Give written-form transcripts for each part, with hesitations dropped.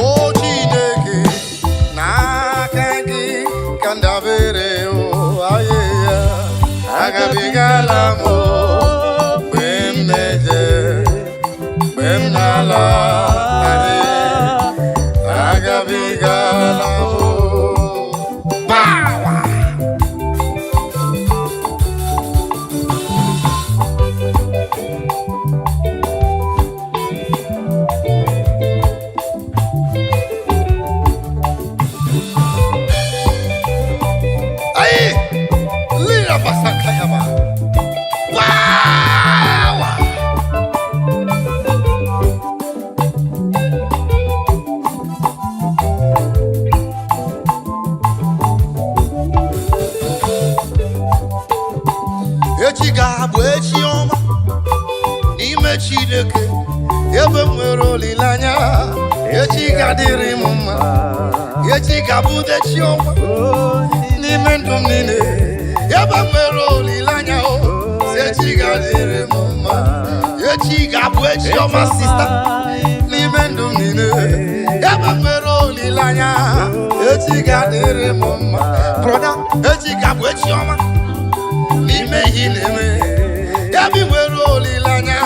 Oh Chineke n'aka gị ka ndabere aye agabigala m mgbe m na-eje mgbe m na-ala agabigala m echi ga-abụ echi ọma n'ime Chineke ebe m nwere olileanya echi ga-adịrị m mma echi ga-abụ echi ọma n'ime ndụ m niile ebe m nwere olileanya echi ga-adịrị m mma echi ga-abụ echi ọma sista n'ime ndụ m niile ebe m nwere olileanya echi ga-adịrị m mma broda echi ga-abụ echi ọma n'ime ihe na-eme ebe i nwere olileanya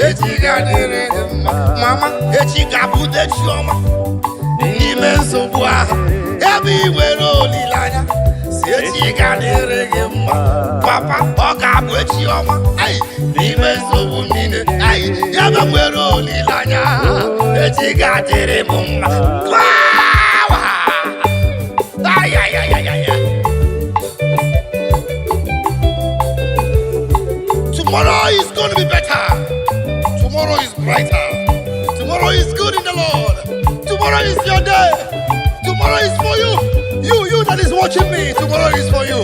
echi ga-adịrị gị mma mama echi ga-abụ echi ọma n'ime nsogbu ahụ ebe i nwere olileanya si echi ga-adịrị gị mma papa ọ ga-abụ echi ọma n'ime nsogbu niile ebe nwere olileanya echi ga-adịrị m mma Tomorrow is going to be better. Tomorrow is brighter. Tomorrow is good in the Lord. Tomorrow is your day. Tomorrow is for you. You that is watching me. Tomorrow is for you.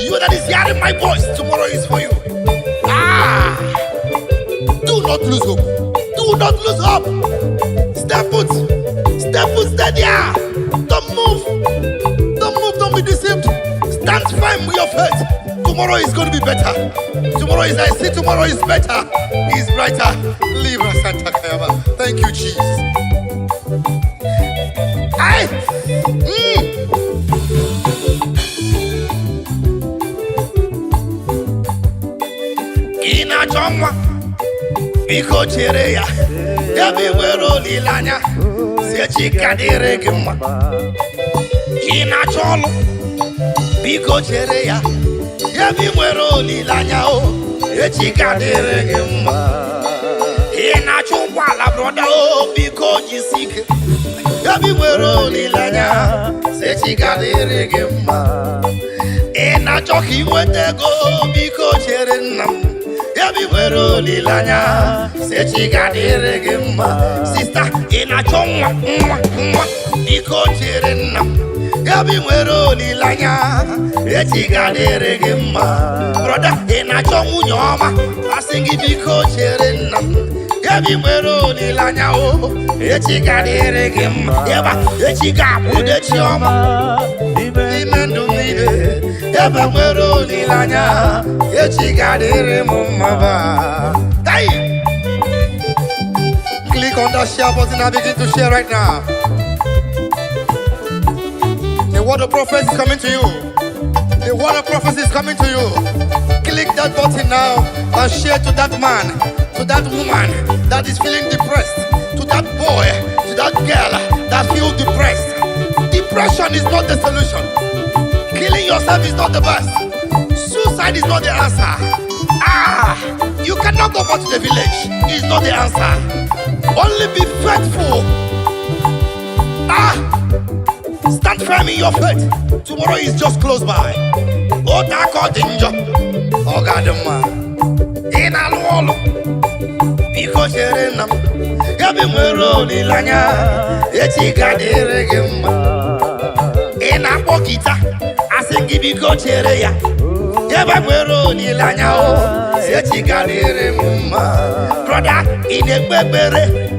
You that is hearing my voice. Tomorrow is for you. Do not lose hope. Do not lose hope. Step foot. Step foot. Stay there. Don't move. Don't move. Don't be deceived. Stand firm with your faith. Tomorrow is going to be better. Tomorrow is, I say, tomorrow is better. Is brighter. Libra Santa Kayama. Thank you, Jesus. Aye. Ina chomwa biko chere ya ebe nwere olileanya si echi ga-adịrị gị mma. Ina chọlụ biko chere ya ebe nwere olileanya echi ga-adịrị gị mma. Ị na-achọ ụgbọala broda biko jisi ike ebe nwere olileanya echi ga-adịrị gị mma. Ị na-achọ ka ị nweta ego biko chere nna m ebe nwere olileanya echi ga-adịrị gị mma. Sista ị na-achọ nwa biko chere nna m ebe nwere olileanya echi ga-adịrị gị mma. Broda ị na-achọ nwunye ọma asị gị biko chere nna m ebe nwere olileanya echi ga-adịrị gị mma. Ebe echi ga-abụ echi ọma n'ime ndụ niile ebe nwere olileanya echi ga-adịrị m mma. Click on that share button and begin to share right now. The word of prophecy is coming to you. The word of prophecy is coming to you. Click that button now and share to that man, to that woman that is feeling depressed, to that boy, to that girl that feels depressed. Depression is not the solution. Killing yourself is not the best. Suicide is not the answer. You cannot go back to the village. It's not the answer. Only be faithful. Stand firm in your faith. Tomorrow is just close by. Oh, that got danger. Oh, God, man. In a wall. Because you're in them. You be rolling lanya. Echi gadere gemma. In a pocketa. I sing give you go cheria. You be rolling lanya. Echi gadere mumma. Brother, in a bebere.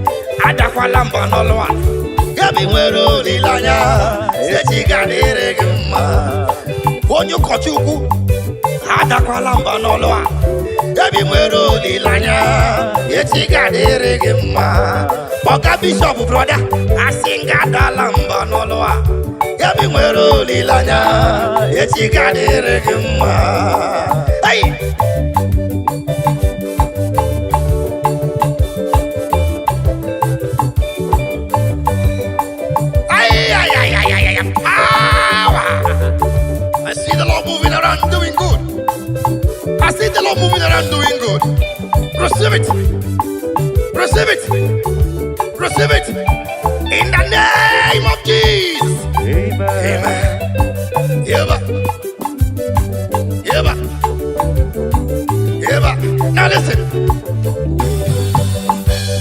Adakwalamba no one. Yabi nwere olileanya echi ga-adịrị gị mma. Onye ụkọchukwu adakwala mba n'ọlụ a ebi nwere olileanya echi ga-adịrị gị mma. Ọga bishọp broda asị nga adala mba n'ụlọ a, ebi nwere olileanya echi ga-adịrị gị mma. I see the Lord moving around doing good. I see the Lord moving around doing good. Receive it. Receive it. Receive it. In the name of Jesus. Amen. Yeba. Yeba. Yeba. Now listen.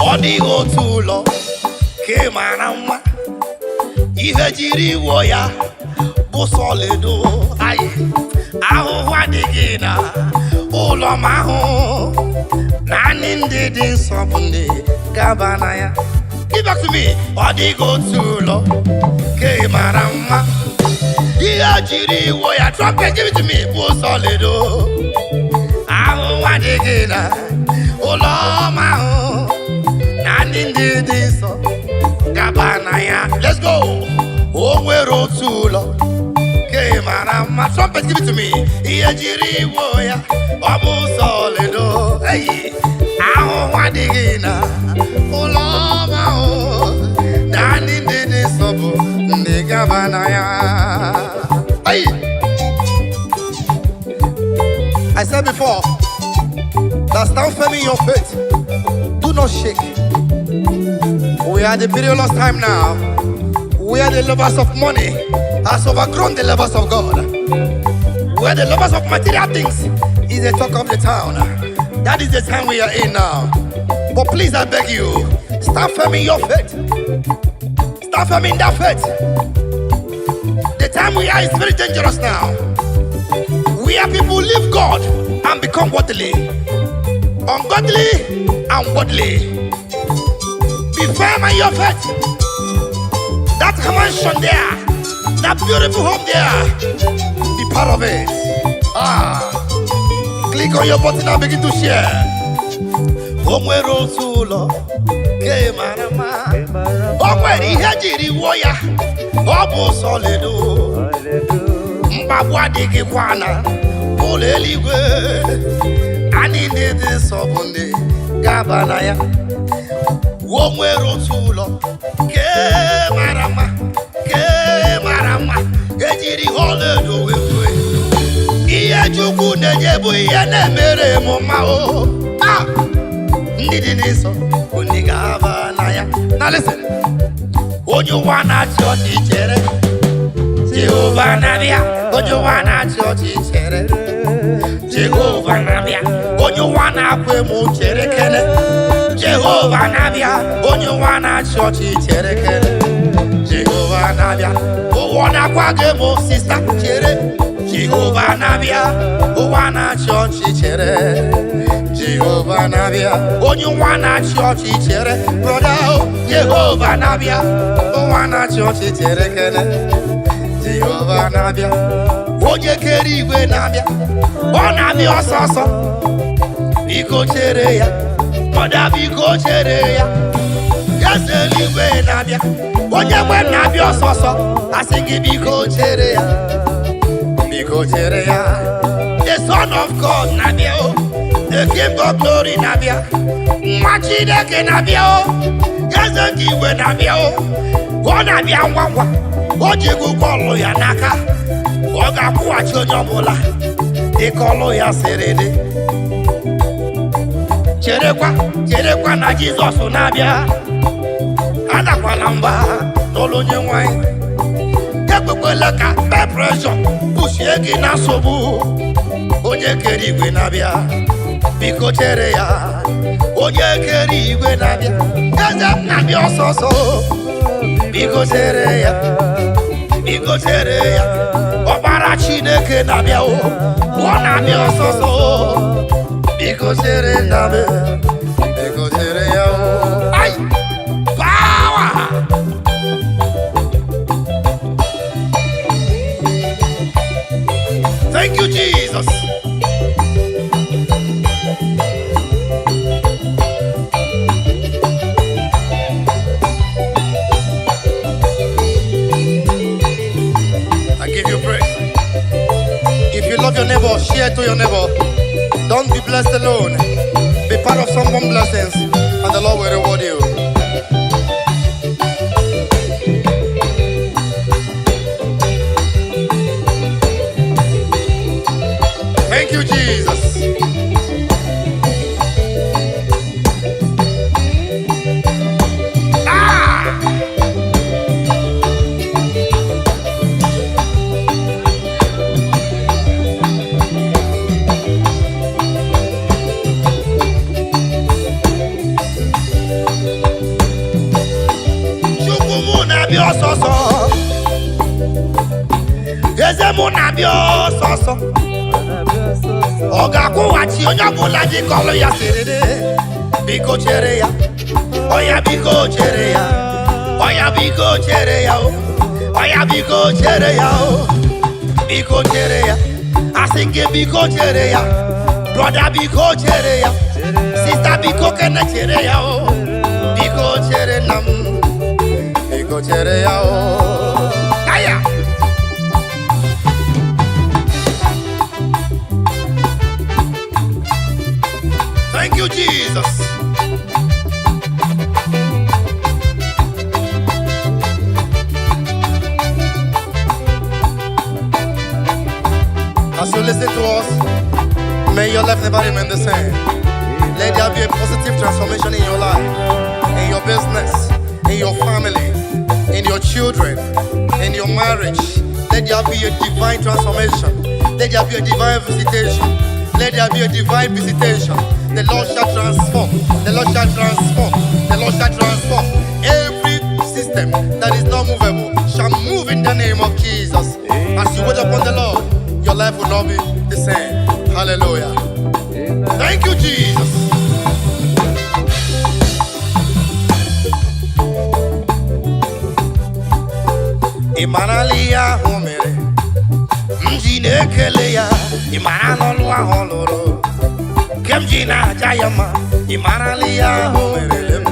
Odigo tulo kemanama. Ihe jiri wo ya bụ solido. Ayi. Ahụhụ adịghị na ụlọ m ahụ. Naanị ndị dị nsọ bụ ndị gaba na ya. Give back to me. Ọ dịghị otu ụlọ ka ị mara mma. Ihe jiri iwo ya trumpet give it to me bụ solido. Ahụhụ adịghị na ụlọ m ahụ. Naanị ndị dị nsọ gaba na ya. Let's go. O nwere otu ụlọ ka ị mara mma. Trumpet give it to me. Ihe jiri iwo ya ọ bụ solido. Hey. Ahụhụ adịghị na ụlọ m ahụ. Naanị ndị dị nsọ bụ ndị gaba na ya. Hey. I said before that stand firm in your faith. Do not shake. We are the perilous time now. We are the lovers of money has overgrown the lovers of God. We are the lovers of material things is the talk of the town. That is the time we are in now. But please, I beg you, stand firm in your faith. Stand firm in that faith. The time we are is very dangerous now. We are people who leave God and become worldly, ungodly and worldly. Be firm in your faith. That mansion there, that beautiful home there, be part of it. Click on your button and begin to share. Omwere otu ụlọ ka ị mara mma. O nwere ihe jiri wuo ya ọ bụ solido. Mgbagbu adịghịkwa na ụlọ eluigwe. Anyị ndị dị nsọ bụ ndị gaba na ya. O nwere otu ụlọ ka ị mara mma. Ka ị mara mma. Ejiri ọlaedo wee wuo. Ihe Chukwu na-enye bụ ihe na-emere m mma o. Ndị dị n'ịsọ bụ ndị ga-aba na ya. Now listen. Onye ụwa na-achị ọchị chere Jehova na-abịa. Onye ụwa na-achị ọchị chere Jehova na-abịa. Onye ụwa na-akwa emo chere kele Jehova na-abịa. Onye ụwa na-achị ọchị chere kele Jehova na-abịa. Ụwa na-akwa gị emo sista chere Jehova na-abịa. Ụwa na-achị ọchị chere Jehova na-abịa. Onye ụwa na-achị ọchị chere broda o Jehova na-abịa. Ụwa na-achị ọchị chere kele Jehova na-abịa. Onye kere igwe na-abịa. Ọ na-abịa ọsọ ọsọ. Biko chere ya. Broda biko chere ya. Eze eluigwe na-abịa. Onye nwe na-abịa ọsọ ọsọ. Asị gị biko chere ya. Biko chere ya. The Son of God na-abịa o. The King of Glory na-abịa. Nwa Chineke na-abịa o. Eze nke igwe na-abịa o. Ọ na-abịa ngwa ngwa. O ji ụgwọ ọlụ ya n'aka. Ọ ga-akwụghachi onye ọbụla dịka ọlụ ya siri dị. Cherekwa na Jizọs na-abịa. Adakwala mba n'ụlọ onye nwanyị. Ekwekwela ka peer pressure pushie gị na nsogbu. Onye kere igwe na-abịa. Biko chere ya. Onye kere igwe na-abịa. Eze m na-abịa ọsọ ọsọ. Biko chere ya. Biko chere ya. Ọbara Chineke na-abịa o. Ọ na-abịa ọsọ ọsọ. Biko chere na-abịa. Biko chere ya o. Ai! Power! Thank you, Jesus. here to your neighbor. Don't be blessed alone. Be part of someone's blessings, and the Lord will reward you. Thank you, Jesus. Oga kuwachi onye bula ji kolu ya siride. Biko chere ya. Oya biko chere ya. Oya biko chere ya. Oya biko chere ya. Biko chere ya. Asinge biko chere ya. Brother biko chere ya. Sister biko kene chere ya. Biko chere nam. Biko chere ya. Aya. Thank you, Jesus. As you listen to us, may your life never remain the same. Let there be a positive transformation in your life, in your business, in your family, in your children, in your marriage. Let there be a divine transformation. Let there be a divine visitation. Let there be a divine visitation. The Lord shall transform. The Lord shall transform. The Lord shall transform. Every system that is not movable shall move in the name of Jesus. As you wait upon the Lord, your life will not be the same. Hallelujah. Thank you, Jesus. Imanalia homere. Mjine keleya. Imanalolwa holoro. Kemjina jayama, imanalia homerelem.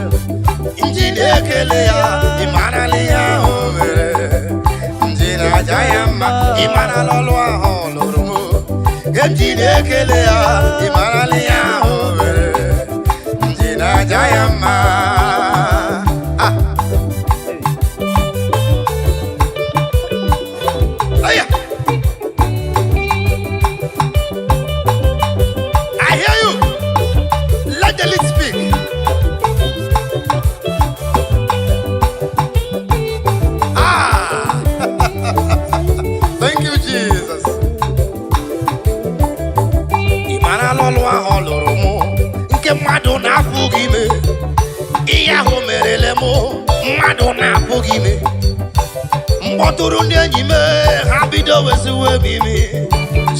Injine keleya, imanalia homere. Injina jayama, imanalolwa holoromo. Kemjine keleya, imanalia homere. Injina jayama. Aya. Mboturu ndị enyi m ha bido weziwe mimi.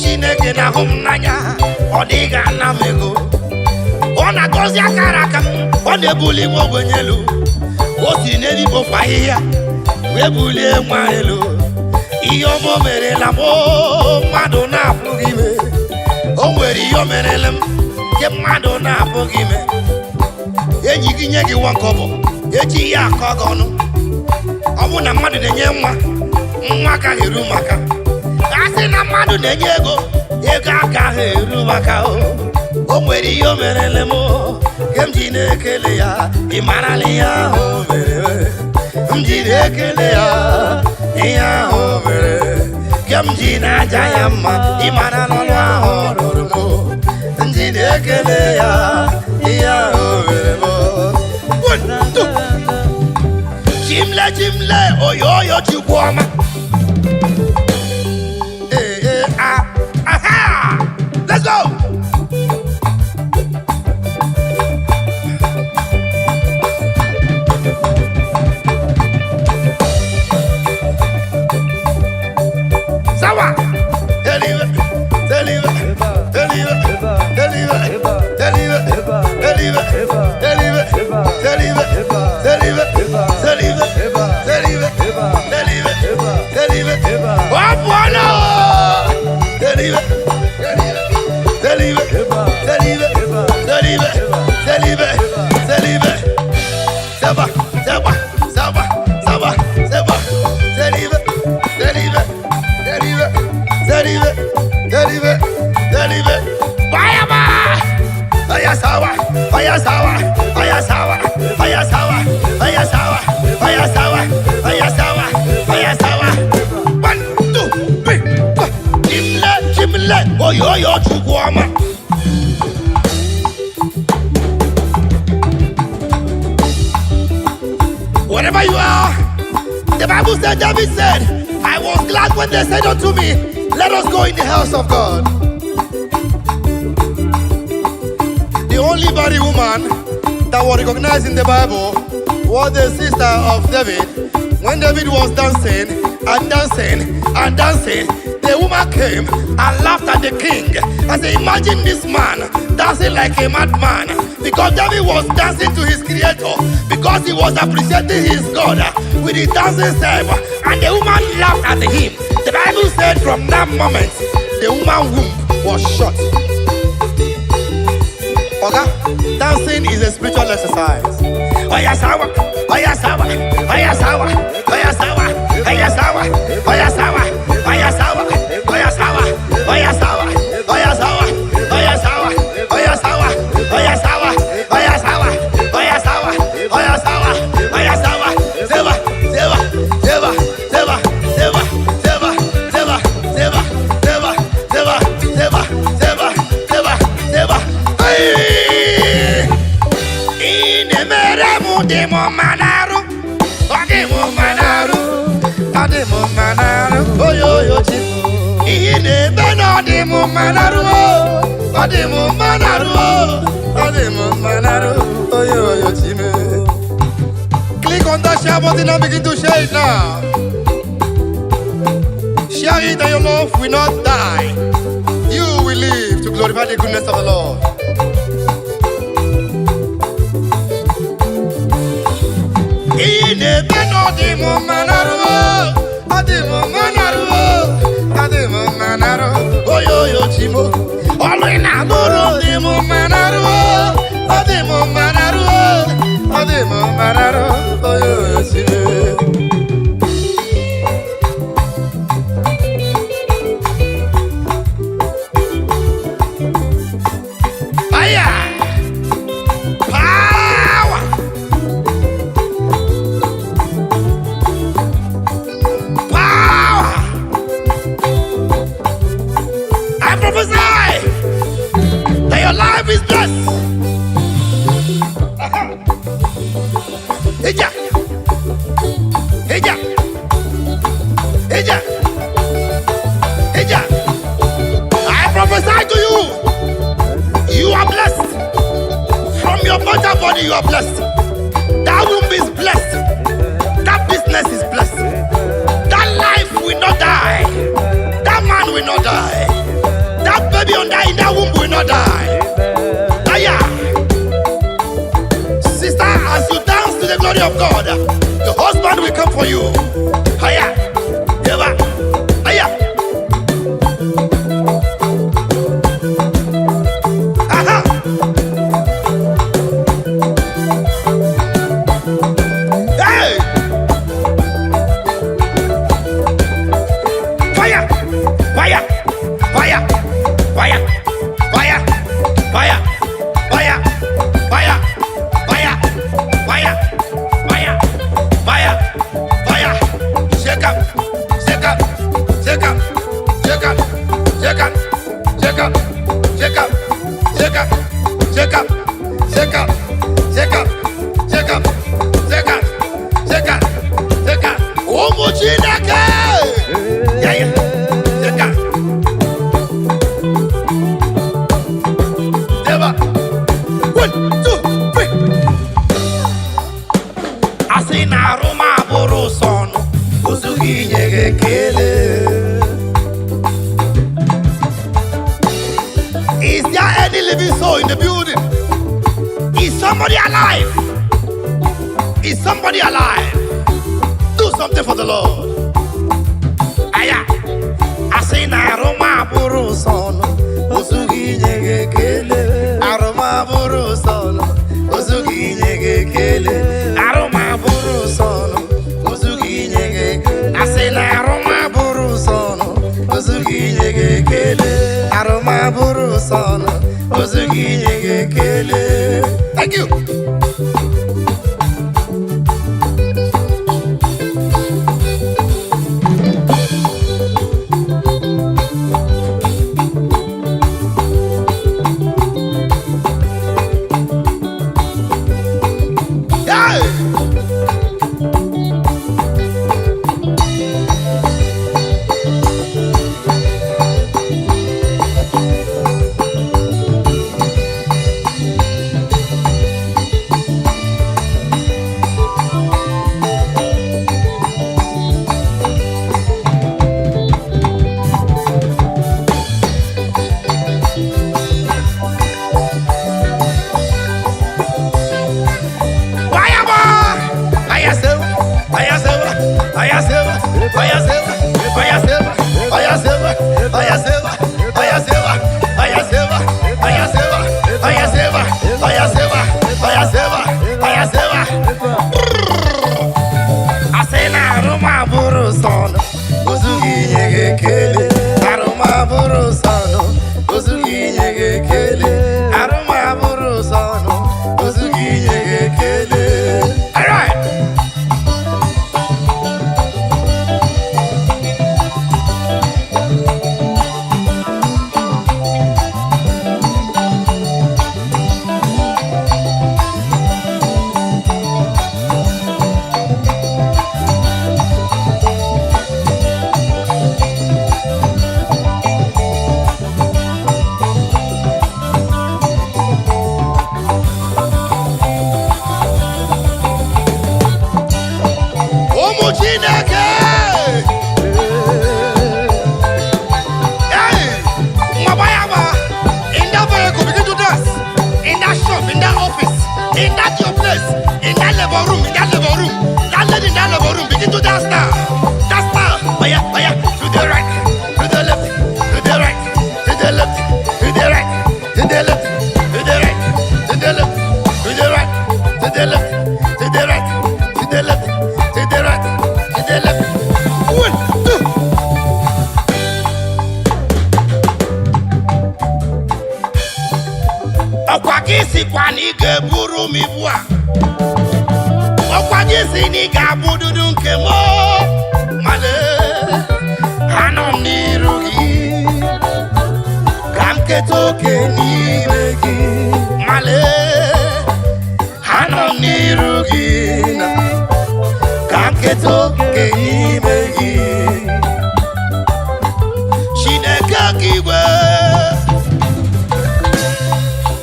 Chineke na-ahụ m n'anya, ọ dịghị ana m ego. Ọ na-agọzi akara aka m, ọ na-ebuli m ogbenye elu. O si n'eluigwe ofe ahịhịa wee bulie nwa elu. Ihe ọma o merela m, mmadụ na-apụghị ime. O nwere ihe o merela m nke mmadụ na-apụghị ime. Enyi gị nye gị nwa nkọbọ, eji ya akọ gị ọnụ. Ọ bụ na mmadụ na-enye nwa agaghị eru maka. A sị na mmadụ na-enye ego agaghị eru maka. O nwere ihe o merele m nke m ji na-ekele ya. Ị marala ihe ahụ o mere. M ji na-ekele ya ihe ahụ o mere. Nke m ji na-aja ya mma. Ị marala ọlụ ahụ ọ rụrụ m. M ji na-ekele ya ihe ahụ o mere m. Chimle chimle oyoyo chikwoma. Aha! Let's go! Sawa! Deliver! Deliver! Deliver! Deliver! Deliver! Deliver! Deliver! Deliver! Deliver! yo yo chukwama. Wherever you are, the Bible said, David said, I was glad when they said unto me, let us go in the house of God. The only body woman that was recognized in the Bible was the sister of David. When David was dancing and dancing and dancing, the woman came and laughed at the king. I said, imagine this man dancing like a madman, because David was dancing to his creator, because he was appreciating his God with his dancing step, and the woman laughed at him. The Bible said from that moment, the woman's womb was shut. Okay? Dancing is a spiritual exercise. Oya sawa, oya sawa, oya sawa, oya sawa, oya sawa, oya sawa, oya sawa, oya sawa, oya sawa, oya sawa, oya sawa, oya sawa, oya sawa, oya sawa, oya sawa, oya sawa, oya sawa, zeba, zeba, zeba, zeba, zeba, zeba, zeba, zeba, zeba, zeba, zeba, zeba, zeba, zeba. Demo manaru, demo manaru, demo manaru, oh yo yo chifu. Ine beno demo manaru, demo manaru, demo manaru, oh yo yo chifu. Click on that share button and begin to share it now. Share it and your love will not die. You will live to glorify the goodness of the Lord. Ine beno demo manaru, demo manaru, demo manaru, oh yo yo chimo. Olo inamoro demo manaru, demo manaru, demo manaru, oh yo yo chimo. Aya, power. I prophesy that your life is blessed. Eja, eja, eja, eja. I prophesy to you, you are blessed. From your mother body, you are blessed. That womb is blessed. That business is blessed. That life will not die. That man will not die. That baby in that womb will not die. Aya. Sister, as you dance to the glory of God, the husband will come for you. Aya. Eva. Aya. Aha. Hey. Fire. Fire. Fire, fire, fire, fire, fire, fire, fire, fire, fire, fire, fire. Shake up, shake up, shake up, shake up, shake up, shake up, shake up, shake up, shake up, shake up, shake up, shake up, shake up, shake up, shake up. Omuchineke. Yeah, yeah. Shake up. One, two, three. Asina Roma Boroson, Usugi Kele. Is there any living soul in the building? Is somebody alive? Is somebody alive? Do something for the Lord. Aya. Asina Roma Boroson, Usugi Kele. Aroma Boroson, Usugi Kele. Aroma Boroson, Usugi Kele. Asina Aroma Boroson, Usugi Kele. Aroma Boroson, Usugi Kele. Thank you. Oya sewa. Asena aroma buru sono. Ozugi nyege kele. Aroma buru sono. Ozugi nyege kele. Aroma buru sono. Ozugi nyege kele. All right. In that your place, in that labor room, that lady in that labor room, begin to dance now. Dance now. Oh yeah, to the right, to the left, to the right, to the left, to the right, to the left, to the right, to the left, to the right, to the left, to the right, to the left, to the right, to the left. 1, 2. Okwagisi kwani ge buru mi bua. Okwagisi ni ga bududu nke mo. Male anom ni rugi. Kamke toke ni megi. Male anom ni rugi. Kamke toke ni megi. Shineka kiwe.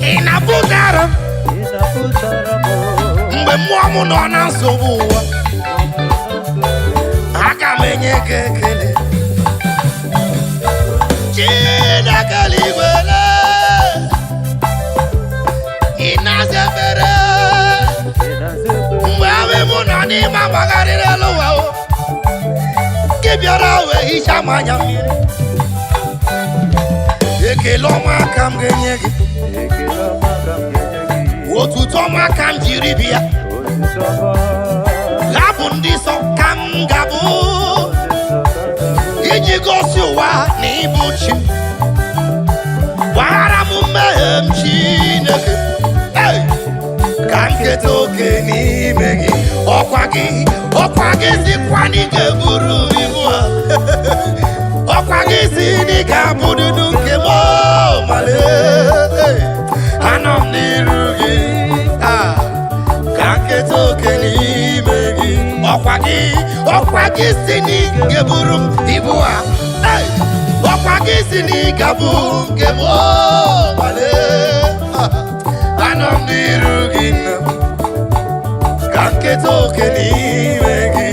Inaputara mgbe mmụọ m nọ na nsogbu ụwa aka m enye gị ekele Chineke eluigwele ị na-aza ekpere mgbe ahụ m nọ n'ime agbagharịrị elu ụwa gị bịara wee hichaa m anya mmiri ekele ọma aka m ga-enye gị otuto ọma ka m jiri bịa hapụ ndị nsọ ka m ga-abụ iji gosi ụwa na ịbụ chi gbaghara m mmehie m Chineke ka m keta oke n'ime gị ọkwa gị sikwa na ị ga-eburu ibu ha ọkwa gị si na ị ga-abụdudu nke m male anọ m n'iru gị ka nketa oke n'ime gị ọkwa gị si na ị ga-eburu m ibu ha ọkwa gị si na ị ga-abụ nke m male anọ m n'iru gị ka nketa oke n'ime gị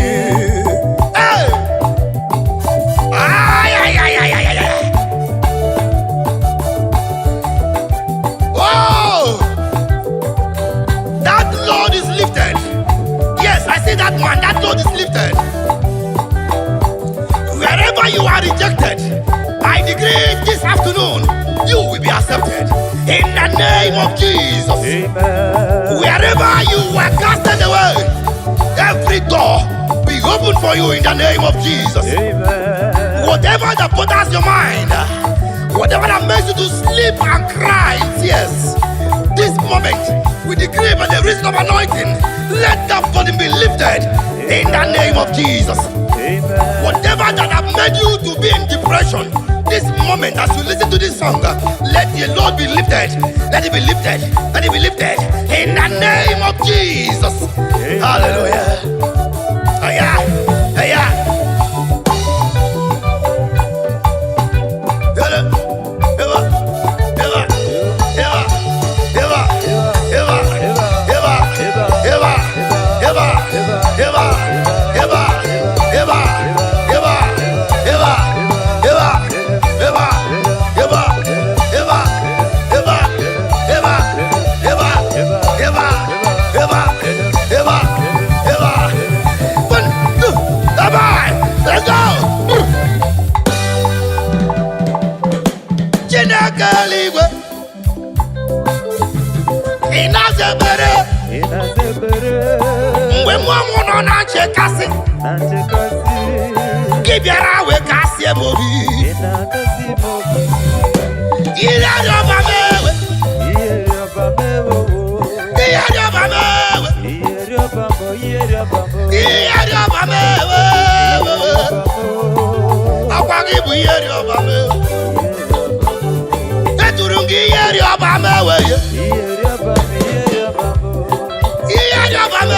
that load is lifted. Wherever you are rejected, I decree this afternoon, you will be accepted. In the name of Jesus. Amen. Wherever you were casted away, every door be open for you in the name of Jesus. Amen. Whatever that bothers your mind, whatever that makes you to sleep and cry in tears, this moment, we decree by the reason of anointing, let that burden be lifted in the name of Jesus. Amen. Whatever that have made you to be in depression, this moment as you listen to this song, let the Lord be lifted. Let it be lifted. Let it be lifted in the name of Jesus. Amen. Hallelujah. Oh yeah. Oh yeah. Eva, mgbe mmụọ nọ na nchekasị gị bịara wee kasị m obi iri arịọba m ewe ihe arịọba m ewe ihe arịọba m ewe akwa gị bụ ihe arịọba m ewe eturu m gị ihe arịọba m ewe ihe arịọba m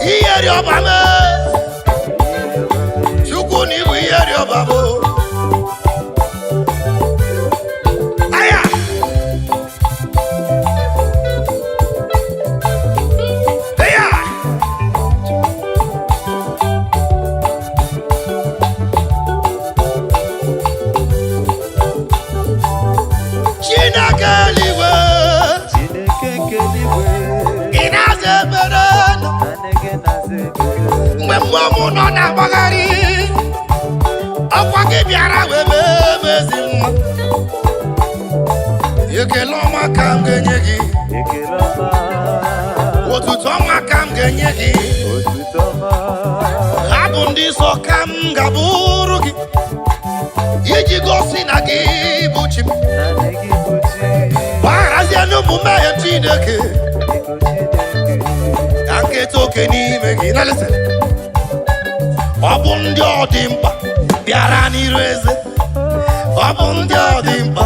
ihe arịọba m Chukwu na ibu ihe arịọba m aya aya Chineke eluigwe ị na-aza ekpere mgbe mmụọ m nọ na-agbagharị ọkwa gị bịara wee mee m ezi mma ekele ọma ka m ga-enye gị otuto ọma ka m ga-enye gị ha bụ ndị nsọ ka m ga-abụrụ gị iji gosi na gị bụ chi m gbaghazie n'ụmụ mmehie Chineke ka nketa oke n'ime gị na listen ọ bụ ndị ọ dị mkpa bịara n'iru eze ọ bụ ndị ọ dị mkpa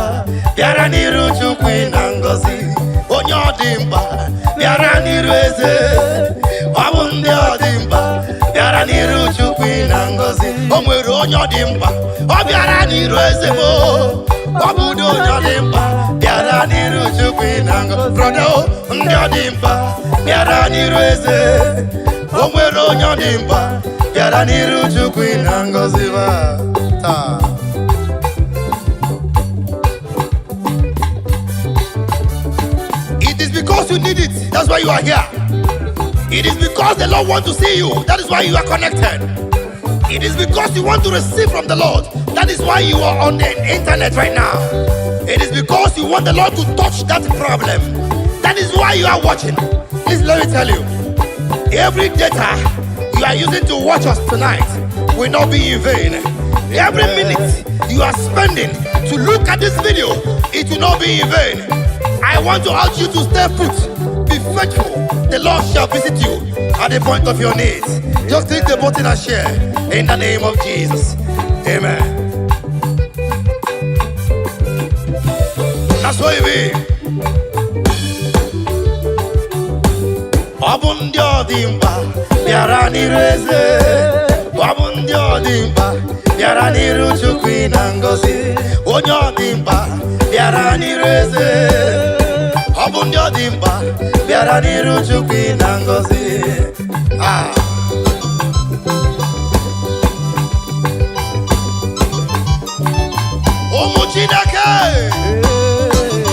bịara n'iru Chukwu na ngọzi onye ọ dị mkpa bịara n'iru eze ọ bụ ndị ọ dị mkpa bịara n'iru Chukwu na ngọzi o nwere onye ọ dị mkpa ọ bịara n'iru eze m ọ bụ onye ọ dị mkpa bịara n'iru Chukwu na ngọzi brother ndị ọ dị mkpa bịara n'iru eze o nwere onye ọ dị mkpa bịara n'iru Chukwu na ngọzi taa it is because you need it, that's why you are here. It is because the Lord wants to see you, that is why you are connected. It is because you want to receive from the Lord, that is why you are on the internet right now. It is because you want the Lord to touch that problem, that is why you are watching. Please let me tell you, every data you are using to watch us tonight will not be in vain. Every minute you are spending to look at this video, it will not be in vain. I want to urge you to stay put, be faithful. The Lord shall visit you at the point of your needs. Just click the button and share in the name of Jesus. Amen. That's what it be. Ọ bụ ndị ọ dị mkpa bịara n'iru eze ọ bụ ndị ọ dị mkpa bịara n'iru Chukwu na ngọzi onye ọ dị mkpa bịara n'iru eze ọ bụ ndị ọ dị mkpa bịara n'iru Chukwu na ngọzi ụmụ Chineke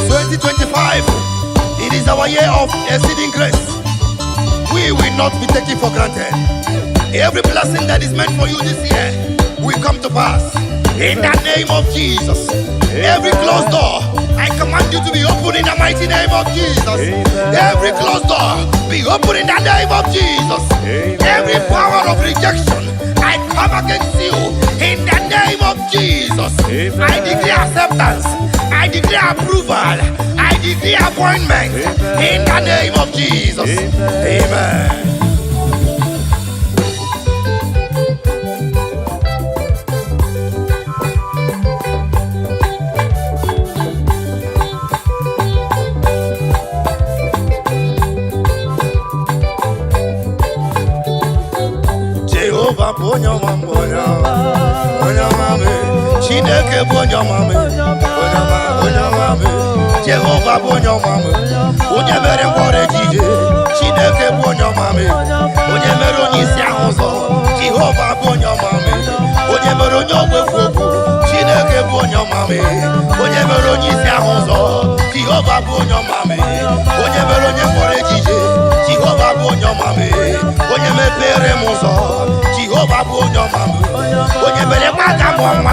2025 it is our year of exceeding grace. We will not be taken for granted. Every blessing that is meant for you this year will come to pass. In the name of Jesus. Every closed door, I command you to be open in the mighty name of Jesus. Every closed door, be open in the name of Jesus. Every power of rejection, I come against you in the name of Jesus. I declare acceptance. I declare approval. I declare appointment in the name of Jesus. Amen. Jehovah Bonyama Chineke Bonyama Jehovah Bonyama onye mere ngwọrọ ejije Chineke Bonyama onye mere onye isi ahụzọ Jehovah Bonyama onye mere onye ogbefu okwu Chineke Bonyama onye mere onye isi ahụzọ Jehovah Bonyama onye mere onye ngwọrọ ejije Jehovah Bonyama onye mepere m ụzọ Jehovah Bonyama onye mere mmadụ amụma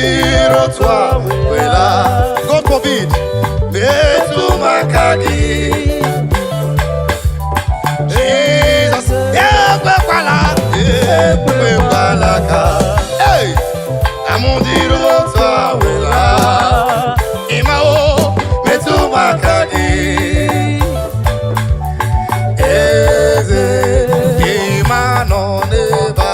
Amundiro tua wela. God forbid. Metu makagi. Jesus. Ekwe kwalaka. Hey. Amundiro tua wela. Imao. Metu makagi. Eze. Imano neba.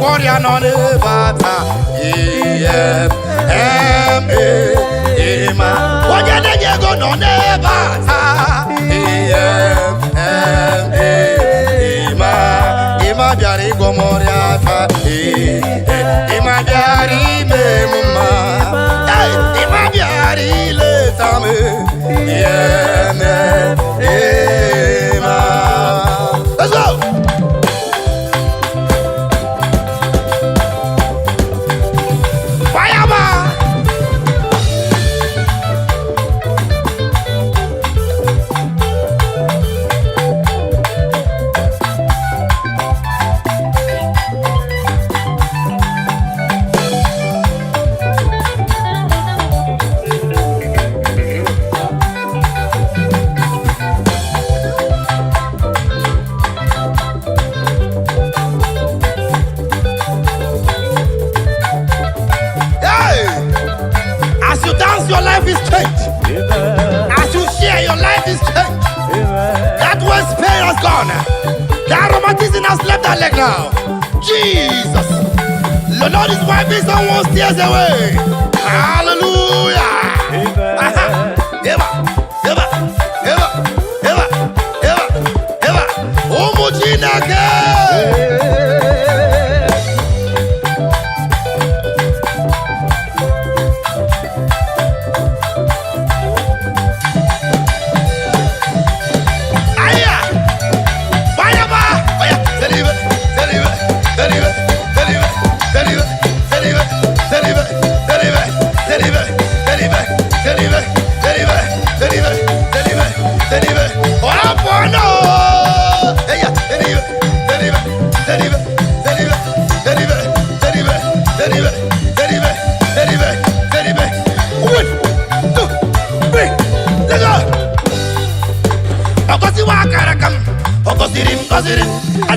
Warrior non bata ema oje de jego non bata ema biari gomoria ta ema biari memma ema biari le tame ema. Let's go. Your life is changed. As you share, your life is changed. That was pain has gone. That romanticism has left that leg now. Jesus. The Lord is wiping someone's tears away. Hallelujah. Eva.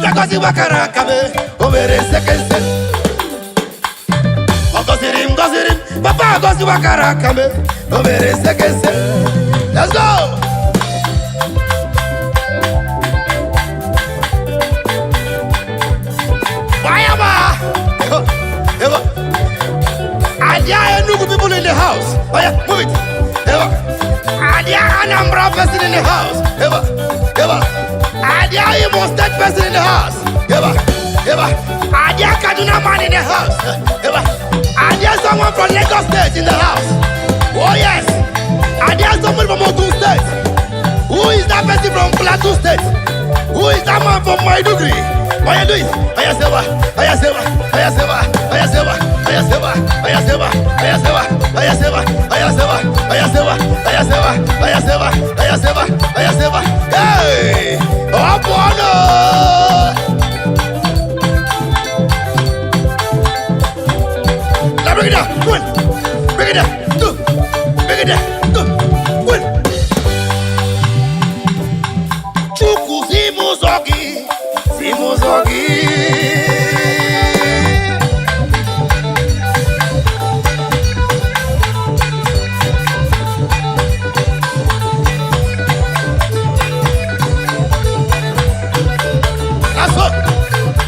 Ogosi wakarakame, overe sekense. Ogosirim, Papa ogosi wakarakame, overe sekense. Let's go. Wayama. Eva. Adia Enugu people in the house. Oh yeah, move it. Eva. Adia Anambra person in the house. Eva. Adia Imo State person in the house. Eva. Adia Kaduna man in the house. Adia someone from Lagos State in the house. Oh yes. Adia someone from Ogun State. Who is that person from Plateau State? Who is that man from Maiduguri? What you do it? Ayaseva. Hey! Oh, bono! Now bring it down. One. Bring it down. Two. Bring it down. Two. One. Chuku Simuzogi.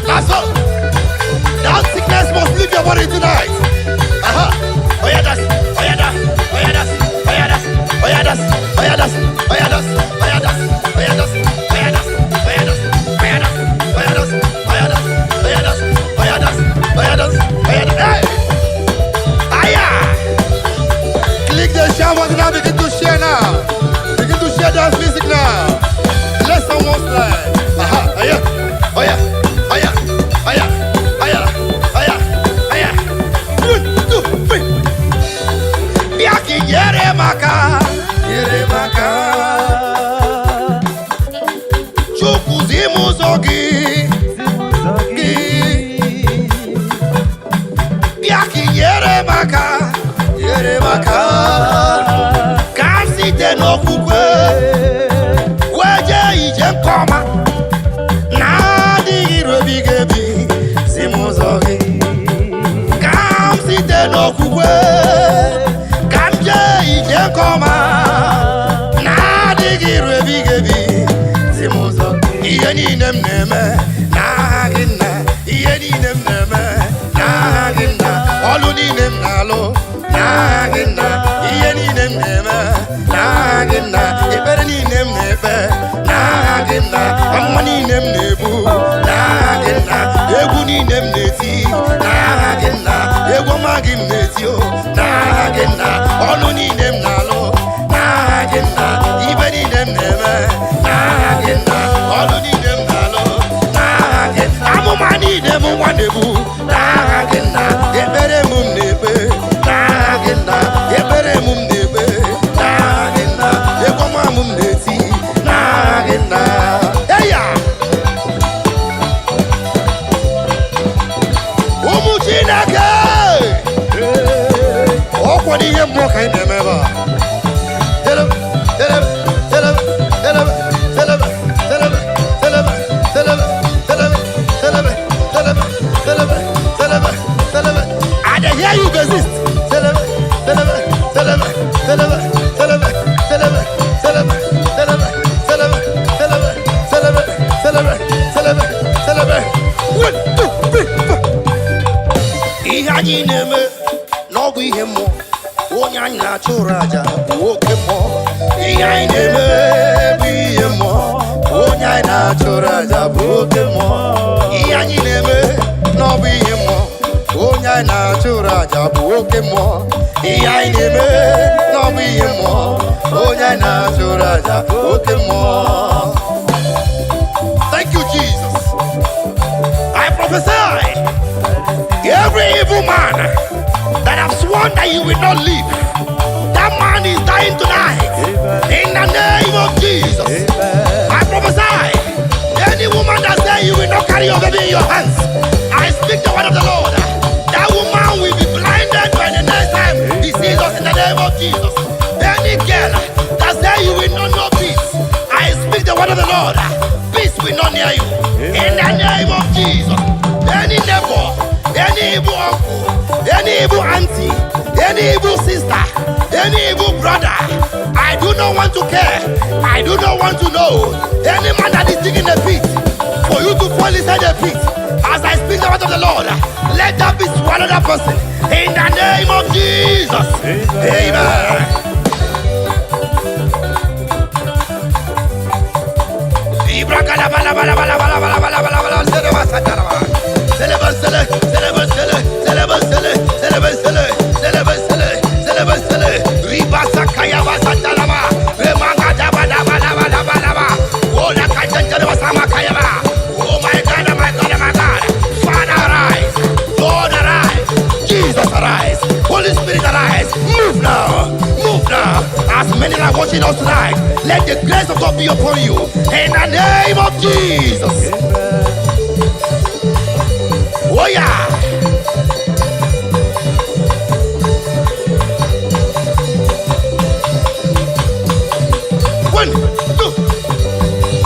That's all. That sickness must leave your body tonight. Oh yeah, that's. Click the share button now. Begin to share now. Begin to share dance music now. Let someone slide. Oh yeah. 1, 2, 3. Biaki yere maka. n'okwukwe wee jee ije nke ọma na-adịghị irobiga ebi si m ụzọ gị ka m site n'okwukwe ka m jee ije nke ọma na-adịghị irobiga ebi si m ụzọ ihe niile m na-eme n'aha gị nna ihe niile m na-eme n'aha gị nna ọlụ niile m na-alụ n'aha gị nna ihe niile m na-eme n'aha gị nna ekpere niile m na-ekpe n'aha gị nna mma niile m na-ebu n'aha gị nna egwu niile m na-eti n'aha gị nna egwu ọma gị m na-eti o n'aha gị nna ọlụ niile m na-alụ n'aha gị nna ibe niile m na-eme n'aha gị nna ọlụ niile m na-alụ n'aha gị amụma niile m nwa na-ebu n'aha gị nna ekpere m na-ekpe n'aha gị nna ekpere m na-ekpe n'aha gị nna egwu ọma m na-eti n'aha gị nna eya ụmụ Chineke ọ kwado ihe mmụọ ka anyị na-eme ebe I dey hear you resist. Ihe anyị na-eme n'ọgwụ ihe mmụọ onye anyị na-achụrụ aja bụ oke mmụọ ihe anyị na-eme bụ ihe mmụọ onye anyị na-achụrụ aja bụ oke mmụọ ihe anyị na-eme n'ọbụ ihe mmụọ onye anyị na-achụrụ aja bụ oke mmụọ ihe anyị na-eme n'ọbụ ihe mmụọ onye anyị na-achụrụ aja bụ oke mmụọ. Thank you, Jesus. I prophesy every evil man that have sworn that you will not live, that man is dying tonight. In the name of Jesus. I prophesy any woman that says you will not carry your baby in your hands, I speak the word of the Lord. That woman will be blinded by the next time he sees us in the name of Jesus. Any girl that says you will not know peace, I speak the word of the Lord. Peace will not near you. In the name of Jesus. Any neighbor, any evil uncle, any evil auntie, any evil sister, any evil brother, I do not want to care. I do not want to know. Any man that is digging a pit for you to fall inside the pit, as I speak the word of the Lord, let that be swallowed that person. In the name of Jesus. Amen. Oh my God, my God, my God. Father, arise. Lord, arise. Jesus, arise. Holy Spirit, arise. Move now. Move now. As many are watching us tonight, let the grace of God be upon you. In the name of Jesus. Oh yeah. One, two.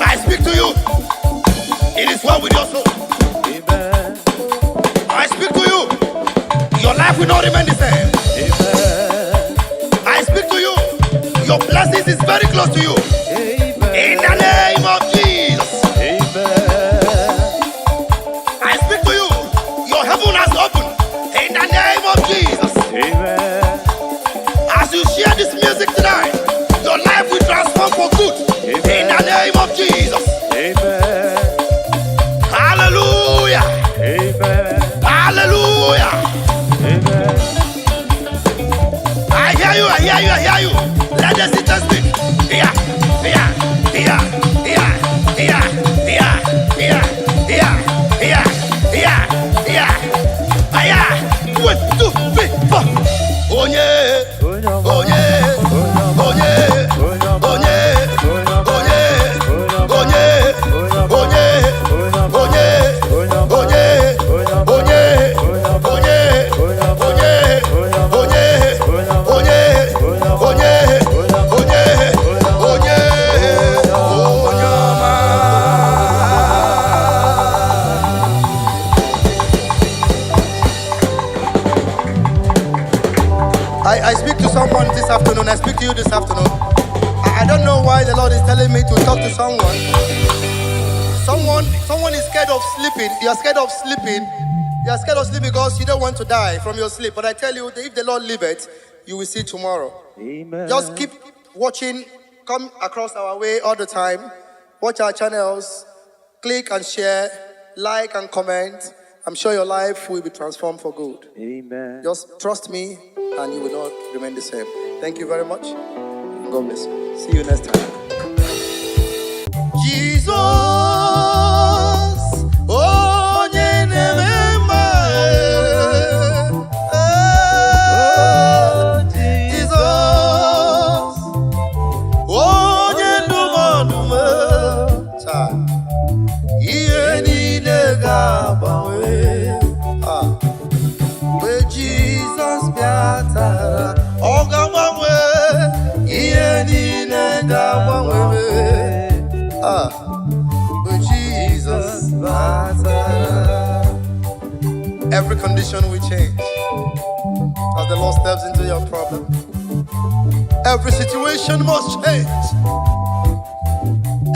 I speak to you. It is well with your soul. Amen. I speak to you. Your life will not remain the same. Amen. I speak to you. Your blessings is very close to you. Amen. In the name of Jesus. Amen. I speak to you. Your heaven has opened. In the name of Jesus. Amen. As you share this music tonight, your life will transform for good. Amen. In the name of Jesus. Amen. Hallelujah. Amen. Hallelujah. Amen. I hear you, I hear you, I hear you. Let the sisters speak. Here, here, here, here, here, here, here, here, here, here, here, here. 1, 2, 3, 4. Oh yeah, oh yeah, oh yeah, oh yeah, oh yeah, oh yeah. to you this afternoon. I don't know why the Lord is telling me to talk to someone. Someone is scared of sleeping. You are scared of sleeping. You are scared of sleeping because you don't want to die from your sleep. But I tell you, if the Lord leave it, you will see tomorrow. Amen. Just keep watching. Come across our way all the time. Watch our channels. Click and share. Like and comment. I'm sure your life will be transformed for good. Amen. Just trust me and you will not remain the same. Thank you very much. God bless you. See you next time. Jesus, oh, Jesus, oh, where Jesus biatara, ogawawe, where Jesus biatara. Every condition will change as the Lord steps into your problem. Every situation must change.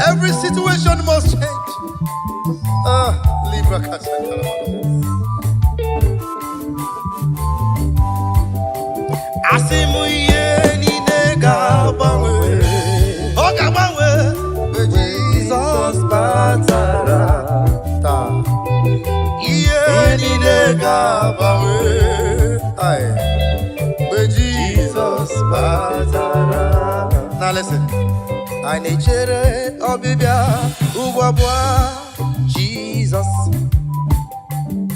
Every situation must change. Libra Asimu ye ni nega bawe, oga bawe, Jesus batara ta. Ye ni nega bawe, ay, Jesus batara. Now listen. I need chere obibia ubwabwa Jesus.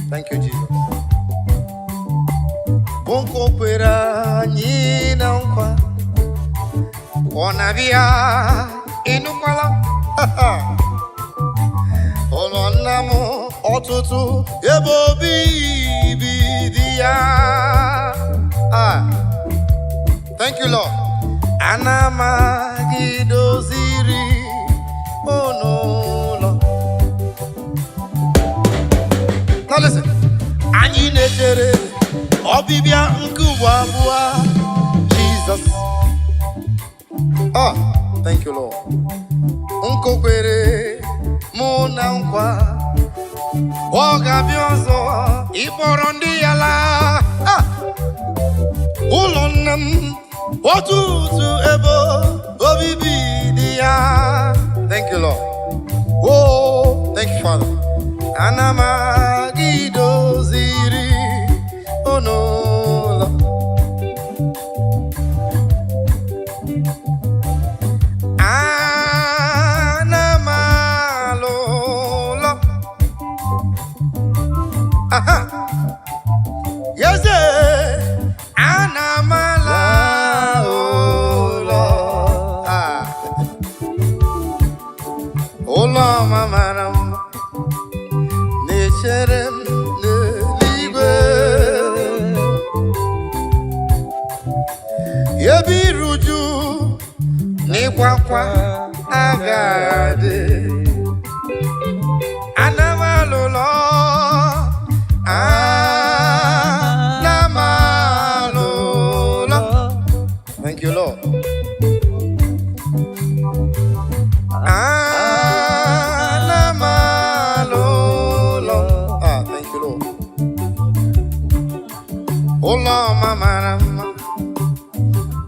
Thank you, Jesus. Bonko kwera nyina nkwa onavia inukwala olonamo otutu ebobi bidia. Thank you, Lord. Anama gidoziri onolo. Now listen. Anyi nechere obibia nkubwabwa Jesus. Thank you, Lord. Nkokwere muna nkwa ogabiozo iporondi yala. Ulonam otutu ebo obibi dia. Thank you, Lord. Oh, thank you, Father. Anama gidoziri onola. Anama lola. Yes, anama lola. Ola mama. Cherem neligwe yebiruju nikwakwa agade anamalolo anamalolo. Thank you, Lord. Ola mama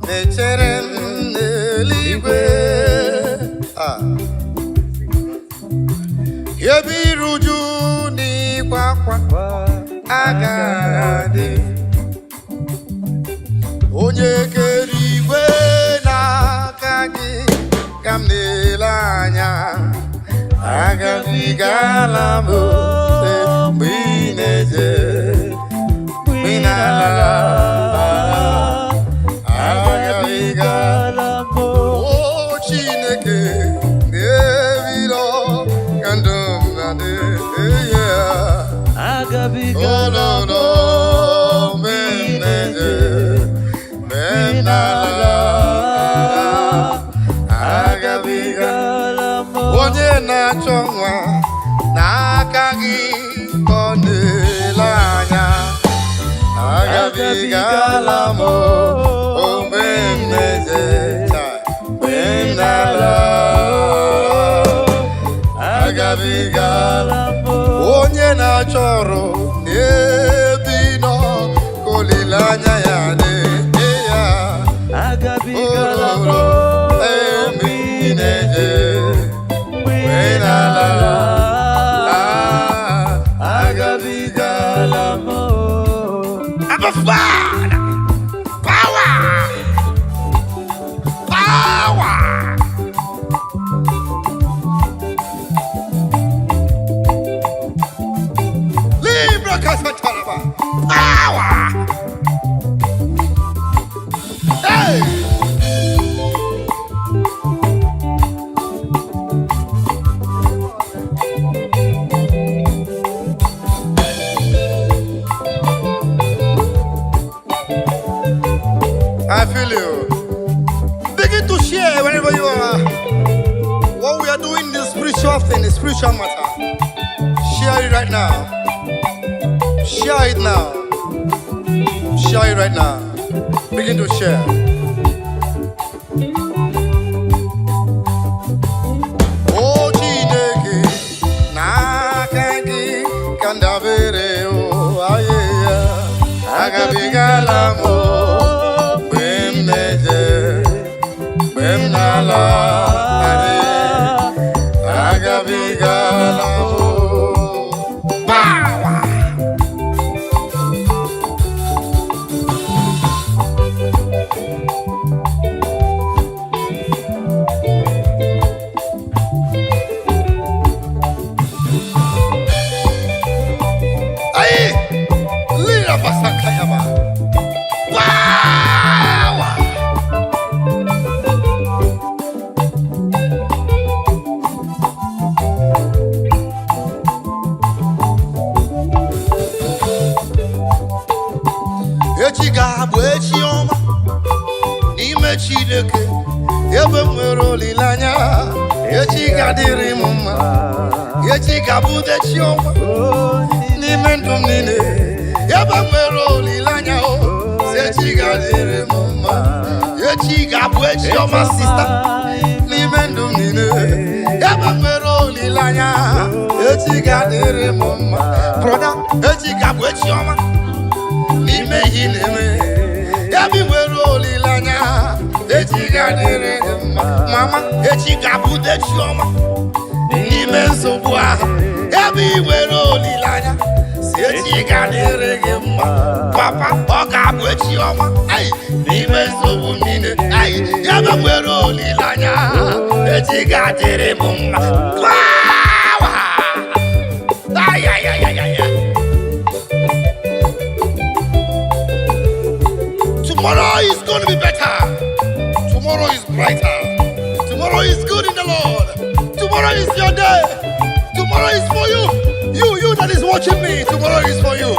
necherem neligwe yebiruju ni kwakwa agade onye kerigwe n'aka gị ka m na-ele anya agabigala m mgbe ị na-eje. Oh, Chineke, Davido, Kandum, oh, no, no, Menala, Agabigala, Onye na chongwa, Nakagi, Kondelanya. Agabigala mo, o Benala Agabigala Onye na choro Nebino Kolilanya yane Agabigala Emineje Benala Agabigala Abba Father, power. Libra Casatalaba. Power. Hey! I feel you. Begin to share wherever you are. What we are doing is spiritual thing, the spiritual matter. Share it right now. Share it now. Share it right now. Begin to share. Oh, Chineke, na kangi kandabere o aye agabigala mo bemneje bemnala are agabigala mo Power. aye lira basakayama Power. echiga bụ echi ọma n'ime Chineke ebe m nwere olileanya echi ga-adịrị m mma echi ga-abụ echi ọma n'ime ndụ m niile ebe m nwere olileanya o si echi ga-adịrị m mma echi ga-abụ echi ọma sista n'ime ndụ m niile ebe m nwere olileanya echi ga-adịrị m mma broda echi ga-abụ echi ọma n'ime ihe na-eme ebe i nwere olileanya echi ga-adịrị gị mma mama echi ga-abụ echi ọma n'ime nsogbu ahụ ebe i nwere olileanya si echi ga-adịrị gị mma papa ọ ga-abụ echi ọma ai n'ime nsogbu niile ai ebe nwere olileanya echi ga-adịrị m mma Power! Ay, ay, ay, ay, ay, ay. Tomorrow is going to be better. Tomorrow is brighter. Tomorrow is good in the Lord. Tomorrow is your day. Tomorrow is for you. You that is watching me. Tomorrow is for you.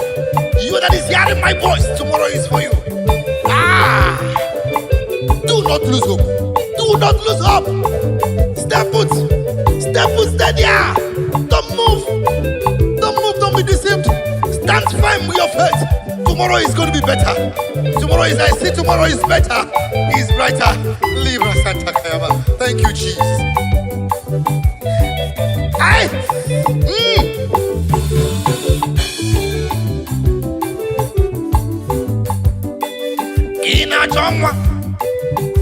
You that is hearing my voice. Tomorrow is for you. Ah! Do not lose hope. Do not lose hope. Step foot. Step foot. Stay there. Don't move. Don't move. Don't be deceived. Stand firm with your faith. Tomorrow is going to be better. Tomorrow is, I say, tomorrow is better. Is brighter. Libra Santa Kayama. Thank you, Jesus. Aye. Ina chongwa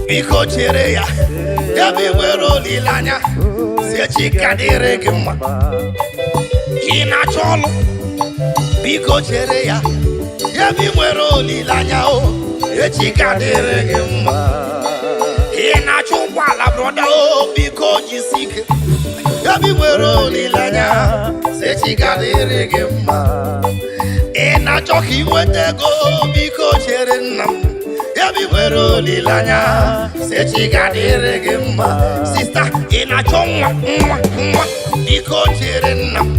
biko chere ya ebe nwere olileanya si echi ka dịrị gị mma. Ina chọlụ biko chere ya ebe nwere olileanya o echi ka dịrị gị mma. Ina chụkwala broda o biko jisike ebe nwere olileanya si echi ka dịrị gị mma. Ina chọ ka inweta ego biko chere nna m ebe nwere olileanya si echi ka dịrị gị mma. Sista ị na-achọ nwa biko chere nna m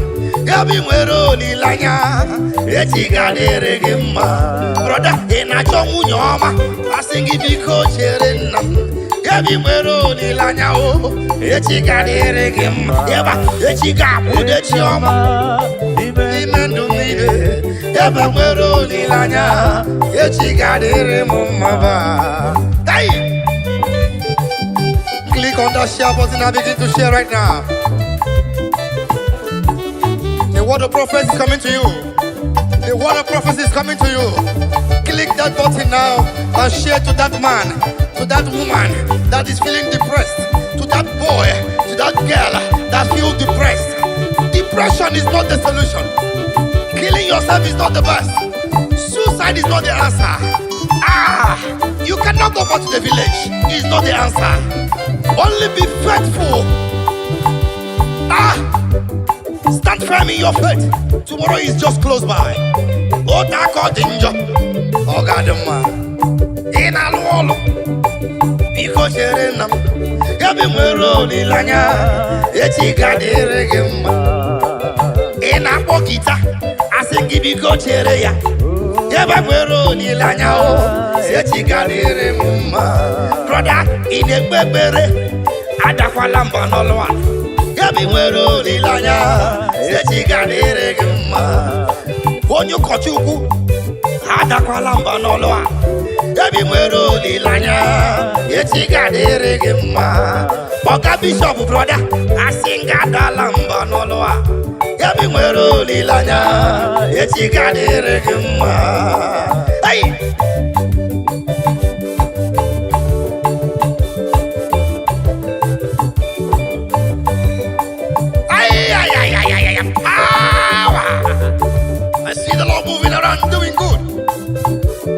ebe nwere olileanya echi ka dịrị gị mma. Broda ị na-achọ nwunye ọma asị gị biko chere nna m ebe nwere olileanya o echi ka dịrị gị mma. Eba echi ga-abụ echi ọma n'ime ndụ niile ebe nwere olileanya echi ga-adịrị m mma ba. Hey! click on that share button and begin to share right now. The word of prophecy is coming to you. The word of prophecy is coming to you. Click that button now and share to that man, to that woman that is feeling depressed, to that boy, to that girl that feels depressed. Depression is not the solution. Killing yourself is not the best. Suicide is not the answer. You cannot go back to the village. It's not the answer. Only be faithful. Stand firm in your faith. Tomorrow is just close by. Oh, that danger. Oh, God, in a wall. Because you're in them. Gabi mwero ni lanya. Eti gadere gemma. Ina pokita. Asengi biko chere ya. Yaba mwero ni lanya o. Eti gadere mumma. Brother, ine bebere. Adakwa lamba noloa. Gabi mwero ni lanya. Eti gadere gemma. Onyu kochuku. Adakwa lamba noloa. Gabi mwero ni lanya. Eti gadere gemma. Oga Bishop brother, asinga dalamba noloa. Gabi mwero ni lanya. Eti gadere gemma. Hey! I see the Lord moving around doing good.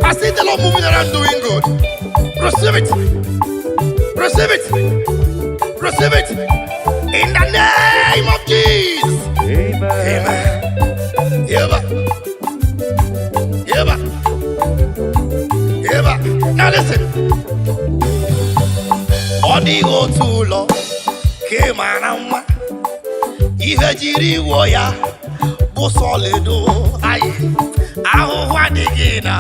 I see the Lord moving around doing good. Receive it. Receive it. Receive it. In the name of Jesus. Amen. Yeba. Yeba. Yeba. Now listen. Odigo tulo. Kemanama. Ihe jiri woya. Busolido. Aye. Aho wadigina.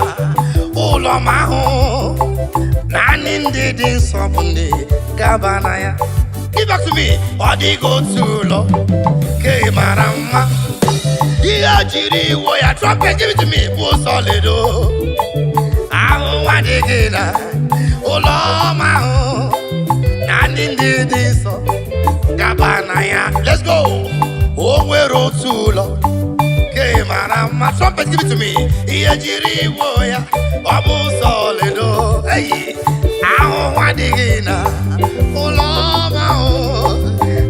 Ulo maho. Nani ndidi sobundi. Gabanaya. Give back to me. Odigo tulo. Kemarama. Ihe jiri woya. Trumpet, give it to me. Busolido. Aho wadigina. Ulo maho. Nani ndidi so. Gabanaya. Let's go. Onwero tulo. Kemarama. Trumpet, give it to me. Ihe jiri woya. Obu solido. Hey. Aho wadigina. Uloma o.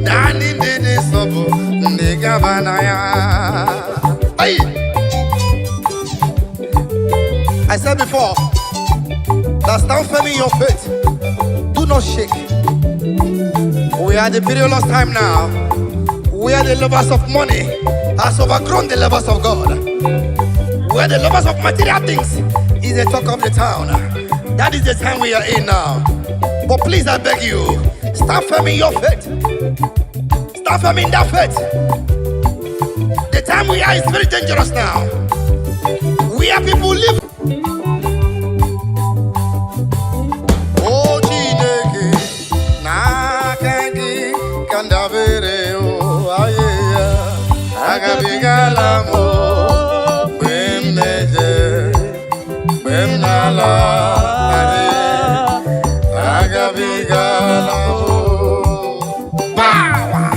Nani ndidi sobo. Ndi gabanaya. Hey. I said before, that stand firm in your faith. Do not shake. We are the perilous time now. We are the lovers of money has overgrown the lovers of God. We are the lovers of material things is the talk of the town. That is the time we are in now. But please, I beg you, stand firm in your faith. Stand firm in that faith. The time we are is very dangerous now. We are people live. Oh, Chineke, na kangi kandavere o aye agabigala mo bemneje bemnala agabigala mo power.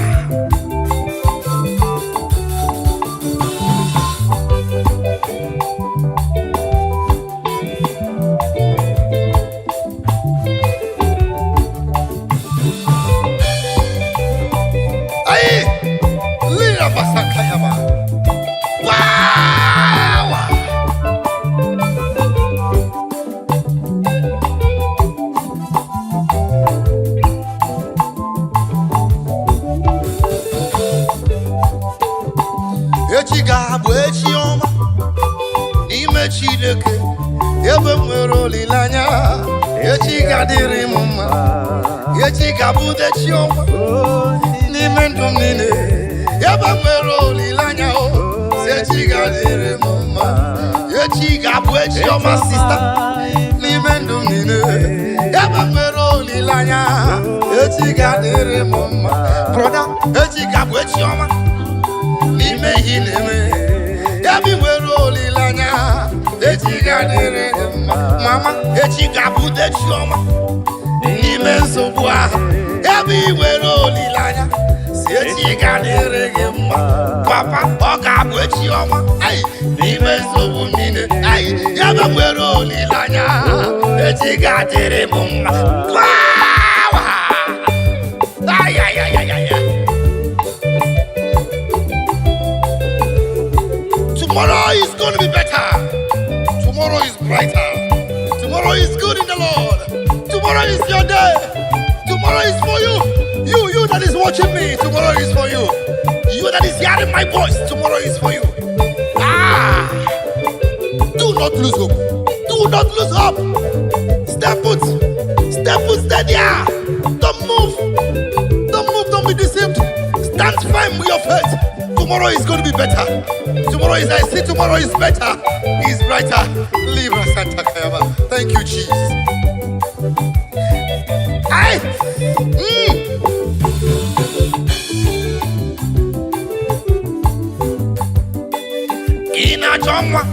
Chineke ebe nwere olilanya echi ga-adịrị m mma echi ga-abụde chi ọma n'ime ndụ m niile ebe nwere olilanya echi ga-adịrị m mma echi ga-abụ echi ọma sista n'ime ndụ m niile ebe nwere olilanya echi ga-adịrị m mma broda echi ga-abụ echi ọma n'ime ihe na-eme ebe nwere olilanya echi ga-adịrị mma mama echi ga-abụ echi ọma n'ime n'ime nsogbu ahụ ebe ị nwere olileanya si echi ga-adịrị gị mma papa ọ ga-abụ echi ọma n'ime nsogbu niile ebe nwere olileanya echi ga-adịrị m mma. Tomorrow is going to be better. Tomorrow is brighter. Tomorrow is good in the Lord. Tomorrow is your day. Tomorrow is for you. You that is watching me. Tomorrow is for you. You that is hearing my voice. Tomorrow is for you. Do not lose hope. Do not lose hope. Step put. Step put. Stay there. Don't move. Don't move. Don't be deceived. Stand firm with your faith. Tomorrow is going to be better. Tomorrow is, I see tomorrow is better. Is brighter. Libra Santa Kayaba. Thank you, Jesus. Ina chomwa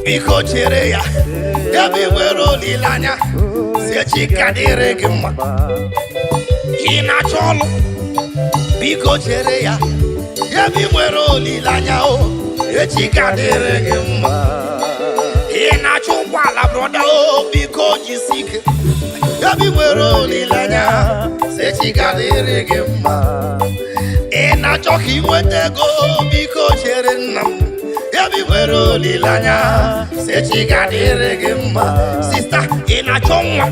biko chere ya ebe nwere olileanya si echi ka dịrị gị mma. Ina chọlụ biko chere ya ebe nwere olileanya echi ka dịrị gị mma. Ina chụkwala broda biko jisike ebe nwere olileanya si echi ka dịrị gị mma. Ina chọ ka inweta ego biko chere nna m ebe nwere olileanya si echi ka dịrị gị mma. Sista ina chọ nwa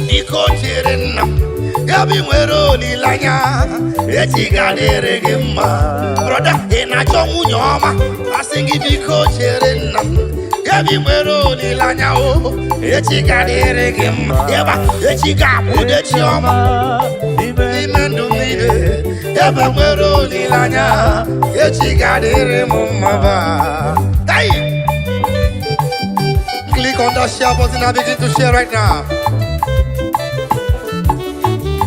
biko chere nna m ebe nwere olileanya echi ka dịrị gị mma. Broda ina chọ nwunye ọma asị gị biko chere nna m ebe nwere olileanya echi ka dịrị gị mma. Eba echi ga-abụ echi ọma n'ime ndụ niile ebe nwere olileanya echi ga dịrị m mma ba. Click on that share button and begin to share right now.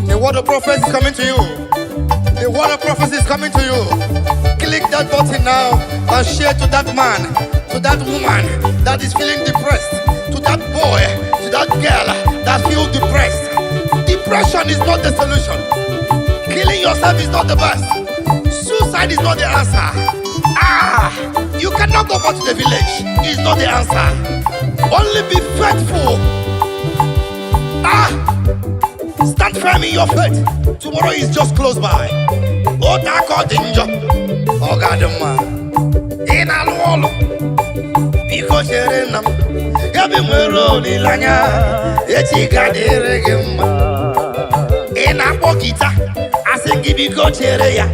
The word of prophecy is coming to you. The word of prophecy is coming to you. Click that button now and share to that man, to that woman that is feeling depressed, to that boy, to that girl that feels depressed. Depression is not the solution. Killing yourself is not the best. Suicide is not the answer. You cannot go back to the village. It's not the answer. Only be faithful. Stand firm in your faith. Tomorrow is just close by. Otako danger. Ogadama. In alwolo. Biko chere nam. Ebe nwere olileanya echi ga dịrị gị mma. Ị na-akpọ gita asị gị biko chere ya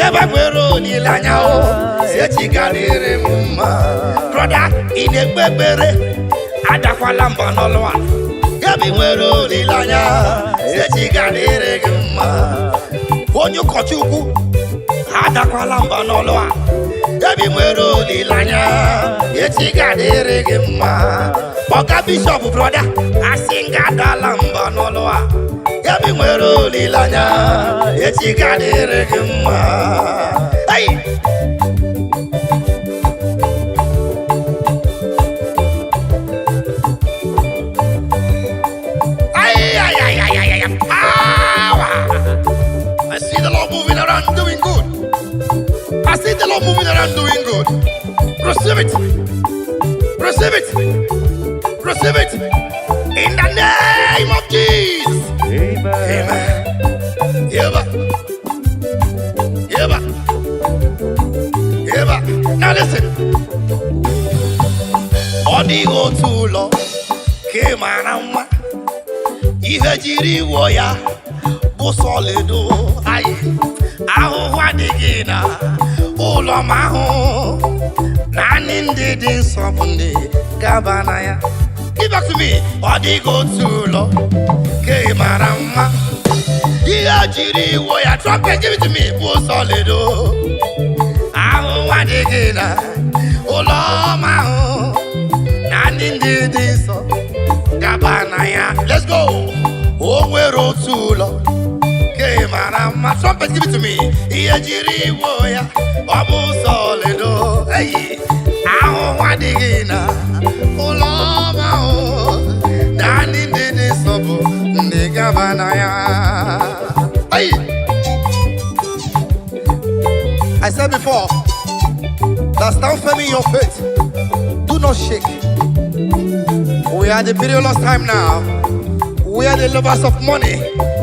ebe nwere olileanya echi ga dịrị m mma. Broda ị na-ekpe ekpere adakwala mba n'ọlụ a ebe nwere olileanya echi ga dịrị gị mma. Onye ụkọchukwu adakwala mba n'ọlụ a ebe nwere olileanya echi ga dịrị gị mma. Ọga bishọp broda asị nga adala mba n'ọlụ a ebe nwere olileanya echi ga dịrị gị mma. I see the Lord moving around doing good. I see the Lord moving around doing good. Receive it. Receive it. Receive it. In the name of Jesus. Amen. Yeba. Yeba. Yeba. Now listen. Odigo tulo kemanama. Ihe jiri wo ya bụ solido ayi. Ahụhụ adịghị na ụlọ ma ahụ. Naanị ndị dị nsọ bụ ndị gaba na ya. Give back to me. Odigo tulo kemanama. Ihe jiri wo ya trumpet give it to me bụ solido. Ahụhụ adịghị na ụlọ ma ahụ. Naanị ndị dị nsọ gaba na ya. Let's go. O nwere otu ụlọ ke mara mma. Trumpet give it to me. Ihe jiri wo ya ọ bụ solido. Ahụhụ adịghị na ụlọ ma ahụ. Naanị ndị dị nsọ sobo ndi gabana ya. Hey! I said before, that stand firm in your faith. Do not shake. We are the perilous time now. We are the lovers of money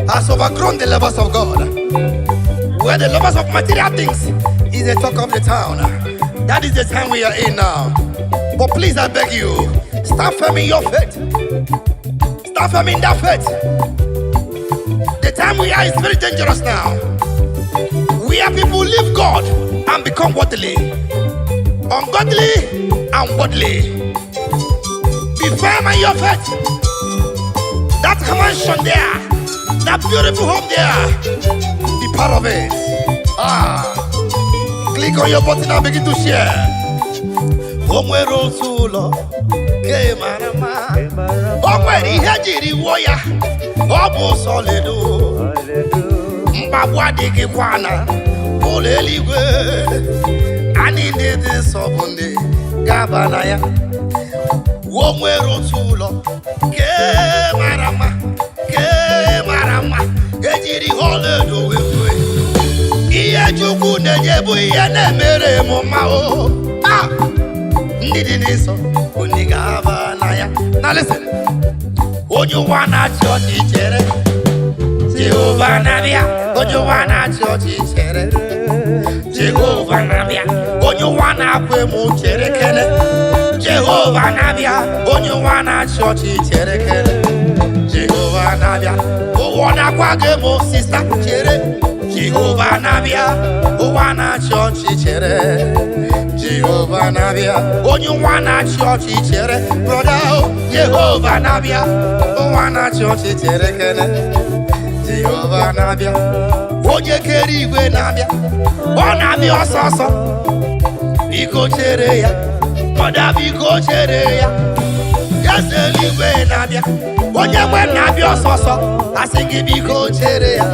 has overgrown the lovers of God. We are the lovers of material things. Is the talk of the town. That is the time we are in now. But please, I beg you, stand firm in your faith. Stand firm in that faith. The time we are is very dangerous now. We are people who leave God and become worldly, ungodly and worldly. Be firm in your faith. That mansion there, that beautiful home there, be part of it. Click on your button and begin to share. Omwero tulo ke marama omweri hejiri woya obu soledo mbagwa adịghị kwana ụlọ eluigwe anyị ndị nsogbu ndị gaba na ya. Omwero tulo ke marama ejiri ọlaedo wewe ihe Chukwu na-enye bụ ihe na-emere m mma o. Now listen. Onye wana chọọchị chere Jehova na-abịa. Onye wana chọọchị chere Jehova na-abịa. Onye wana akwa emu chere kene Jehova na-abịa. Onye wana chọọchị chere kene Jehova na-abịa. Ụwa na-akwa gị emu sista chere Jehova na-abịa. Ụwa na chọọchị chere Jehova na-abịa. Onye nwa na-achị ọchị chere brother Jehova na-abịa. Nwa na-achị ọchị chere kene Jehova na-abịa. Onye kere igwe na-abịa. Ọ na-abịa ọsọsọ. Biko chere ya. Brother biko chere ya. Eze eluigwe na-abịa. Onye nwe na-abịa ọsọsọ. Asị gị biko chere ya.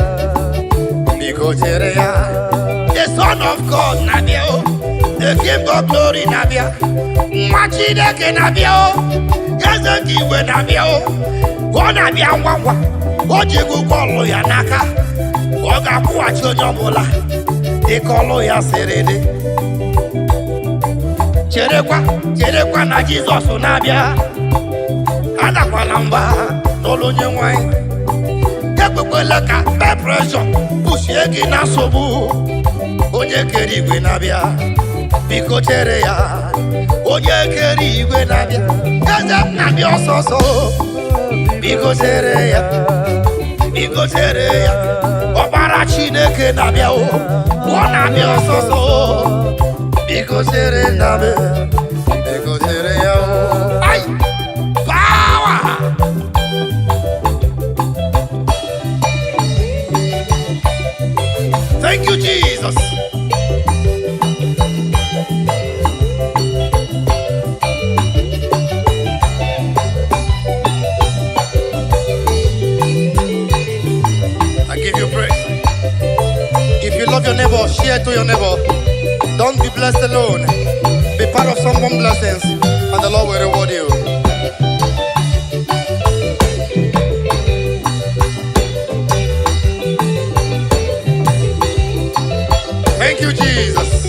Biko chere ya. The Son of God na-abịa o. The King of Glory na-abịa. Nwa Chineke na-abịa o. Eze nke igwe na-abịa o. Ọ na-abịa ngwa ngwa. O ji ụgwọ ọlụ ya n'aka. Ọ ga-akwụghachi onye ọbụla dịka ọlụ ya siri dị. Cherekwa na Jizọs na-abịa. Adakwala mba n'ụlọ onye nwanyị. Ekwekwela ka peer pressure pushie gị na nsogbu. Onye kere igwe na-abịa. Biko chere ya. Onye kere igwe na-abịa. Eze na-abịa ọsọsọ. Biko chere ya. Biko chere ya. Ọbara Chineke na-abịa o. Ọ na-abịa ọsọsọ. Biko chere na-abịa. Biko chere ya o. Ai! Power! Thank you, Jesus. I give you praise. If you love your neighbor, share to your neighbor. Don't be blessed alone. Be part of someone's blessings, and the Lord will reward you. Thank you, Jesus.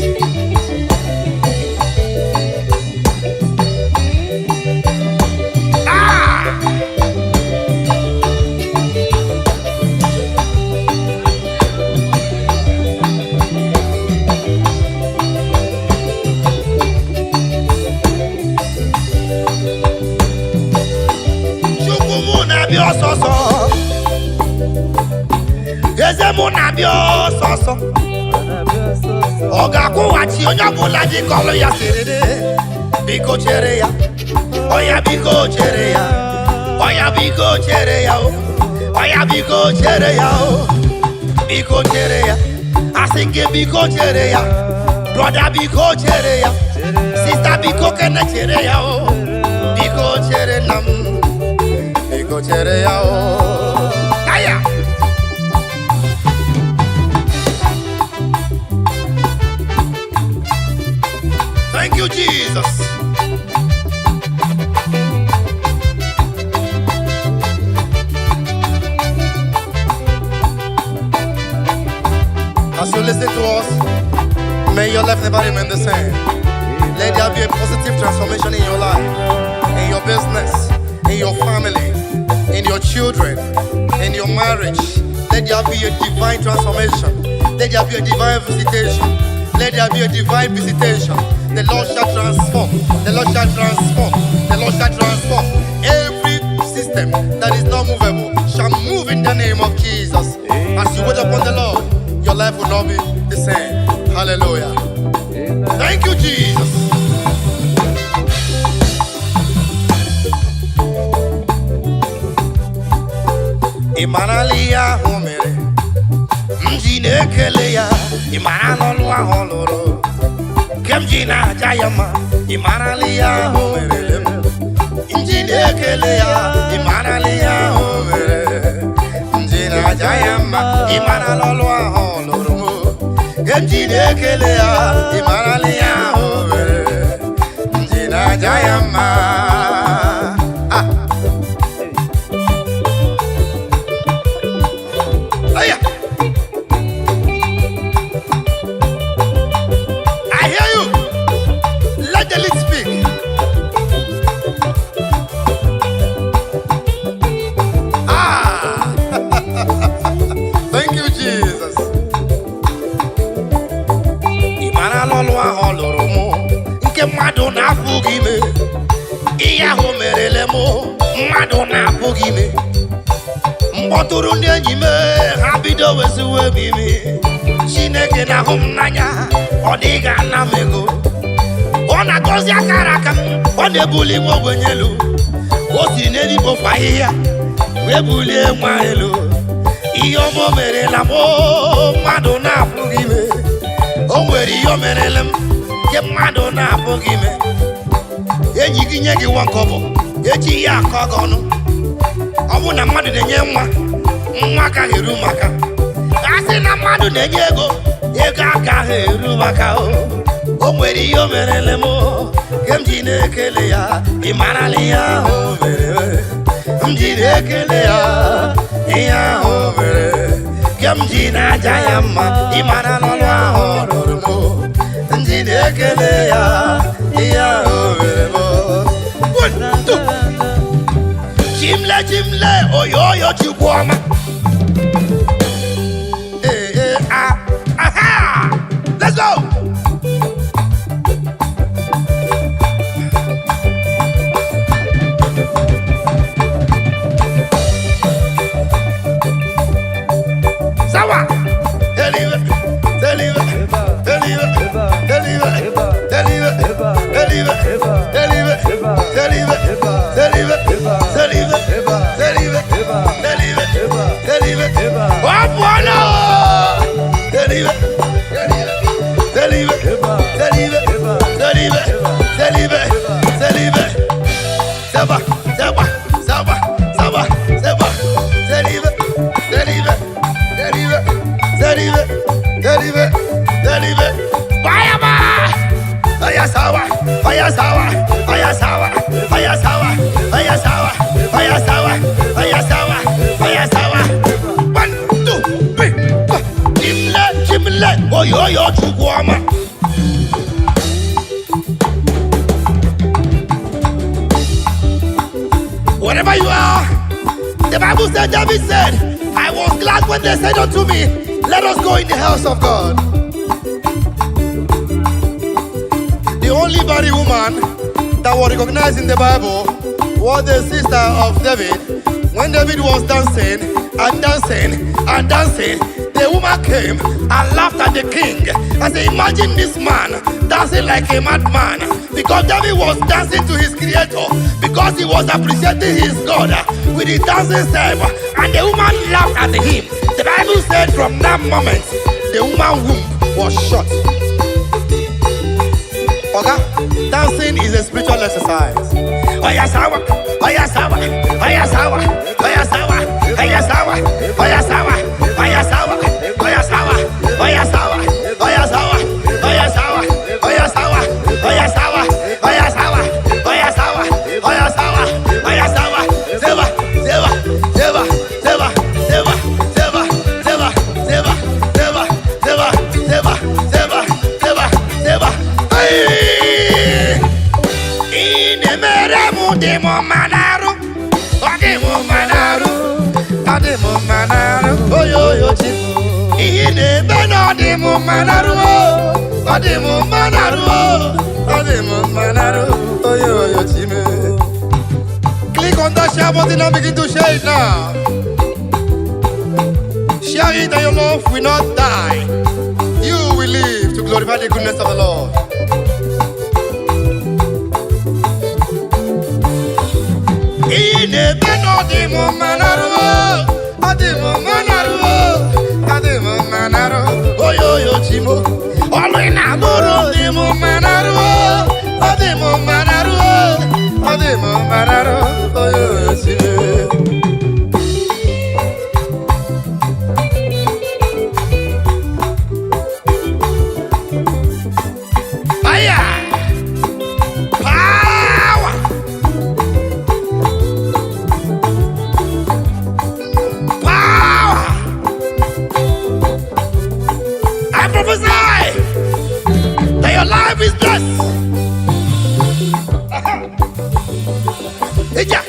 Ọ ga-akwụghachi onye ọbụla dịka ọlụ ya siri dị. Biko chere ya. Oya biko chere ya. Oya biko chere ya o. Oya biko chere ya o. Biko chere ya. Asị gị biko chere ya. Brother biko chere ya. Sister biko kene chere ya o. Biko chere na m. Biko chere ya o. Aya! Thank you, Jesus. May your life never remain the same. Let there be a positive transformation in your life, in your business, in your family, in your children, in your marriage. Let there be a divine transformation. Let there be a divine visitation. Let there be a divine visitation. The Lord shall transform. The Lord shall transform. The Lord shall transform. Every system that is not movable shall move in the name of Jesus. As you wait upon the Lord, your life will not be the same. Hallelujah. Thank you, Jesus. Imanalia homere mjine keleya imanalolwa holoro kemjina jayama imanalia homere mjine keleya imanalia homere mjina jayama imanalolwa holoro kemjine keleya imanalia homere mjina jayama. Mmadụ na-apụghị ime ihe ahụ merele mụ, mmadụ na-apụghị ime. Mkpọtụrụ ndị enyi m ha bido weziwe m ime. Chineke na-ahụ m n'anya, ọ dịghị ana m ego. Ọ na-agọzi akara aka m, ọ na-ebuli nwa ogbenye elu. O si n'eluigwe ofe ahịhịa wee bulie nwa elu. Ihe ọma o merela m, mmadụ na-apụghị ime. O nwere ihe o merele m nke mmadụ na-apụghị ime. Enyi gị nye gị nwa nkọbọ, eji ya akọ gị ọnụ. Ọ bụ na mmadụ na-enye nwa agaghị eru maka. A sị na mmadụ na-enye ego agaghị eru maka. O nwere ihe o merele m nke m ji na-ekele ya. Ị marala ihe ahụ o mere, m ji na-ekele ya. Ihe ahụ o mere nke m ji na-aja ya mma. Ị marala ọlụ ahụ ọ rụrụ m, ndị na-ekele ya. Ihe ahụ o mere m. Chimle chimle oyoyo Chukwuoma. Aha! Let's go! Sawa! Deliver! Deliver! Deliver! Deliver! Deliver! Deliver! Deliver! Deliver! Deliver! Oyoyo Chukwuoma. Wherever you are, the Bible said, David said, I was glad when they said unto me, let us go in the house of God. The only barren woman that was recognized in the Bible was the sister of David. When David was dancing and dancing and dancing, the woman came and laughed at the king. I said, imagine this man dancing like a madman. Because David was dancing to his creator. Because he was appreciating his God with his dancing step. And the woman laughed at him. The Bible said from that moment, the woman's womb was shut. Okay? Dancing is a spiritual exercise. Oyasawa, oyasawa, oyasawa, oyasawa, oyasawa, oyasawa, oyasawa, oyasawa, oyasawa, oyasawa, oyasawa, oyasawa, oyasawa, oyasawa, oyasawa, oyasawa, oyasawa, zeba, zeba, zeba, zeba, zeba, zeba, zeba, zeba, zeba, zeba, zeba, zeba, zeba, demo manaru, demo manaru, demo manaru, oh yo yo chimu. Ine beno demo manaru, demo manaru, demo manaru, oh yo yo chimu. Click on that share button and begin to share it now. Share it and your love will not die. You will live to glorify the goodness of the Lord. Ine beno demo manaru, demo manaru, demo manaru, oh yo yo chimo. Olo inaboro demo manaru, demo manaru, demo manaru, oh yo yo chimo. Your life is blessed. Eja,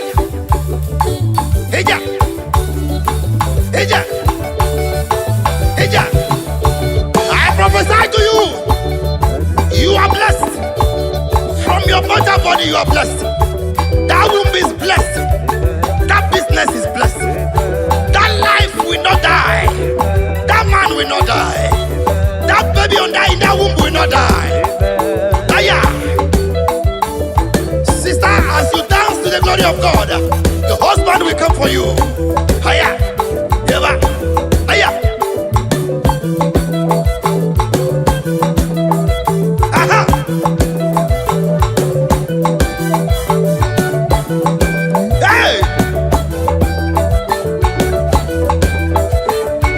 eja, eja, eja. I prophesy to you. You are blessed. From your mother body, you are blessed. That womb is blessed. That business is blessed. That life will not die. That man will not die. That baby in that womb will not die. Aya. Sister, as you dance to the glory of God, the husband will come for you. Aya. Eva. Aya. Aha. Hey.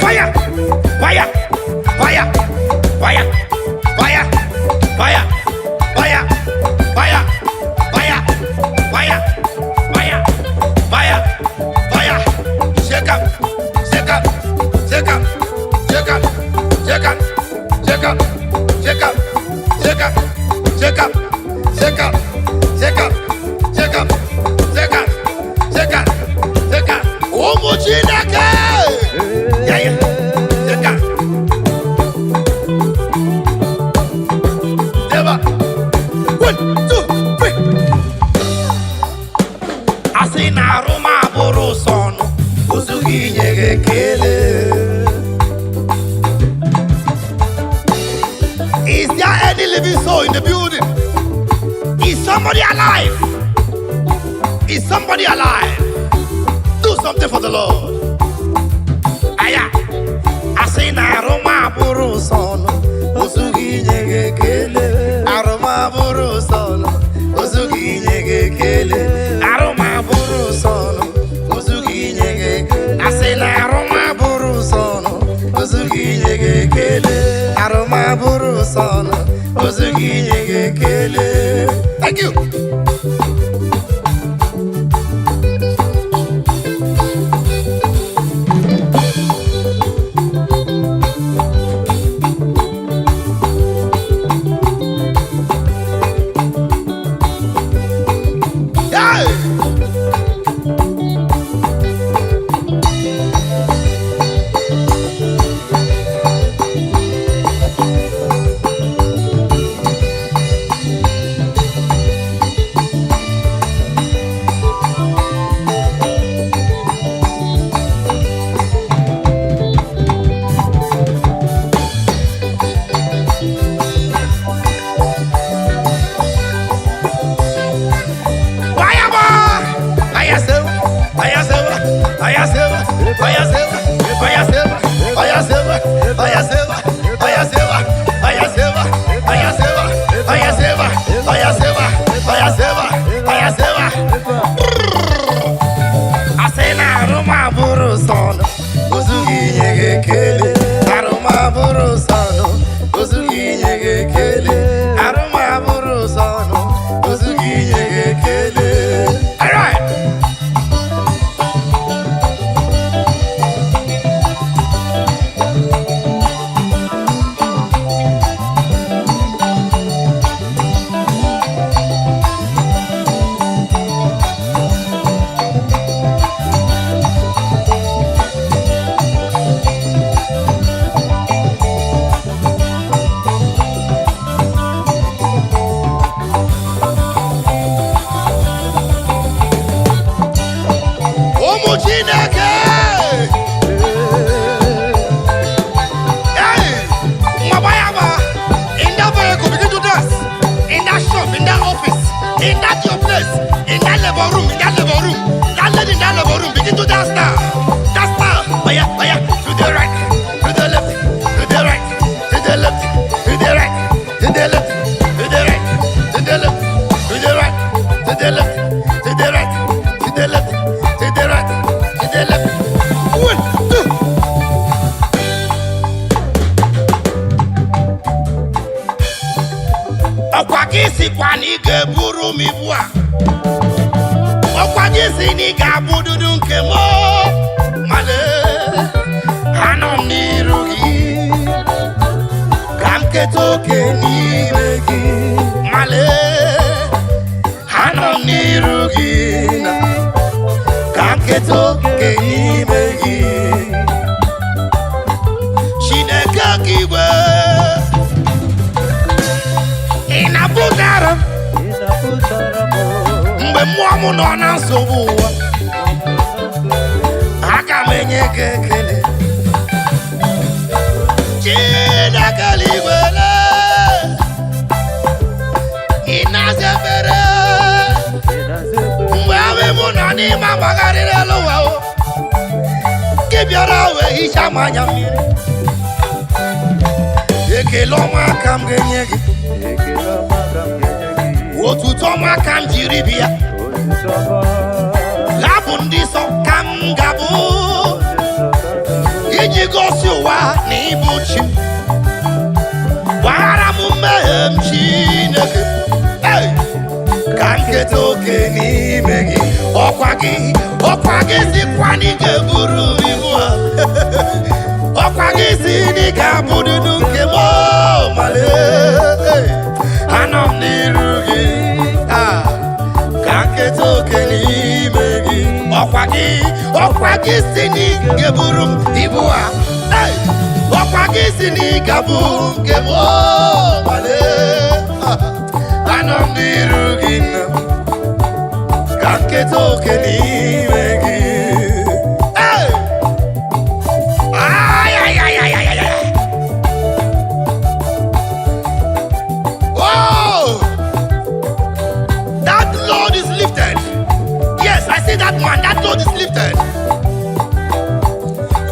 Fire. Fire. Fire. Fire, fire, fire, fire, fire, fire, fire, fire, fire, fire. Shake up, shake up, shake up, shake up, shake up, shake up, shake up, shake up, shake up, shake up, shake up, shake up, shake up, shake up, shake up. Umuchineke. Yeah, yeah. Shake up. Is there any living soul in the building? Is somebody alive? Is somebody alive? Do something for the Lord. Aya, I say na Roma buru sono, usugi nyege kele. Aroma buru sono, usugi nyege kele. Aroma buru sono, usugi nyege. I say na Roma buru sono, usugi nyege kele. Aroma buru sono, usugi nyege kele. Thank you. In that your place, in that labor room, that lady in that labor room, begin to dance now. Dance now. Oh yeah, to the right, to the left, to the right, to the left, to the right, to the left, to the right, to the left, to the right, to the left, to the right, to the left, to the right, to the left. 1, 2. Ọkwa gị sikwa na ị ga-eburu m ibu a. Ọkwa gị si na ị ga-abụ dudu nke m. Male, anọ m n'iru gị. Ka m keta oke n'ime gị. Male, anọ m n'iru gị. Ka m keta oke n'ime gị. Chineke gị igwe. Inaputara mgbe mmụọ m nọ na nsogbu ụwa, aka m enye gị ekele. Chineke eluigwe, ị na-aza ekpere mgbe ahụ m nọ n'ime agbagharịrị elu ụwa, gị bịara wee hichaa m anya mmiri. Ekele ọma aka m ga-enye gị, otuto ọma ka m jiri bịa. Labụ ndị nsọ ka m ga-abụ iji gosi ụwa na ịbụ chi. Gbaghara m mmehie m Chineke, ka m keta oke n'ime gị. Ọkwa gị sikwa na ị ga-eburu ibu a. Ọkwa gị si na ị ga-abụ dudu nke m. Male, anọ m n'iru gị, ka m keta oke n'ime gị. Ọkwa gị si na ị ga-eburu m ibu a. Ọkwa gị si na ị ga-abụ nke m. Male, anọ m n'iru gị, ka m keta oke n'ime gị. That load is lifted.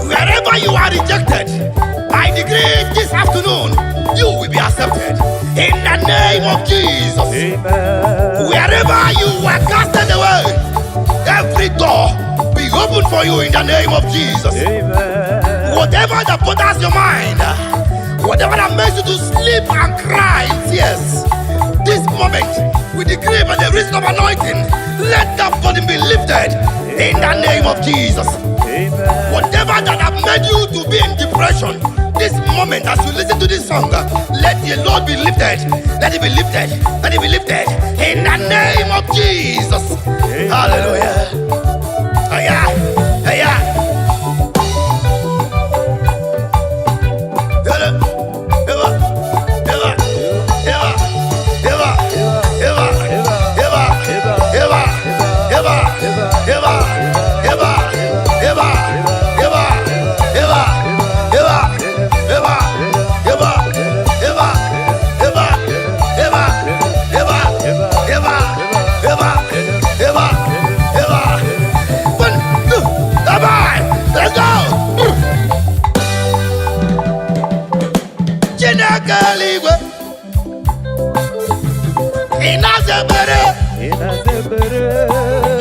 Wherever you are rejected, I decree this afternoon you will be accepted in the name of Jesus. Amen. Wherever you were casted away, every door be open for you in the name of Jesus. Amen. Whatever that bothers your mind, whatever that makes you to sleep and cry in tears, this moment we decree by the reason of anointing, let that burden be lifted in the name of Jesus. Amen. Whatever that have made you to be in depression, this moment as you listen to this song, let the Lord be lifted. Let it be lifted. Let it be lifted in the name of Jesus. Amen. Hallelujah. Oh yeah. Oh yeah.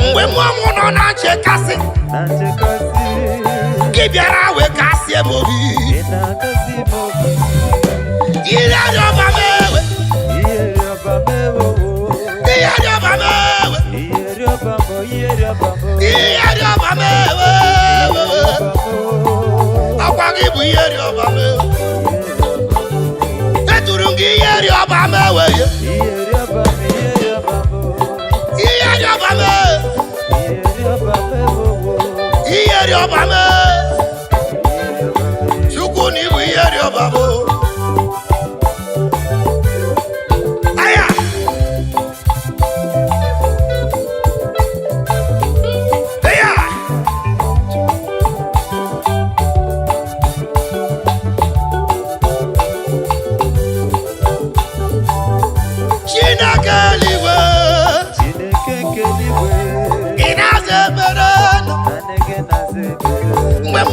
Mgbe mmụọ nọ na nchekasị, gị bịara wee kasịe m obi. Ire ọba m ewe, ire ọba m ewe, ire ọba m ewe. Ọkwa gị bụ ire ọba m ewe. Eturu m gị ire ọba m ewe. Iyeri ọba m, Chukwu na ibu iyeri ọba m. Aya! Aya! Chineke eluigwe.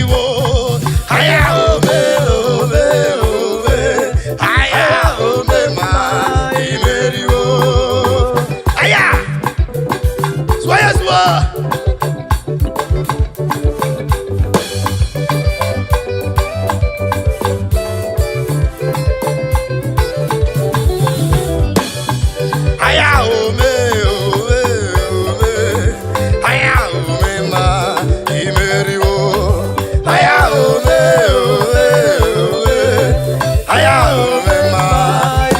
imeriwo. Aya ome ome ome. Aya ome ma imeriwo. Aya. Soya soa. Aya ome ome ome. Aya ome ma imeriwo. Aya ome ome ome. Aya ome ma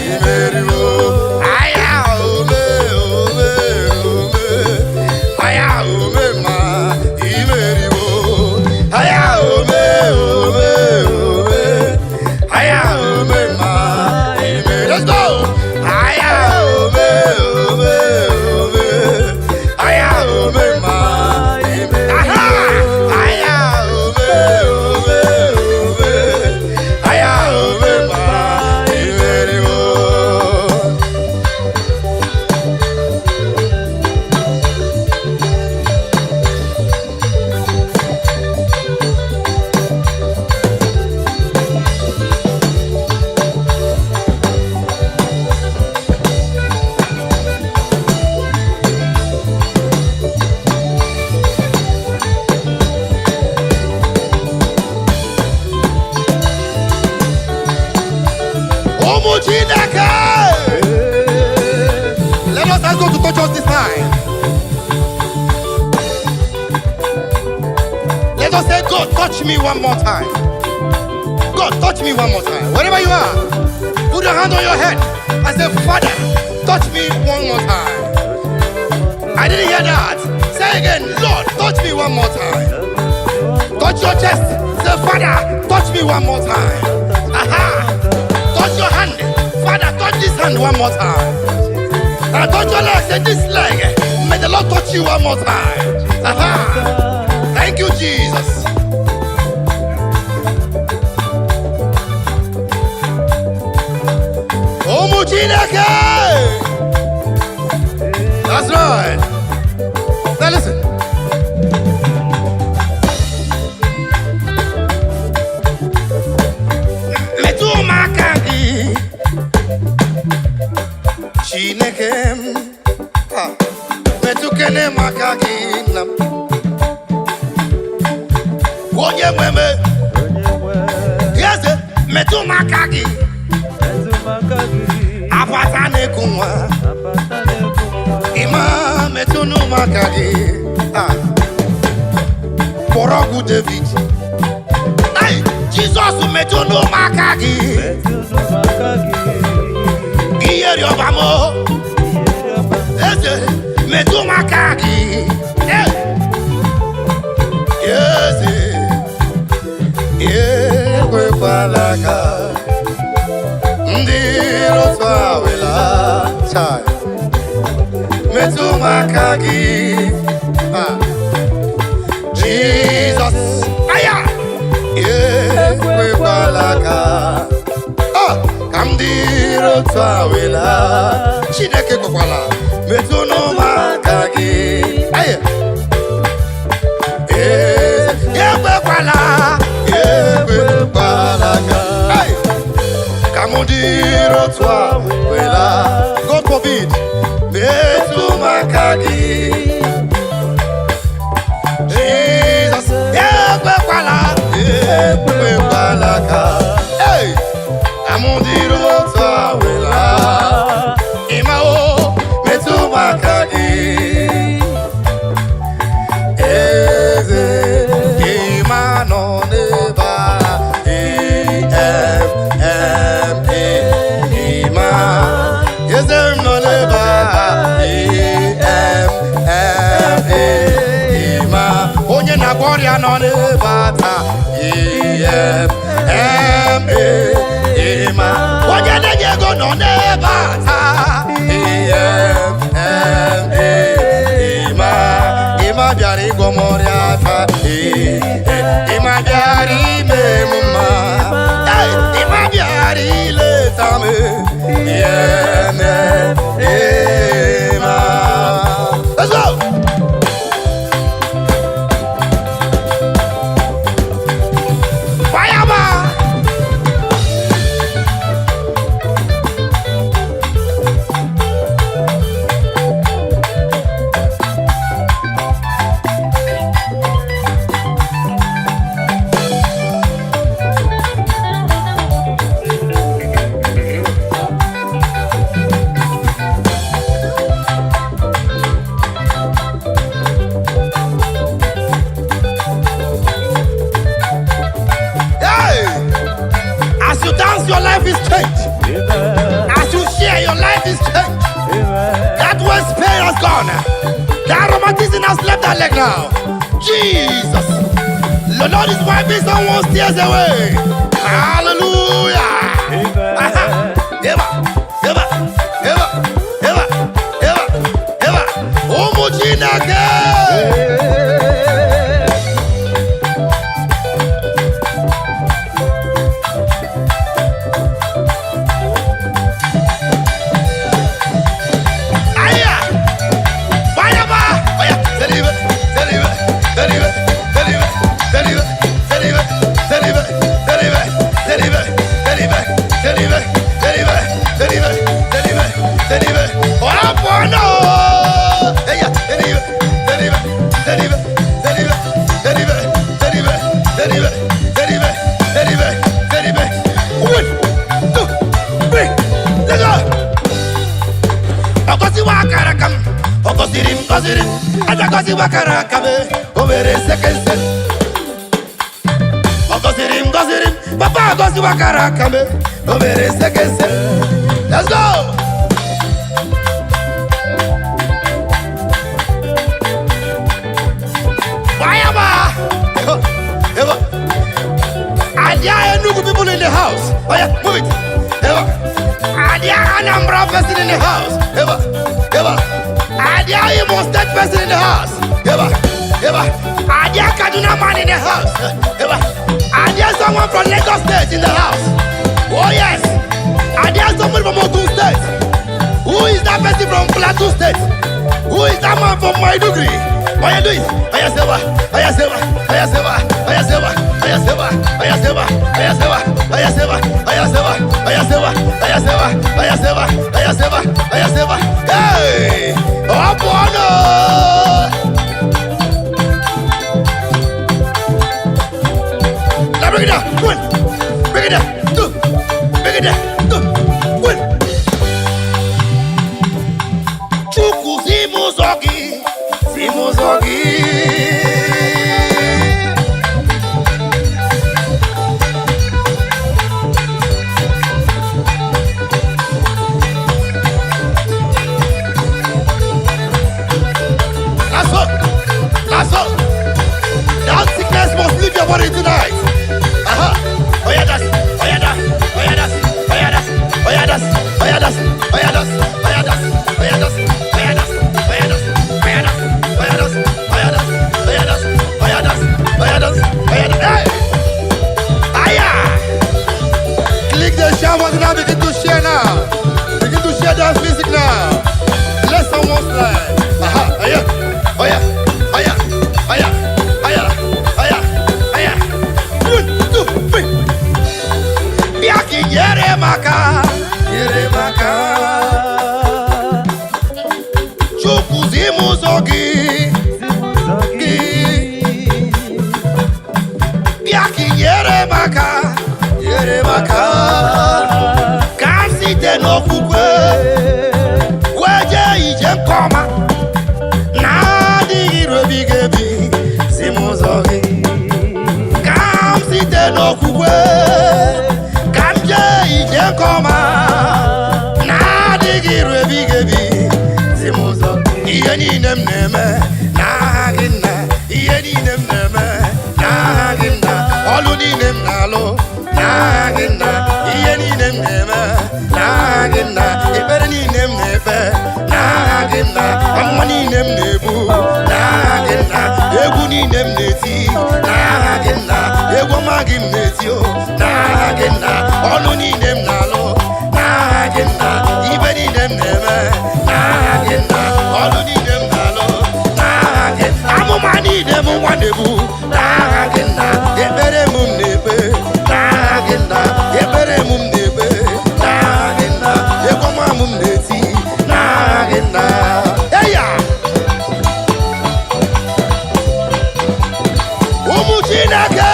imeriwo. Aya ome ome ome. Aya ome ma imeriwo. Aya ome ome ome. Aya ome ma imeriwo. Let's go. Aya ome ome ome. Aya ome ma imeriwo. Aha. Aya ome ome ome. Aya ome ma imeriwo. Omo Chineke. Let us ask God to touch us this time. Let us say, God, touch me one more time. God, touch me one more time. Wherever you are, put your hand on your head and say, Father, touch me one more time. I didn't hear that. Say again, Lord, touch me one more time. Touch your chest. Say, Father, touch me one more time. Aha. Touch your hand. Father, touch this hand one more time. And touch your leg. Say, this leg. May the Lord touch you one more time. Aha. Thank you, Jesus. Omo Chineke. That's right. Now listen. Metu makagi. Chineke. Metu kene makagi nam. Onye mweme. Yes, metu makagi. Apata nekunwa. Ima metu no makagi. Porogu David. Hey, Jesus metu no makagi. Iyeri obamo. Eze metu makagi. Hey. Yes. Yekwe falaka. Ndiro twawela. Chai. Metu makagi. Jesus. Aya. Yekwe falaka. Kamdiro twawela. Chineke kokwala. Metu no makagi. Aya. Yekwe kwala. Yekwe falaka. Hey. Kamudiro twawela. God forbid. Metu makagi. Jesus. Yekwe kwala. Yekwe falaka. Hey. Kamudiro twawela. Imao. Metu makagi. Eze. Imano neba. Ima. Yes, I'm not neba. Ima. Onye na gloria no neba ta. Ima. Onye na Diego no neba ta. Ima. Ima biari gomoria ta. Ima biari memuma. Ima biari letame. Ima. Let's go. on. That romanticism has left that leg now. Jesus. The Lord is wiping someone's tears away. Hallelujah. Eva, Eva, Eva, Eva, Eva, Eva. Umuchinake. Ajakosi wakara kabe, overe sekense. Ogosirim, papa agosi wakara kabe, overe sekense. Let's go. Wayama, Eva. And there are new people in the house. Oh yeah, move it, Eva. And there are Anambra person in the house, Eva, Eva. And there is Imo State person in the house. Eva, Eva. And there Kaduna man in the house. Eva. And there someone from Lagos State in the house. Oh yes. And there someone from Ogun State. Who is that person from Plateau State? Who is that man from Maiduguri? What you doing? Aya Seva, Aya Seva, Aya Seva, Aya Seva, Aya Seva, Aya Seva, Aya Seva, Aya Seva, Aya Seva, Aya Seva, Aya Seva, Aya Seva, Aya Seva, Aya Seva. Hey! Oh, bono! Now bring it down. One. Bring it down. Two. Bring it down. Two. One. Chuku Zimuzogi. Zimuzogi. That sickness must leave your body tonight. Oh yeah, that's. Oh yeah, that's. Oh yeah, that's. Oh yeah, that's. Oh yeah, that's. Oh yeah, that's. Oh yeah, that's. Oh yeah, that's. Oh yeah, that's. Oh yeah, that's. Oh yeah, that's. Oh yeah, that's. Oh yeah, that's. Oh yeah, that's. Oh yeah, that's. Oh yeah, that's. Oh yeah, that's. Oh yeah, that's. Hey! Aya! Click the share button now. Begin to share now. Begin to share that music now. Let someone slide. Oh yeah. Oh yeah. Oh yeah. Oh yeah. Oh yeah. Oh yeah. Oh yeah. 1, 2, 3. Biaki yere maka. Yere maka. Chuku zimuzogi. Zimuzogi. Biaki yere maka. Yere maka. Kansite no kukwe. Weje ije nkoma. Bigebi, Zimuzogi. Kam site no kukwe. Kam je ije koma. Na digire bigebi, Zimuzogi. Iye ni neme, na ginna. Iye ni neme, na ginna. Olu ni nalo, na ginna. Iye ni neme, na ginna. Ibere ni neme, na ginna. Amma ni nebu. Egu ni nemneti, na gena. Egu magim netio, na gena. Olu ni nemnalo, na gena. Ibe ni nemneme, na gena. Olu ni nemnalo, na gena. Amuma ni nemu wanebu, na gena. Ebere mum nebe, na gena. Ebere mum nebe, na gena. Egu mamum neti, na gena. Eya. Umuchinake.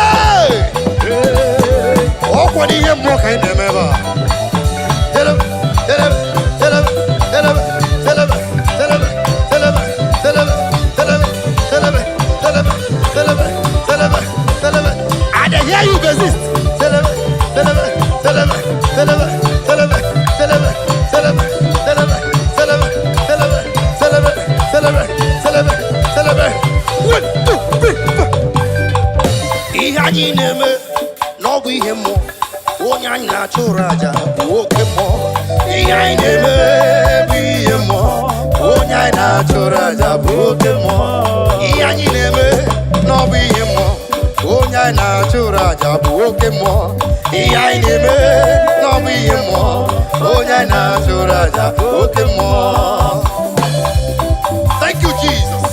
Okwadi yemmo kai nemeba. Tell him. I dey hear you resist. anyị na-eme n'ọbụ ihe mmụọ. Onye anyị na-achụrụ aja bụ oke mmụọ. Ihe anyị na-eme bụ ihe mmụọ. Onye anyị na-achụrụ aja bụ oke mmụọ. Ihe anyị na-eme n'ọbụ ihe mmụọ. Onye anyị na-achụrụ aja bụ oke mmụọ. Ihe anyị na-eme n'ọbụ ihe mmụọ. Onye anyị na-achụrụ aja bụ oke mmụọ. Thank you, Jesus.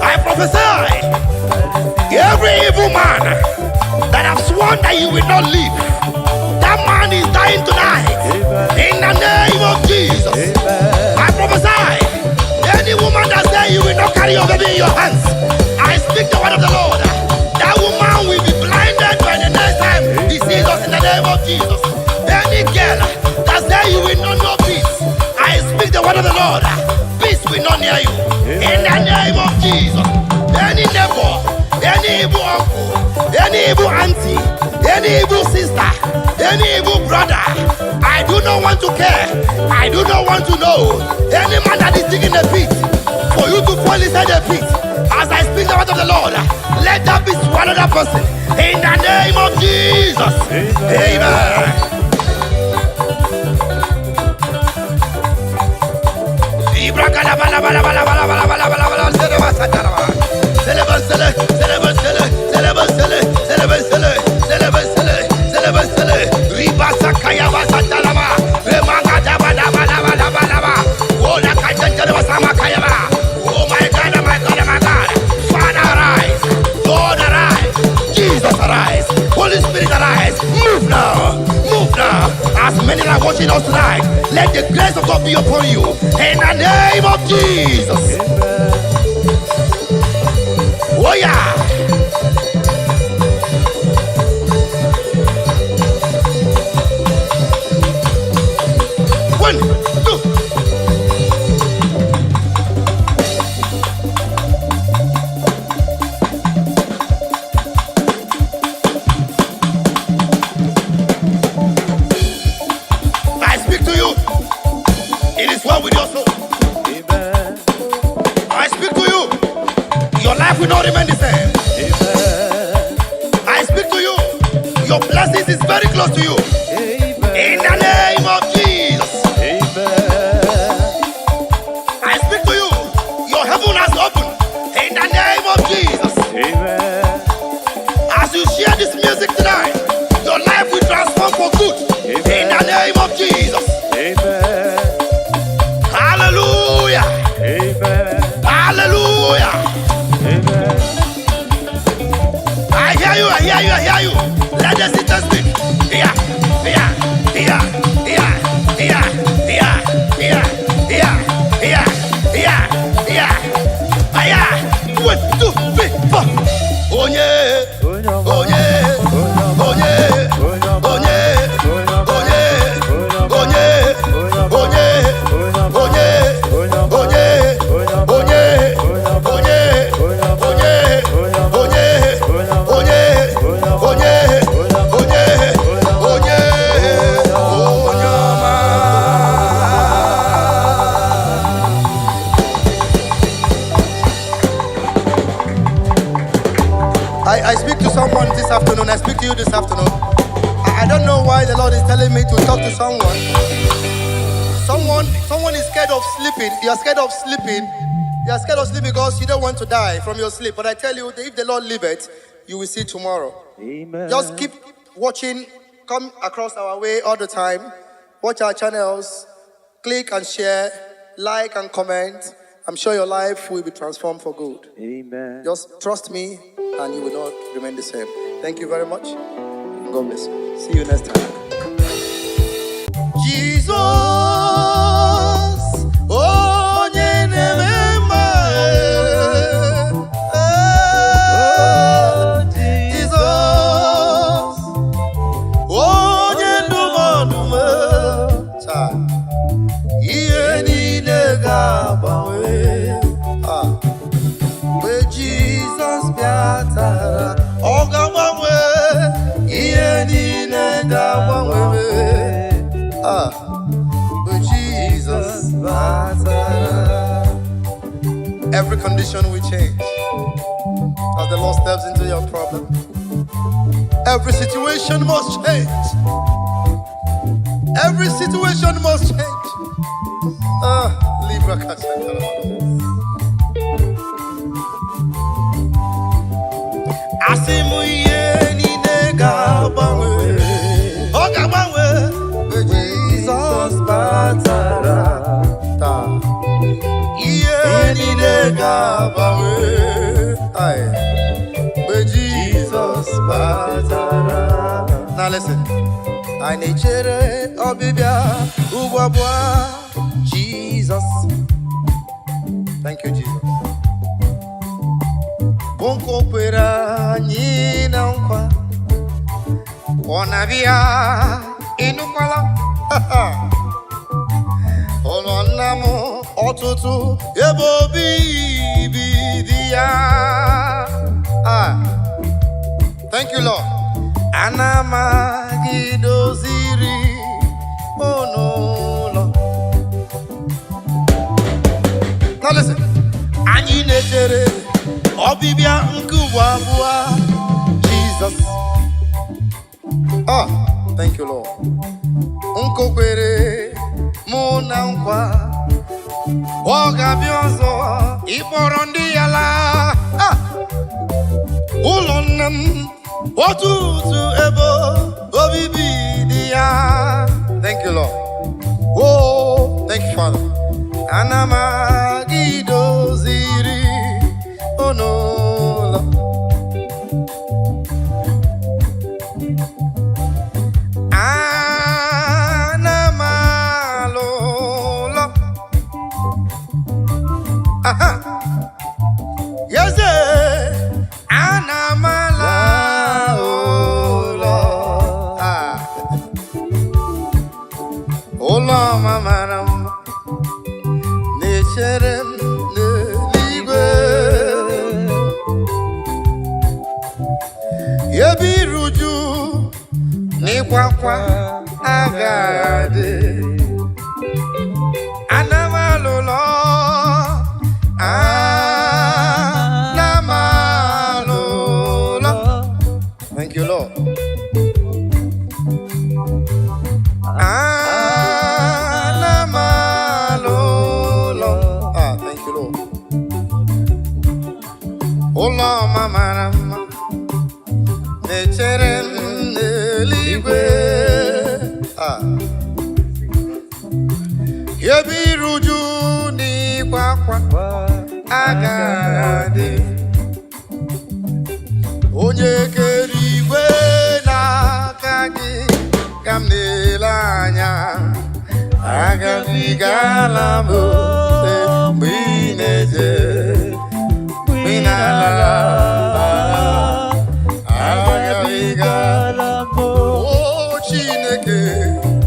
I prophesy every evil man that have sworn that you will not live, that man is dying tonight. In the name of Jesus. I prophesy any woman that says you will not carry your baby in your hands, I speak the word of the Lord. That woman will be blinded by the next time he sees us in the name of Jesus. Any girl that says you will not know peace, I speak the word of the Lord. Peace will not near you. In the name of Jesus. Any neighbor, any evil uncle, any evil auntie, any evil sister, any evil brother, I do not want to care. I do not want to know. Any man that is digging a pit for you to fall inside the pit, as I speak the word of the Lord, let that be swallowed that person. In the name of Jesus. Amen. Oh my God, my God, my God. Father, arise. Lord, arise. Jesus, arise. Holy Spirit, arise. Move now. Move now. As many are watching us tonight, let the grace of God be upon you. In the name of Jesus. Oh yeah. One, two. I speak to you. It is well with your soul. Amen. I speak to you. Your life will not remain the same. Amen. I speak to you. Your blessings is very close to you. Amen. In the name of Jesus. Amen. I speak to you. Your heaven has opened. In the name of Jesus. Amen. As you share this music tonight, your life will transform for good. Amen. In the name of Jesus. Amen. Hallelujah. Amen. Hallelujah. Amen. I hear you, I hear you, I hear you. Let the sisters speak. Yeah, yeah, yeah, yeah, yeah, yeah, yeah, yeah, yeah, yeah, yeah, yeah. 1, 2, 3, 4. Oh yeah, oh yeah, oh yeah, oh yeah, oh yeah, oh I speak to someone this afternoon. I speak to you this afternoon. I don't know why the Lord is telling me to talk to someone. Someone is scared of sleeping. You are scared of sleeping. You are scared of sleeping because you don't want to die from your sleep. But I tell you, if the Lord leave it, you will see tomorrow. Amen. Just keep watching. Come across our way all the time. Watch our channels. Click and share. Like and comment. I'm sure your life will be transformed for good. Amen. Just trust me and you will not remain the same. Thank you very much. God bless you. See you next time. Jesus, oh, but Jesus, every condition will change as the Lord steps into your problem. Every situation must change. Every situation must change. Libra Asimu ye ni nega bawe. Oga bawe. Jesus batara. Ye ni nega bawe. Jesus batara. Now listen. I nechere obibia ugwabwa Jesus. Thank you, Jesus. Bonko kwera nyina nkwa. Onabia inukwala. Olonamo otutu ebo bibidia. Thank you, Lord. Anamagido ziri. Oh no, Lord. Now listen. Anyi nechere obibia nkubwabwa Jesus. Thank you, Lord. Nkokwere muna nkwa. Oga bionzo iporondi yala. Ulonam otutu ebo obibidia. Thank you, Lord. Oh, thank you, Father. Anamagido ziri. Oh no, Lord. Anamalo. Yes, Anamala. Ola mamaram nechere ligwe yebiruju ni kwakwa agade anamalolo anamalolo. Thank you, Lord. Thank you, Lord. Ola mamaram nechere ligwe yebiruju ni kwakwa agade onye kerigwe n'aka gị ka m na-ele anya agabigala m mgbe ị na-eje mgbe ị na-ala agabigala m o Chineke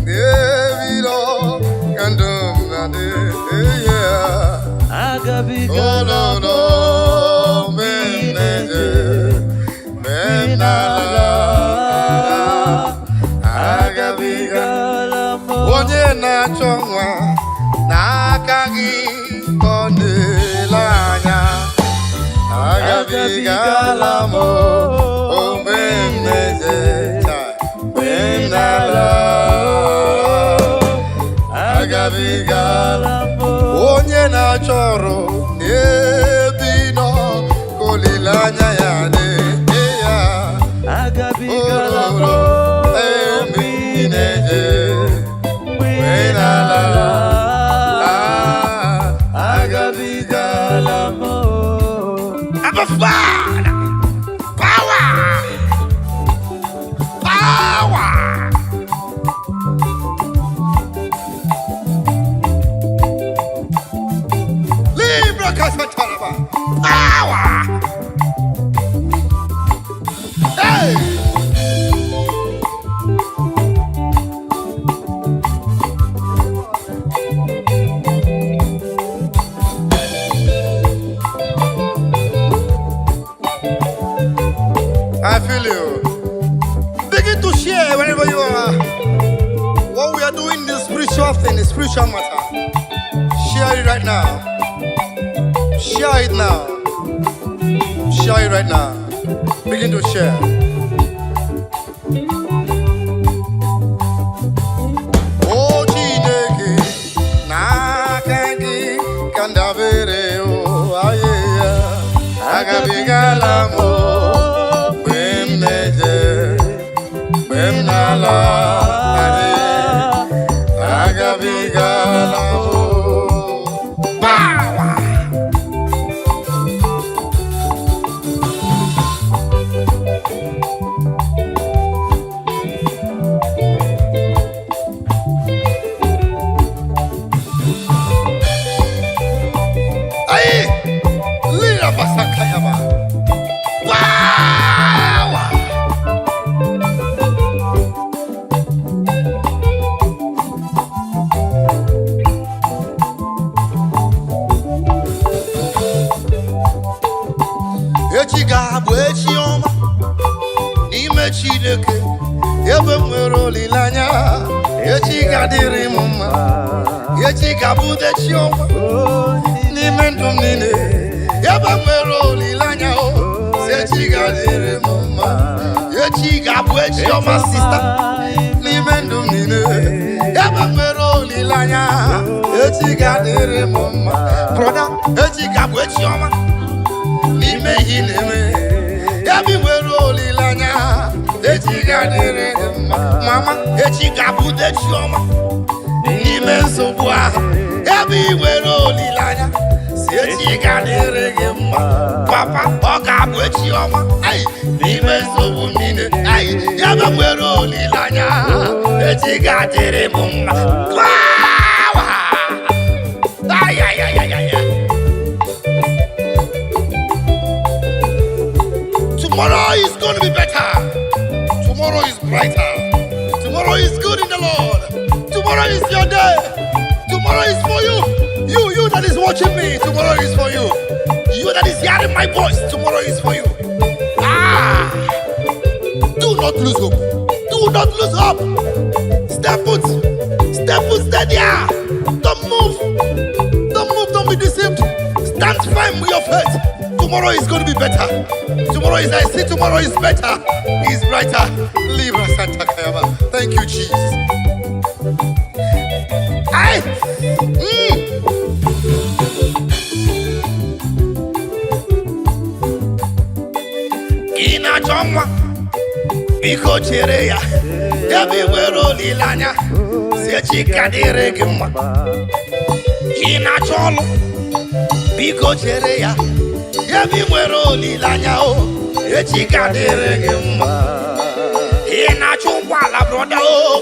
na-ebiro ka ndụ m na-adị ya agabigala m mgbe ị na-eje mgbe m na-ala agabigala m onye na-achọ nwa n'aka gị ka ọ na-ele anya agabigala m mgbe m na-eje mgbe m na-ala agabigala m onye na-achọ ọrụ n'ebe ị nọ ka olileanya ya na-enye ya agabigala m mgbe ị na-eje mgbe ị na-ala agabigala m. Abba Father, power, power. Libra Casatalaba, power. Hey. I feel you. Begin to share wherever you are. What we are doing is spiritual thing, the spiritual matter. Share it right now. Share it now. Share it right now. Begin to share. Oh Chineke n'aka gị ka ndabere o ayeya agabigala m mgbe m na-eje mgbe m na-ala agabigala m echi ga-abụ echi ọma n'ime Chineke ebe m nwere olileanya echi ga-adịrị m mma echi ga-abụ echi ọma n'ime ndụ m niile ebe m nwere olileanya echi ga-adịrị m mma echi ga-abụ echi ọma sista n'ime ndụ m niile ebe m nwere olileanya echi ga-adịrị m mma broda echi ga-abụ echi ọma n'ime ihe na-eme ebe nwere olileanya echi ga-adịrị gị mma mama echi ga-abụ echi ọma n'ime nsogbu ahụ ebe nwere olileanya si echi ga-adịrị gị mma papa ọ ga-abụ echi ọma n'ime nsogbu niile ebe nwere olileanya echi ga-adịrị m mma Tomorrow is going to be better. Tomorrow is brighter. Tomorrow is good in the Lord. Tomorrow is your day. Tomorrow is for you. You that is watching me. Tomorrow is for you. You that is hearing my voice. Tomorrow is for you. Do not lose hope. Do not lose hope. Step put. Step put. Stay there. Don't move. Don't move. Don't be deceived. Stand firm with your faith. Tomorrow is going to be better. Tomorrow is, I see tomorrow is better. Is brighter. Libra Santa Kayaba. Thank you, Jesus. Ina chomwa biko chere ya ebe nwere olileanya si echi ka dịrị gị mma. Ina chọlụ biko chere ya ebe nwere olileanya echi ka dịrị gị mma. Ị na-achọ ụgbọala broda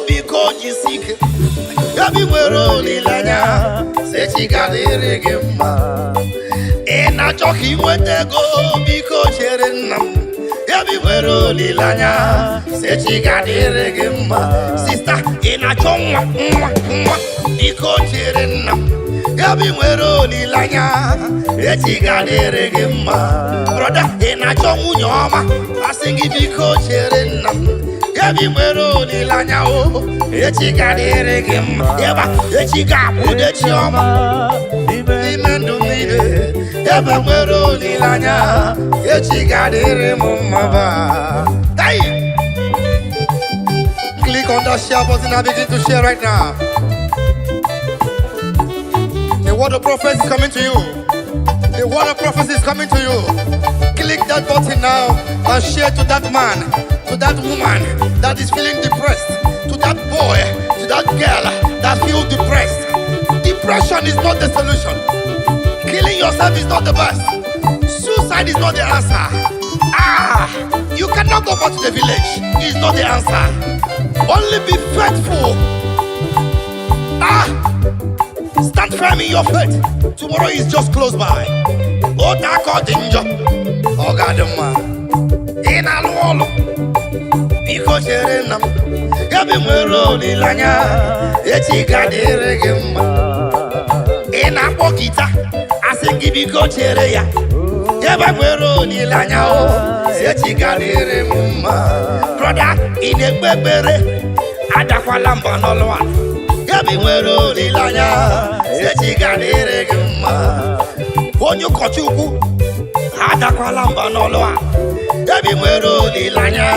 biko jisi ike ebe nwere olileanya echi ka dịrị gị mma. Ị na-achọ ka ị nweta ego biko chere nna m ebe nwere olileanya echi ka dịrị gị mma. Sista ị na-achọ nwa biko chere nna m ebe nwere olileanya echi ga-adịrị gị mma. Broda ị na-achọ nwunye ọma asị gị biko chere nna m ebe nwere olileanya echi ga-adịrị gị mma. Ebe echi ga-abụ echi ọma n'ime ndụ niile ebe nwere olileanya echi ga-adịrị m mma. Click on that share button and begin to share right now. The word of prophecy is coming to you. The word of prophecy is coming to you. Click that button now and share to that man, to that woman that is feeling depressed, to that boy, to that girl that feels depressed. Depression is not the solution. Killing yourself is not the best. Suicide is not the answer. You cannot go back to the village. It's not the answer. Only be faithful. Stand firm in your faith. Tomorrow is just close by. God danger. Oh God, man. In a wall. Because you're in them. Yabi mwero lanya. Echi gadere gemma. In a pokita. Asengi biko chere ya. Yabi mwero lanya. Echi gadere mumma. Brother, in a bebere. Adakwa lamba no lwa. Yabi nwere olileanya echi ga-adịrị gị mma. Onye ụkọchukwu adakwala mba n'ọlụ a. Yabi nwere olileanya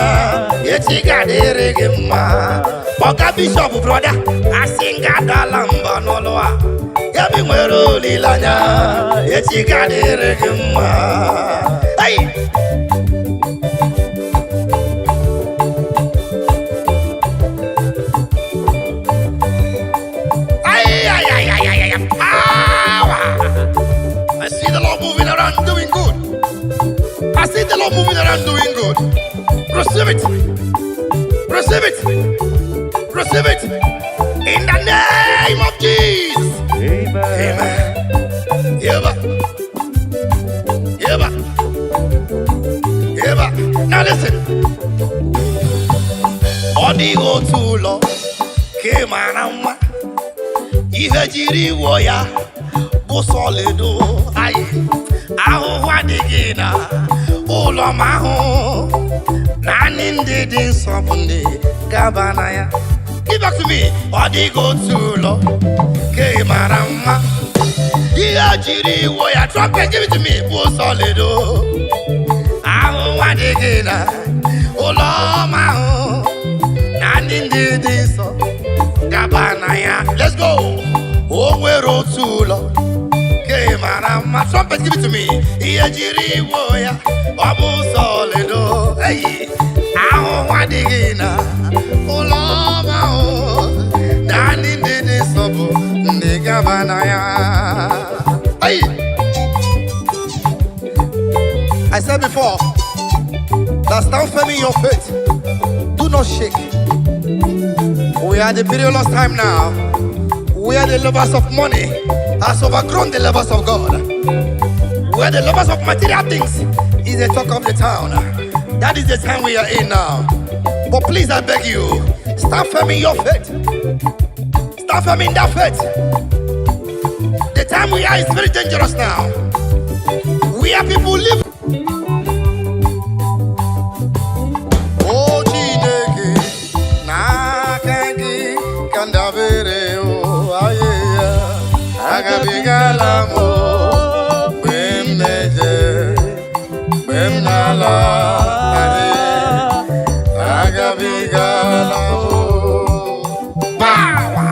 echi ga-adịrị gị mma. Ọga bishọp broda asị nga dala mba n'ụlọ a ebe nwere olileanya echi ga-adịrị gị mma. Hey! Power! I see the Lord moving around doing good. I see the Lord moving around doing good. Receive it. Receive it. Receive it. In the name of Jesus. Amen. Yeba. Yeba. Yeba. Now listen. Odigo tulo kemanama. Ihe jiri wo ya bụ solido ayi ahụhụ adịghị na ụlọ ma ahụ naanị ndị dị nsọ bụ ndị gaba na ya. Give back to me. Ọ dịghị otu ụlọ ka ị mara mma ihe jiri wo ya trumpet give it to me bụ solido ahụhụ adịghị na ụlọ ma ahụ naanị ndị dị nsọ gaba na ya. Let's go. O nwere otu ụlọ ka ị mara mma trumpet give it to me ihe jiri wo ya ọ bụ solido eyi ahụhụ adịghị na ụlọ ọma ahụ naanị ndị dị nsọ bụ ndị gaba na ya. Hey! I said before that stand firm in your faith, do not shake. We are the perilous time now. We are the lovers of money has overgrown the lovers of God. We are the lovers of material things is the talk of the town. That is the time we are in now. But please, I beg you, stand firm in your faith. Stand firm in that faith. The time we are is very dangerous now. We are people who live. Oh, Chineke, na kangi kandavere o aye agabigala mo bem neje bem nala are agabigala mo power.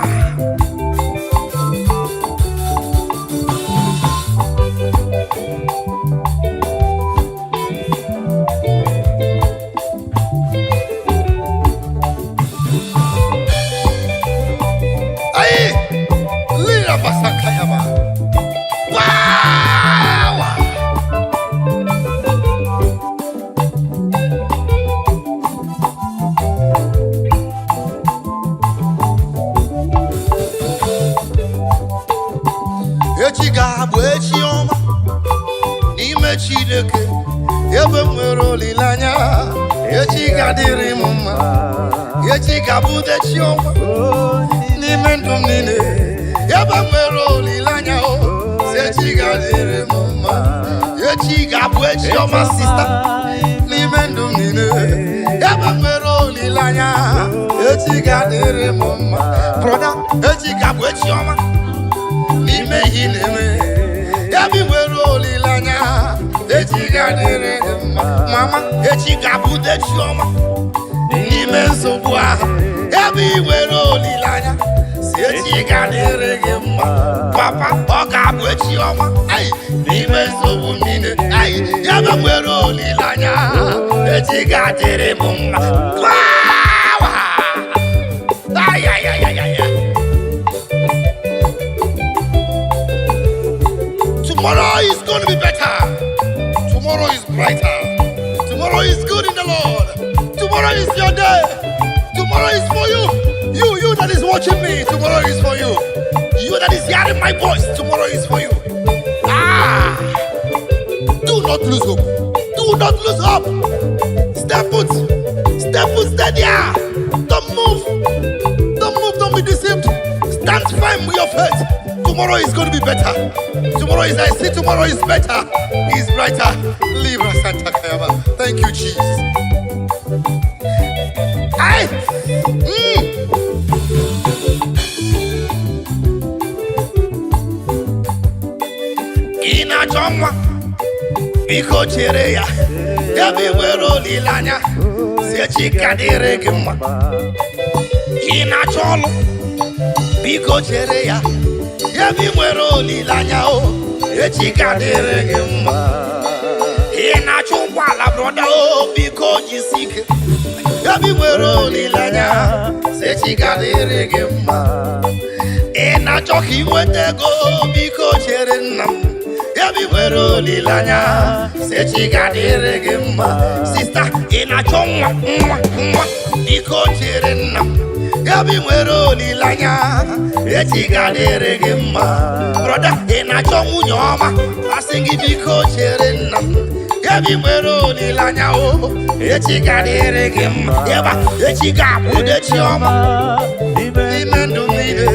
Echi ga-abụ echi ọma n'ime Chineke ebe m nwere olileanya echi ga-adịrị m mma echi ga-abụ echi ọma n'ime ndụ m niile ebe m nwere olileanya si echi ga-adịrị m mma echi ga-abụ echi ọma sista n'ime ndụ m niile ebe m nwere olileanya echi ga-adịrị m mma broda echi ga-abụ echi ọma n'ime ihe na-eme ebe nwere olileanya echi ga-adịrị gị mma mama echi ga-abụ echi ọma n'ime nsogbu ahụ ebe nwere olileanya si echi ga-adịrị gị mma papa ọ ga-abụ echi ọma n'ime nsogbu niile ebe nwere olileanya echi ga-adịrị m mma. Tomorrow is going to be better. Tomorrow is brighter. Tomorrow is good in the Lord. Tomorrow is your day. Tomorrow is for you. You that is watching me. Tomorrow is for you. You that is hearing my voice. Tomorrow is for you. Do not lose hope. Do not lose hope. Step foot. Step foot. Stay there. Don't move. Don't move. Don't be deceived. Stand firm with your faith. Tomorrow is going to be better. Tomorrow is, I see tomorrow is better. Is brighter. Libra Santa Kayaba. Thank you, Jesus. Aye. Ina chomwa biko chere ya ebe nwere olileanya si echi ga-adịrị gị mma. Ị na-achọ ọlụ biko chere ya ebe ị nwere olileanya o echi ga-adịrị gị mma. Ị na-achọ ụgbọala broda o biko jisi ike ebe ị nwere olileanya echi ga-adịrị gị mma. Ị na-achọ ka ị nweta ego biko chere nna m ebe ị nwere olileanya echi ga-adịrị gị mma. Sista ị na-achọ nwa biko chere nna m ebe ị nwere olileanya echi ga-adịrị gị mma. Broda ị na-achọ nwunye ọma asị gị biko chere nna m ebe ị nwere olileanya o echi ga-adịrị gị mma. Eba echi ga-abụ echi ọma n'ime ndụ niile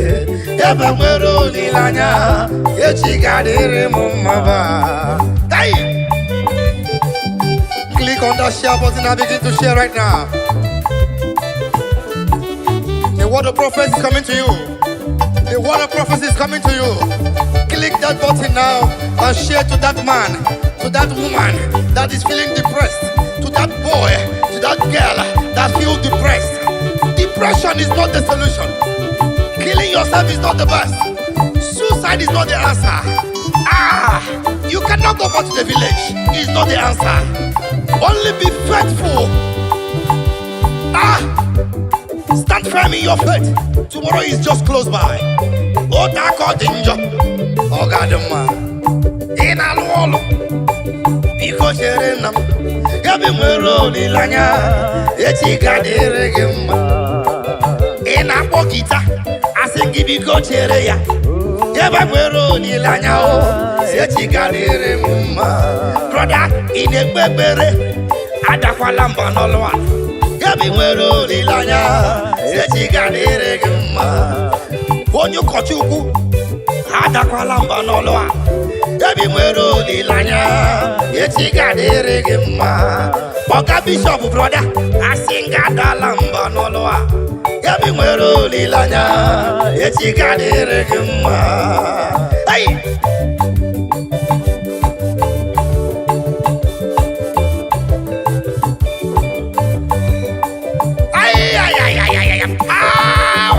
ebe nwere olileanya echi ga-adịrị m mma ba. Click on that share button and begin to share right now. The word of prophecy is coming to you. The word of prophecy is coming to you. Click that button now and share to that man, to that woman that is feeling depressed, to that boy, to that girl that feels depressed. Depression is not the solution. Killing yourself is not the best. Suicide is not the answer. You cannot go back to the village. It's not the answer. Only be faithful. Stand firm in your faith. Tomorrow is just close by. Otako danger. Ogadama. In a wall. Because you're in them. Gabi mwero lilanya. Eti gadere gemma. In a pokita. Asengi biko chere ya. Gabi mwero lilanya o. Eti gadere mumma. Brother, in a bebere. Adakwa lamba noloa. Gabi nwere olileanya echi ga-adịrị gị mma. Onye ụkọchukwu adakwala mba n'ọlụ a. Gabi nwere olileanya echi ga-adịrị gị mma. Ọga bishọp broda asị nga adala mba n'ọlụ a. Gabi nwere olileanya echi ga-adịrị gị mma.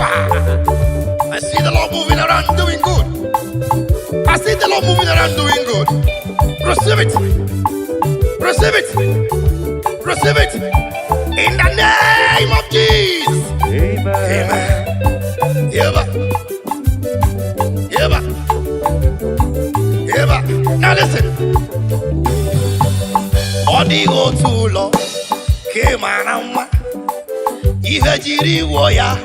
I see the Lord moving around doing good. I see the Lord moving around doing good. Receive it. Receive it. Receive it. In the name of Jesus. Amen. Yeba. Yeba. Yeba. Now listen. Odigo tulo kemanama. Ihe jiri wo ya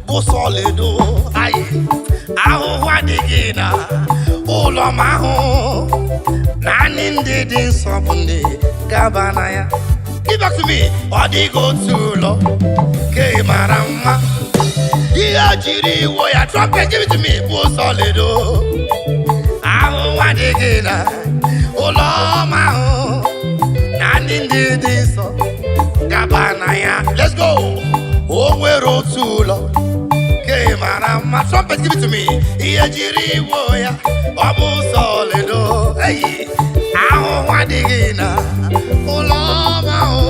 bụ solido ayi ahụhụ adịghị na ụlọ ma ahụ naanị ndị dị nsọ bụ ndị gaba na ya. Give back to me. Ọ dịghị otu ụlọ ke mara mma ihe jiri wo ya trumpet give it to me bụ solido ahụhụ adịghị na ụlọ ma ahụ naanị ndị dị nsọ gaba na ya. Let's go. O nwere otu ụlọ ke mara mma. Trumpet give it to me. Ihe jiri wo ya ọ bụ solido ahụhụ adịghị na ụlọ ma ahụ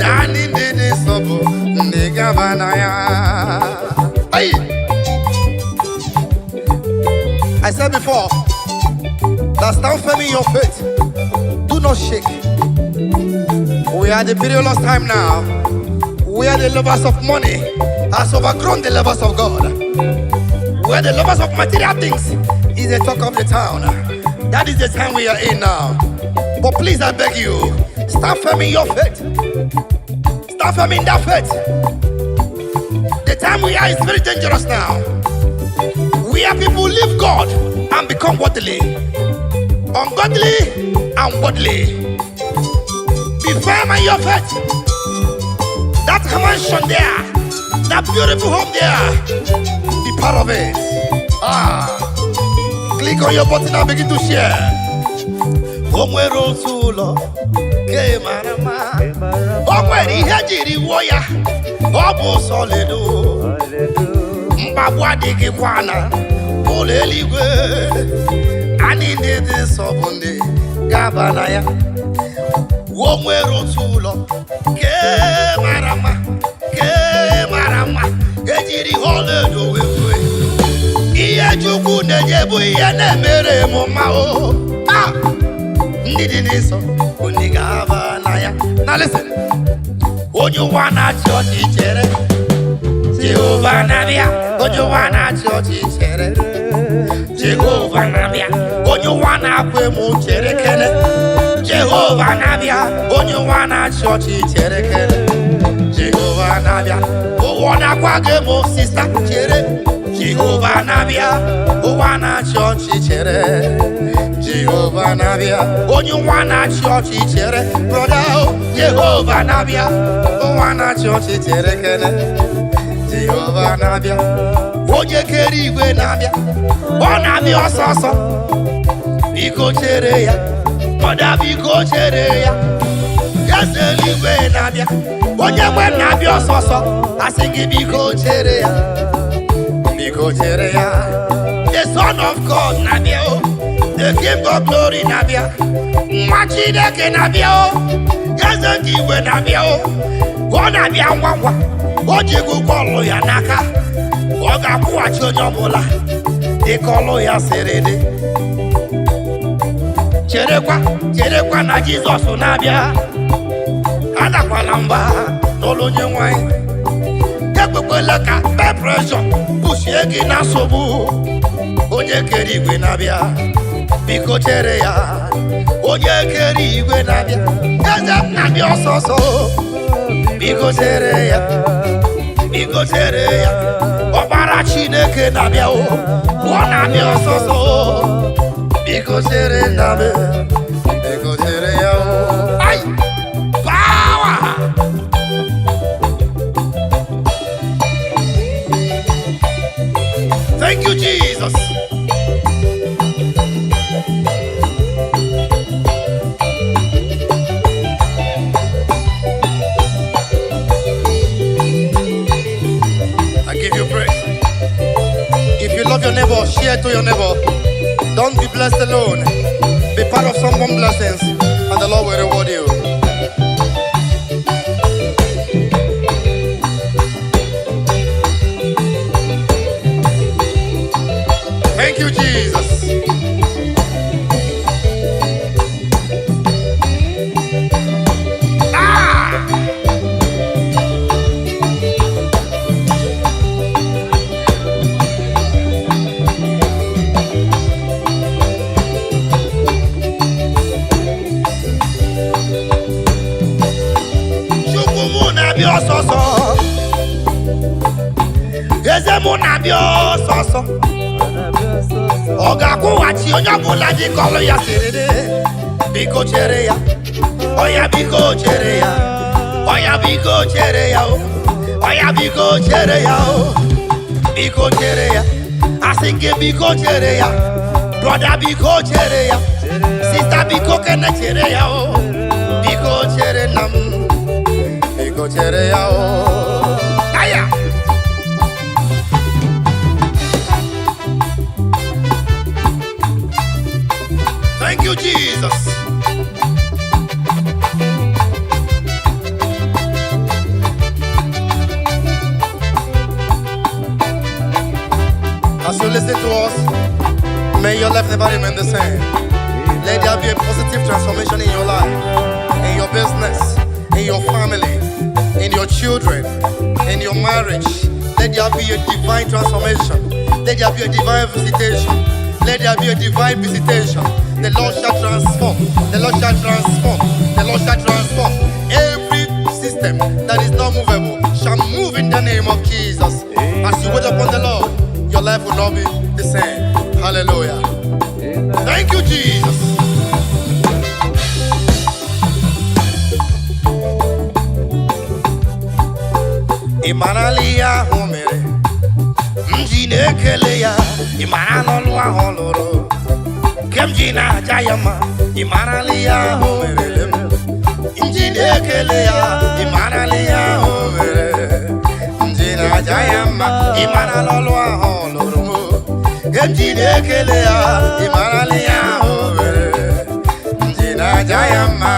naanị ndị dị nsọ bụ ndị gaba na ya. I said before that stand firm in your faith. Do not shake. We are the perilous time now. We are the lovers of money has overgrown the lovers of God. We are the lovers of material things is the talk of the town. That is the time we are in now. But please, I beg you, stand firm in your faith. Stand firm in that faith. The time we are is very dangerous now. We are people who leave God and become worldly, ungodly and worldly. Be firm in your faith. That mansion there, that beautiful home there, be part of it. Click on your button and begin to share. Omwere otu ụlọ ke mara mma. O nwere ihe jiri wo ya ọ bụ solido. Mgbagbu adịghịkwa na ụlọ eluigwe. Anyị ndị dị nsọ bụ ndị gaba na ya. o nwere otu ụlọ ke mara mma ejiri ọlaedo wee rue ihe Chukwu na-enye bụ ihe na-emere m mma o ndị dị n'ịsọ ndị ga-aba na ya na listen onye ụwa na-achị ọchị chere Jehova na-abịa onye ụwa na-achị ọchị chere Jehova na-abịa onye ụwa na-akwa emo chere kele Jehova na-abịa onye ụwa na-achị ọchị chere kele Jehova na-abịa ụwa na-akwa gị emo sista chere Jehova na-abịa ụwa na-achị ọchị chere Jehova na-abịa onye ụwa na-achị ọchị chere broda Jehova na-abịa ụwa na-achị ọchị chere kele Jehova na-abịa onye kere igwe na-abịa ọ na-abịa ọsọ ọsọ biko chere ya broda biko chere ya eze eluigwe na-abịa onye nwe na-abịa ọsọ ọsọ asị gị biko chere ya biko chere ya the son of God na-abịa the king of glory na-abịa nwa Chineke na-abịa eze ndị igwe na-abịa ọ na-abịa ngwa ngwa o ji ụgwọ ọlụ ya n'aka ọ ga-akwụghachi onye ọbụla dịka ọlụ ya siri dị cherekwa na Jizọs na-abịa adakwala mba n'ụlọ onye nwanyị ekwekwela ka pepreshọn pushie gị na nsogbu onye kere igwe na-abịa biko chere ya onye kere igwe na-abịa eze m na-abịa ọsọ ọsọ biko chere ya ọbara Chineke na-abịa ọ na-abịa ọsọ ọsọ biko chere ya ai power thank you Jesus Love your neighbor, share to your neighbor. Don't be blessed alone. Be part of someone's blessings, and the Lord will reward you. Thank you, Jesus. eze mụ na-abịa ọsọsọ ọ ga-akwụghachi onye ọbụla dịka ọlụ ya siri dị biko chere ya ọya biko chere ya ọya biko chere ya ọya biko chere ya biko chere ya asị gị biko chere ya broda biko chere ya sista biko kene chere ya biko chere na m biko chere ya aya thank you Jesus as you listen to us may your life never remain the same. Let there be a positive transformation in your life, in your business, in your family, in your children, in your marriage. Let there be a divine transformation. Let there be a divine visitation. Let there be a divine visitation. The Lord shall transform. The Lord shall transform. The Lord shall transform. Every system that is not movable shall move in the name of Jesus. As you wait upon the Lord, your life will not be the same. Hallelujah. Thank you, Jesus. Imanalia homere mjine kele ya imana lwa holoro kemjina jayama imanalia homere mjine kele ya imanalia homere mjina jayama imana lwa holoro kemjine kele ya imanalia homere mjina jayama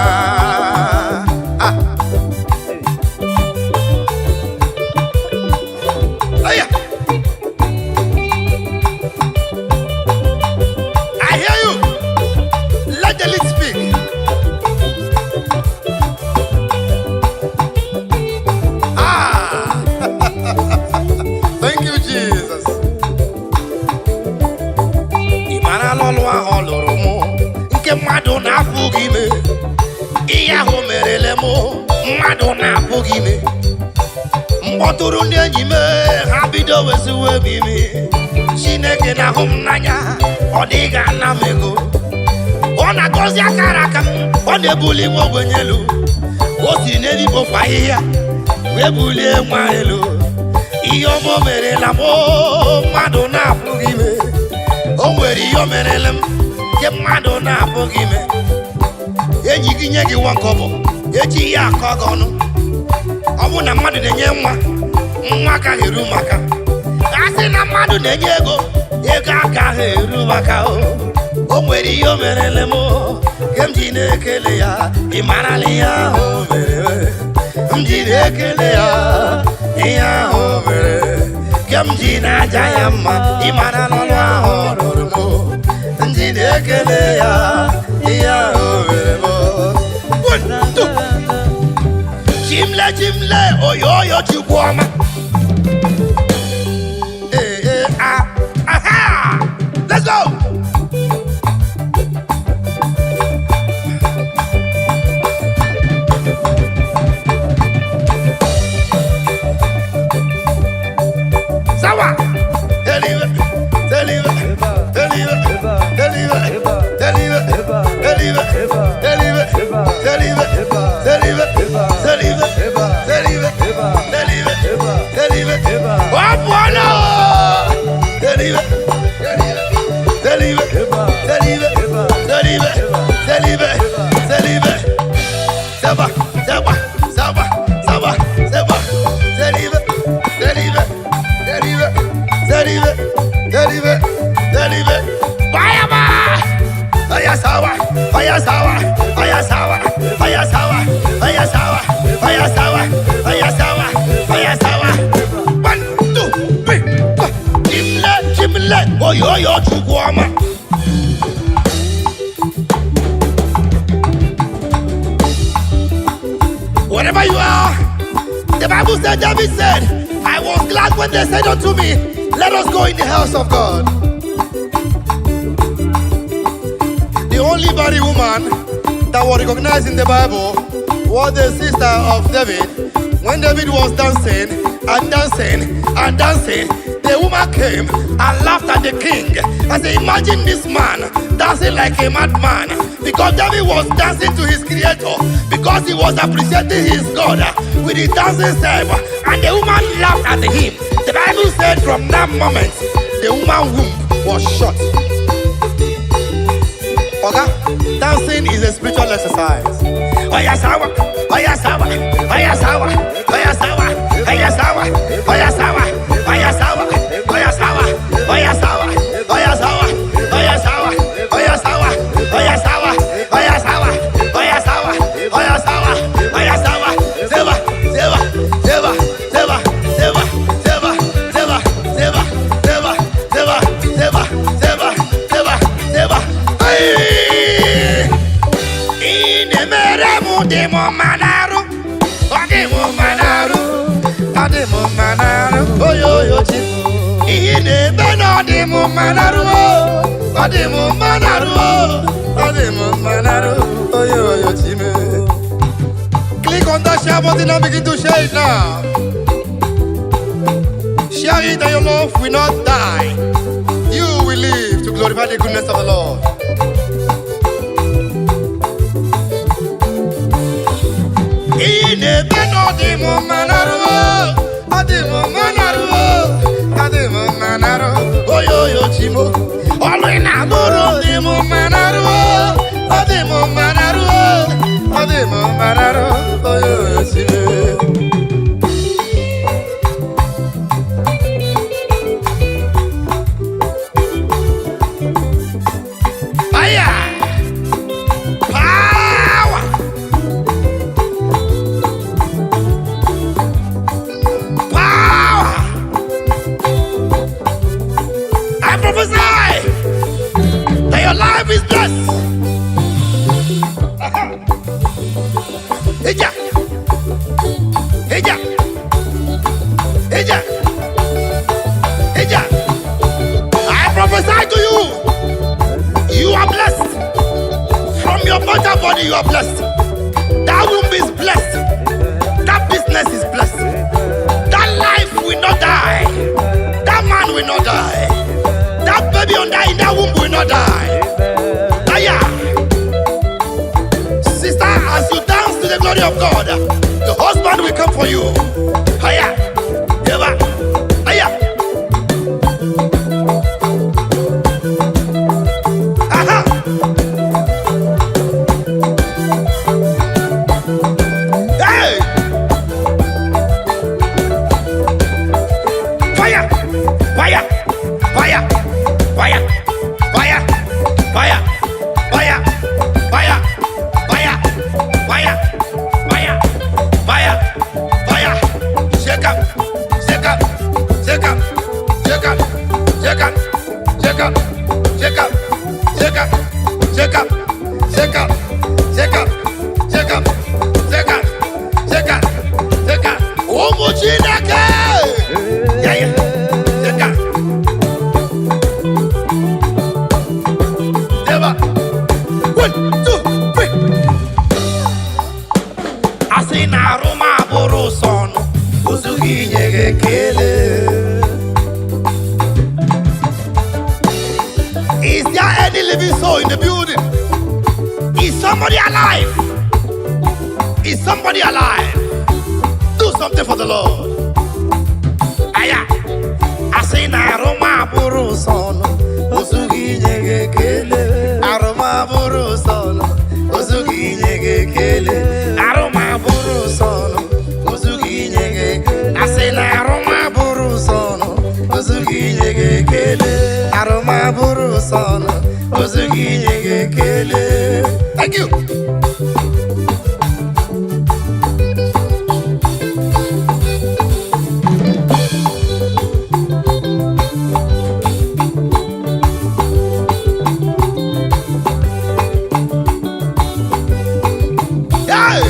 mmadụ na-apụghị ime. Mkpọtụrụ ndị enyi m ha bido wezuwe m ime. Chineke na-ahụ m n'anya, ọ dịghị ana m ego. Ọ na-agọzi akara aka m, ọ na-ebuli nwa ogbenye elu. O si n'eluigwe ahịhịa wee bulie nwa elu. Ihe ọma o merela m, mmadụ na-apụghị ime. O nwere ihe o merela m nke mmadụ na-apụghị ime. Enyi gị nye gị nwa nkọbọ, eji ya akọ gị ọnụ. Ọ bụ na mmadụ na-enye nwa agaghị eru maka. A sị na mmadụ na-enye ego agaghị eru maka. O nwere ihe o merela m nke m ji na-ekele ya. Ị marala ihe ahụ o mere, m ji na-ekele ya. Ihe ahụ o mere nke m ji na-aja ya mma. Ị marala ọrụ ahụ ọ rụrụ m, m ji na-ekele ya. Ihe ahụ o mere m. Chimle chimle oyoyo Chukwuoma. Aha! Let's go! Sawa! Deliver! Deliver! Deliver! Deliver! Deliver! Deliver! Deliver! Deliver! Deliver! Deliver! Oh, bueno! Deliver! Deliver! Deliver! Deliver! Deliver! Deliver! Saba! Saba! Saba! Saba! Saba! Deliver! Deliver! Deliver! Deliver! Deliver! Deliver! Bayama! Ayasawa! Ayasawa! Ayasawa! Ayasawa! Ayasawa! Ayasawa! Ayasawa! Ayasawa! 1, 2, 3, 4. Chimle, chimle, oyoyo Chukwuoma. Wherever you are, the Bible said, David said, I was glad when they said unto me, let us go in the house of God. The only body woman that was recognized in the Bible was the sister of David. When David was dancing and dancing and dancing, the woman came and laughed at the king and said, imagine this man dancing like a madman. Because David was dancing to his creator, because he was appreciating his God with his dancing step, and the woman laughed at him. The Bible said from that moment, the woman's womb was shut. Okay? Dancing is a spiritual exercise. Oyasawa, oyasawa, oyasawa, oyasawa, oyasawa, oyasawa, oyasawa, oyasawa, oyasawa, oyasawa, oyasawa, oyasawa, oyasawa, oyasawa, oyasawa, oyasawa, oyasawa, zeba, zeba, zeba, zeba, zeba, zeba, zeba, zeba, zeba, zeba, zeba, zeba, zeba, zeba. Demo manaru, demo manaru, demo manaru, oh yo yo chifu. Ine beno demo manaru, demo manaru, demo manaru, oh yo yo chifu. Click on that share button and begin to share it now. Share it and your love will not die. You will live to glorify the goodness of the Lord. Ine beno demo manaru, demo manaru, demo manaru, oh yo yo chimo. Olo ina moro demo manaru, demo manaru, demo manaru, oh yo yo chimo. Your life is blessed. Eja, eja, eja, eja. I prophesy to you. You are blessed. From your mortal body, you are blessed. That womb is blessed. place is blessed. That life will not die. That man will not die. That baby in that womb will not die. Aya. Sister, as you dance to the glory of God, the husband will come for you. Aya. Eva. Aya. Aha. Hey. Fire. Fire. Fire. Fire. Fire. Fire. Fire. Fire. Fire. Fire. Fire. Fire. Fire. Shake up. Shake up. Shake up. Shake up. Shake up. Shake up. Shake up. Shake up. Shake up. Shake up. Shake up. Shake up. Shake up. Shake up. Shake up. Umuchineke. Yeah, yeah. Shake up. Eva. 1, 2, 3. Asị na arụma bụrụ sọnụ, ozughị inye gị ekele. Is there any living soul in the building? Is somebody alive? Is somebody alive? Do something for the Lord. Aya. Asị na arụma bụrụ sọnụ, ozughị inye gị ekele. Arụma bụrụ sọnụ, ozughị inye gị ekele. Arụma bụrụ sọnụ, ozughị inye gị ekele. Asị na arụma bụrụ sọnụ, ozughị inye gị ekele. Arụma bụrụ sọnụ, ozughị inye gị ekele. Thank you. Hey!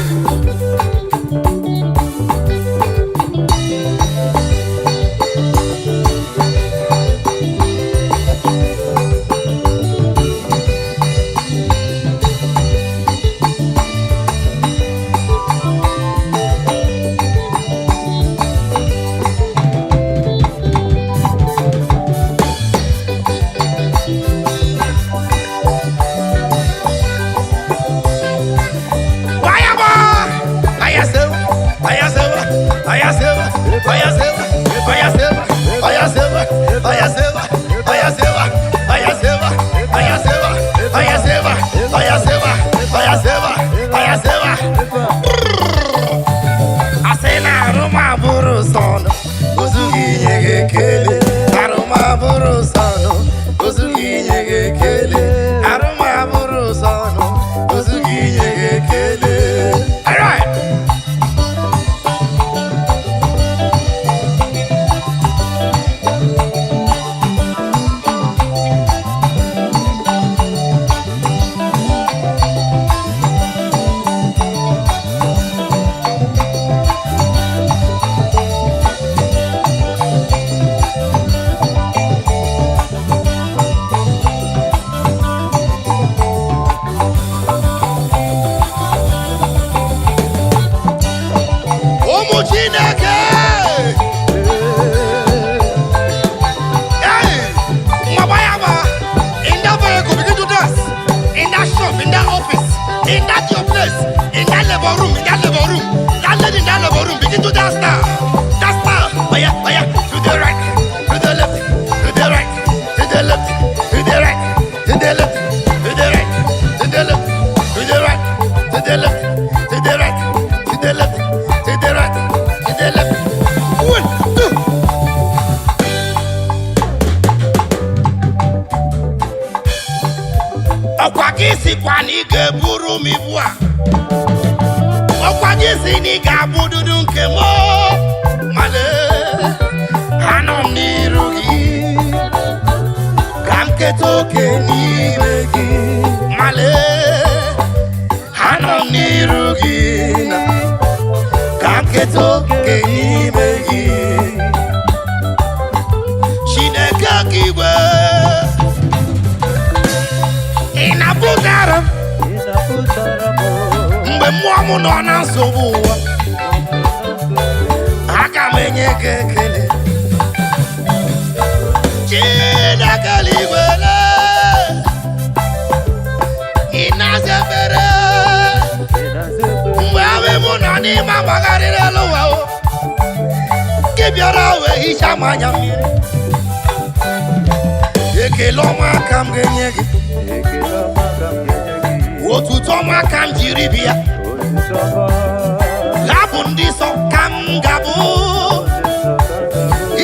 Mgbe mmụọ m nọ na nsogbu ụwa, gekele Chineke wele Inazebere Mwawe munani mabagari lelo wao Kibiara we isha manya mire Ekelo makam genyegi Otuto makam jiribia Labundi so kam gabu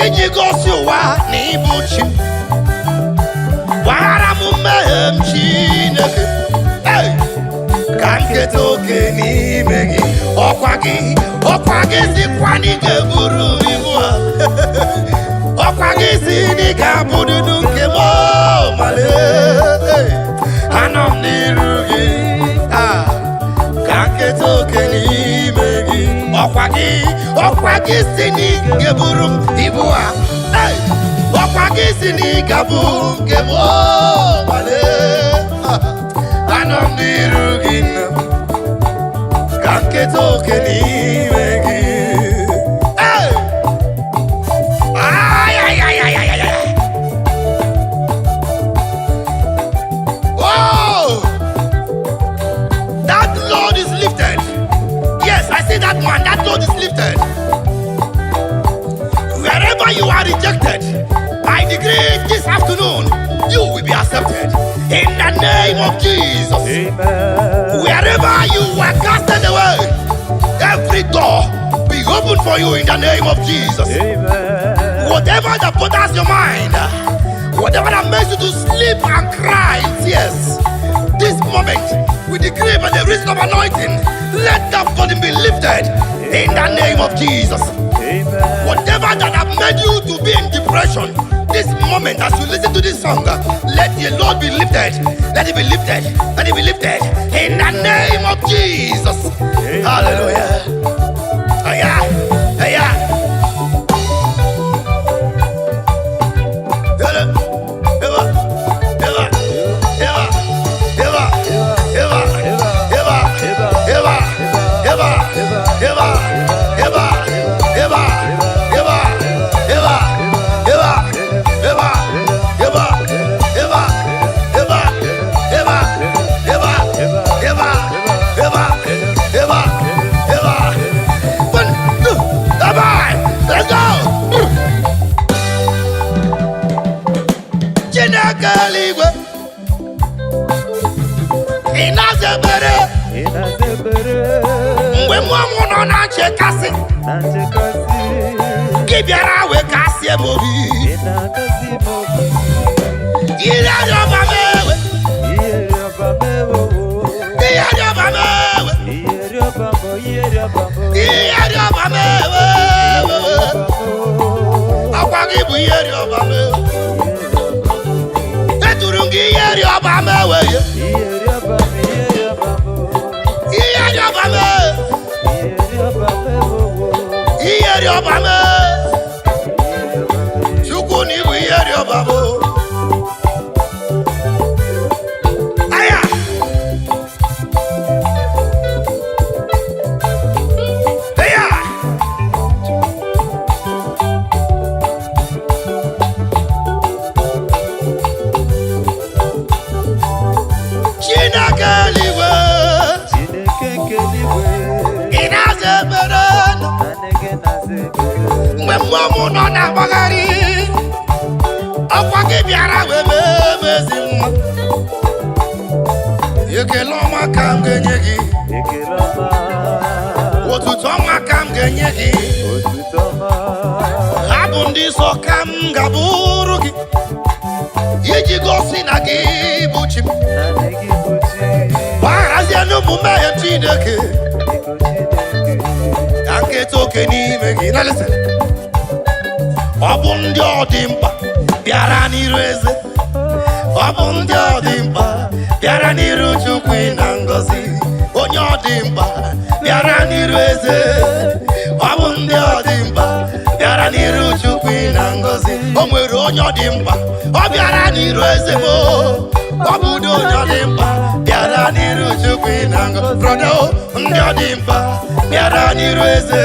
Iji gosiwa ni ibuchi Wara mumehem Chineke Hey! Kanke toke ni megi Okwagi si kwani geburu imua Okwagi si ni gabudu nunke mo male Anom ni rugi Kanke toke ni megi Okwagi si ni geburu imua Okwagi si ni gabu gebo male Anom ni rugi Kanke toke ni megi Oh! That load is lifted. Yes, I see that man. That load is lifted. Wherever you are rejected, I decree this afternoon, you will be accepted. In the name of Jesus. Amen. Wherever you were casted away, every door be open for you in the name of Jesus. Amen. Whatever that bothers your mind, whatever that makes you to sleep and cry in tears, this moment we decree by the reason of anointing, let that burden be lifted in the name of Jesus. Amen. Whatever that have made you to be in depression, this moment as you listen to this song, let the Lord be lifted. Let it be lifted. Let it be lifted in the name of Jesus. Amen. Hallelujah. Aya, aya. Mwe mwamu na chekasi Kibiara we kasi emobi Ire yoba mewe Ire yoba mewe Akwagibu ire yoba mewe Eturungi ire yoba mewe Iyeri obame Chukwu ni bu iyeri obamo Aya Aya Chineke liwe Mwe mwamu no na bagari Okwagi biara we mezi mwa Yekeloma kam genyegi Otutoma kam genyegi Abundi so kam gaburugi Yejigosi na gibuchi Barazia numu meye Chineke Kanke toke ni megi. Now listen. Obundi odimba biara ni reze. Obundi odimba biara ni Chukwu na ngozi. Onye odimba biara ni reze. Obundi odimba biara ni Chukwu na ngozi. Onwere onye odimba o biara ni reze mo. Obundi onye odimba biara ni Chukwu na ngozi. Brother, ndị odimba biara ni reze.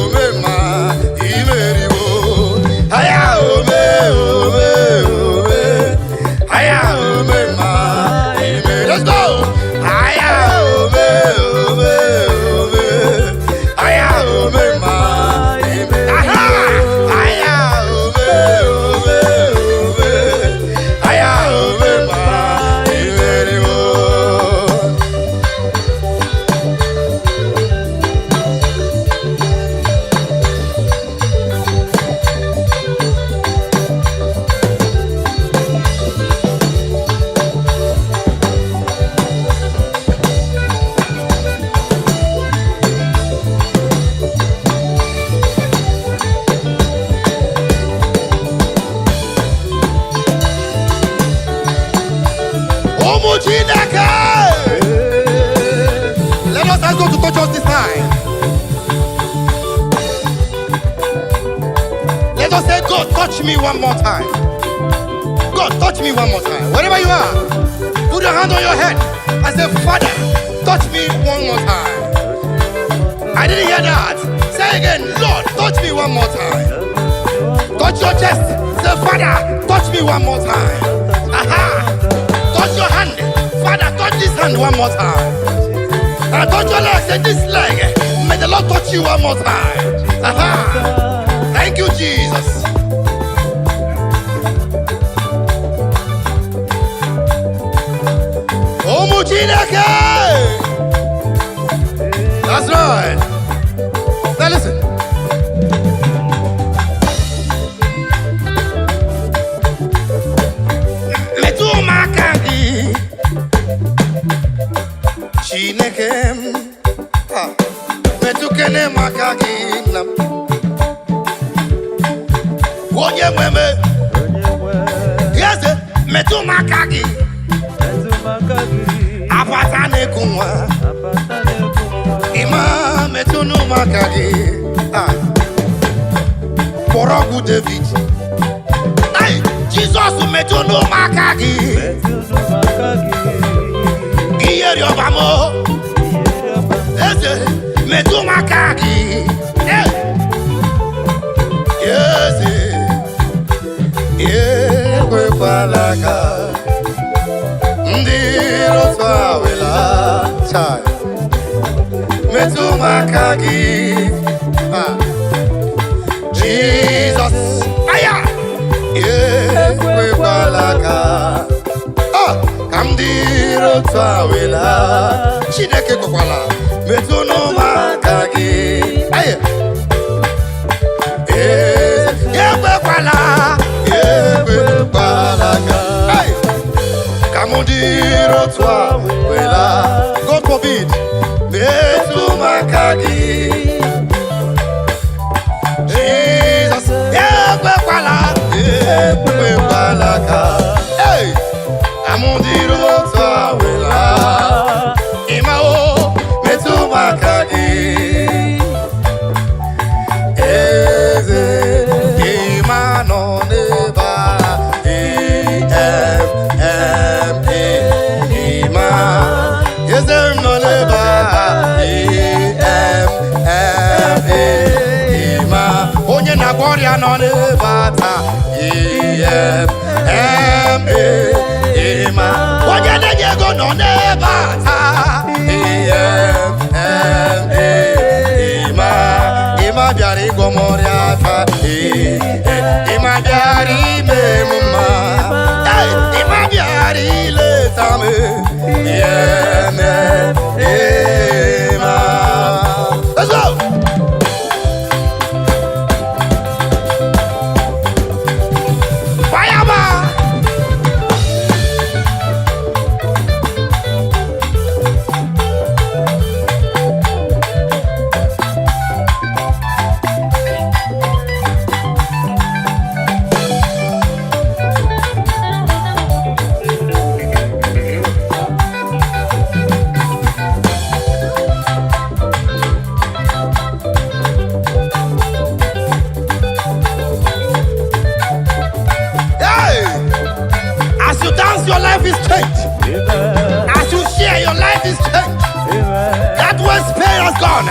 touch me one more time. God, touch me one more time. Wherever you are, put your hand on your head and say, Father, touch me one more time. I didn't hear that. Say again, Lord, touch me one more time. Touch your chest. Say, Father, touch me one more time. Aha. Touch your hand. Father, touch this hand one more time. And touch your leg. Say, this leg. May the Lord touch you one more time. Aha. Thank you, Jesus. That's right. Now listen. Metumakagi Chinekem Metukene makagi nam Wonye mweme Yes, metumakagi Apatane kumwa Ima metunu makagi Porogu David Ay, Jesus metunu makagi Iyeri obamo Eze metunu makagi Yes, Yewe palaka Ndiro twawela chai Metumakagi Jesus Aya Yewe palaka Kamdiro twawela Chineke kokwala Metumakagi Aya Yewe pala Yewe palaka Kamudiro twawela God forbid Metumakagi Jesus Yewe pala Yewe palaka Hey Kamudiro twawela Imao Metumakagi Eze Imano neba Warrior no ne bata Ima Oje ne jego no ne bata Ima biari gomoria ta Ima biari me mama Ima biari le tame Ima Let's go! Your life is changed. As you share, your life is changed. That was pain has gone.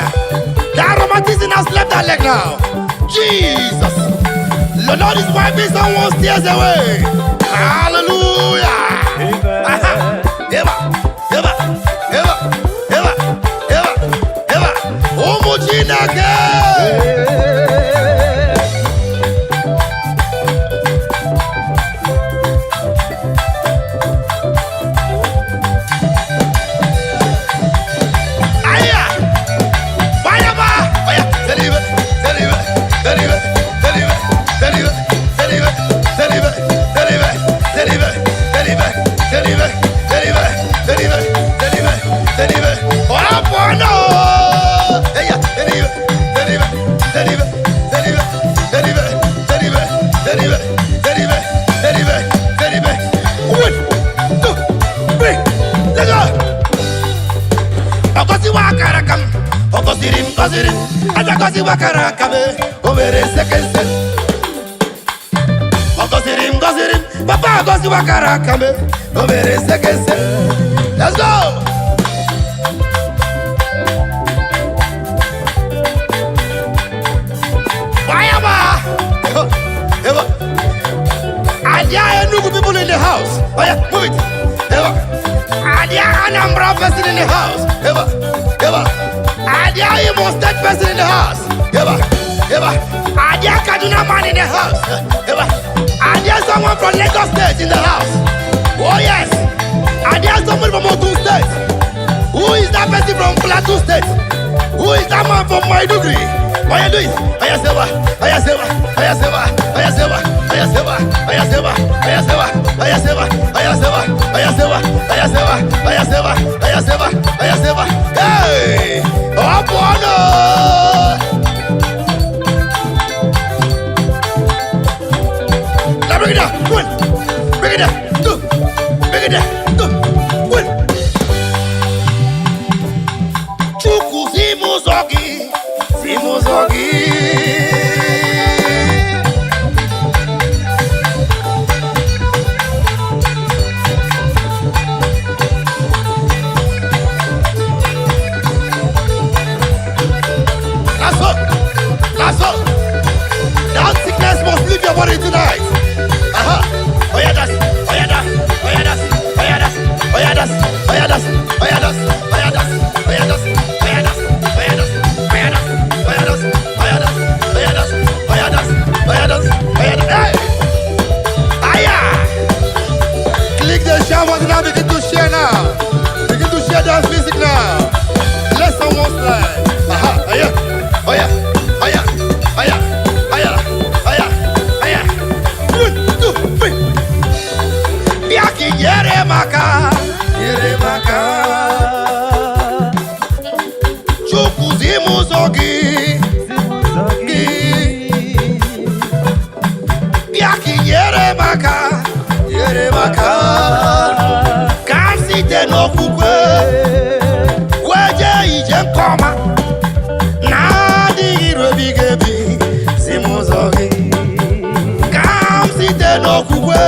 That romanticism has left that leg now. Jesus. The Lord is wiping someone's tears away. Hallelujah. Eva, Eva, Eva, Eva, Eva, Eva. Omujinake. Gosirim, Papa gosi wakara kame. No mere sekese. Let's go. Bayama. Adia Enugu people in the house. Oh yeah, move it. Adia Anambra person in the house. Adia Imo State person in the house. Adia Kaduna man in the house. Adia someone from Lagos State in the house. Oh yes. Adia someone from Ogun State. Who is that person from Plateau State? Who is that man from Maiduguri? What you doing? Ayaseba. Hey! Oh, bono! Now bring it down. One. Bring it down. Two. Bring it down. Two. One. Chuku Zimuzogi. That's all. That sickness must leave your body tonight. Oh yeah, that's. Hey! Aya! Click the share button now. Begin to share now. Begin to share that music now. Let someone slide. Oh yeah. 1, 2, 3. Biaki yere maka. Chukuzimu zogi. Biaki yere maka. Kansite no kukwe. Weje ije nkoma. No kukwe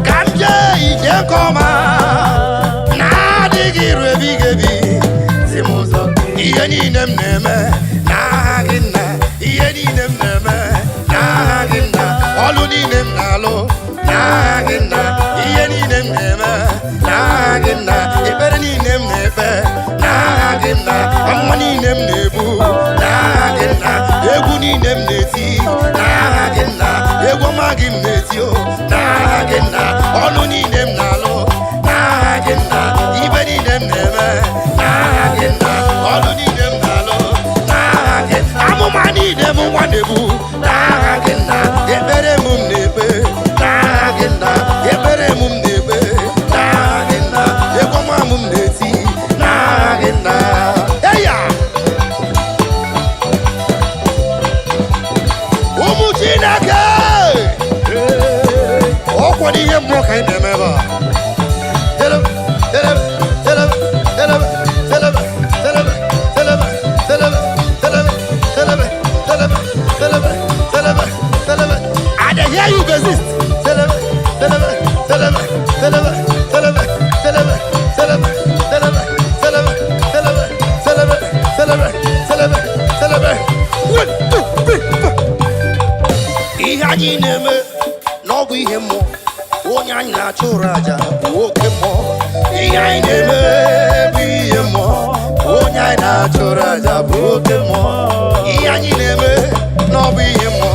kamje ije koma na digi rebigebi zimuzo iye ni nemneme na ginna iye ni nemneme na ginna olu ni nemnalo na ginna iye ni nemneme na ginna ibere ni nemnebe na ginna amma ni nemnebu na ginna egu ni nemneti na ginna ego magim netio na gena onu ni nem nalo na gena ibe ni nem neme na gena onu ni nem nalo na gena amuma ni dem wanebu na gena ebere mum nebe na gena ebere mum nebe na gena ego mamum neti na gena eya umuchinaka what do you have more kind of ever? Tell him. I don't hear you resist. Tell him. Onyanya churaja okemo iyaineme biyemo onyanya churaja okemo iyaineme no biyemo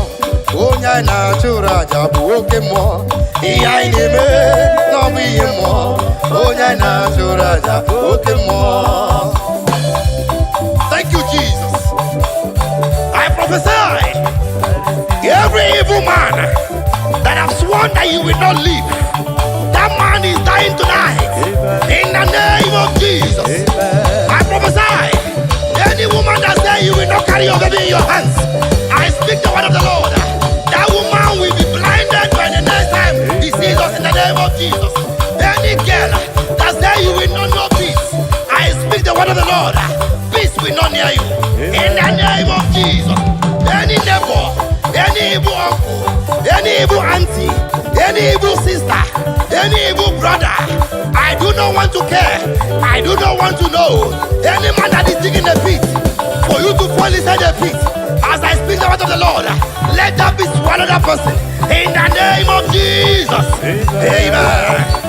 onyanya churaja okemo iyaineme no biyemo onyanya churaja okemo. Thank you, Jesus. I prophesy every evil man that have sworn that you will not live, that man is dying tonight. In the name of Jesus. I prophesy any woman that says you will not carry your baby in your hands, I speak the word of the Lord. That woman will be blinded by the next time he sees us in the name of Jesus. Any girl that says you will not know peace, I speak the word of the Lord. Peace will not near you. In the name of Jesus. Any neighbor, any Igbo uncle, any Igbo auntie, any Igbo sister, any Igbo brother. I do not want to care. I do not want to know. Any man that is digging a pit for you to fall inside the pit, as I speak the word of the Lord, let that be swallowed that person. In the name of Jesus. Amen.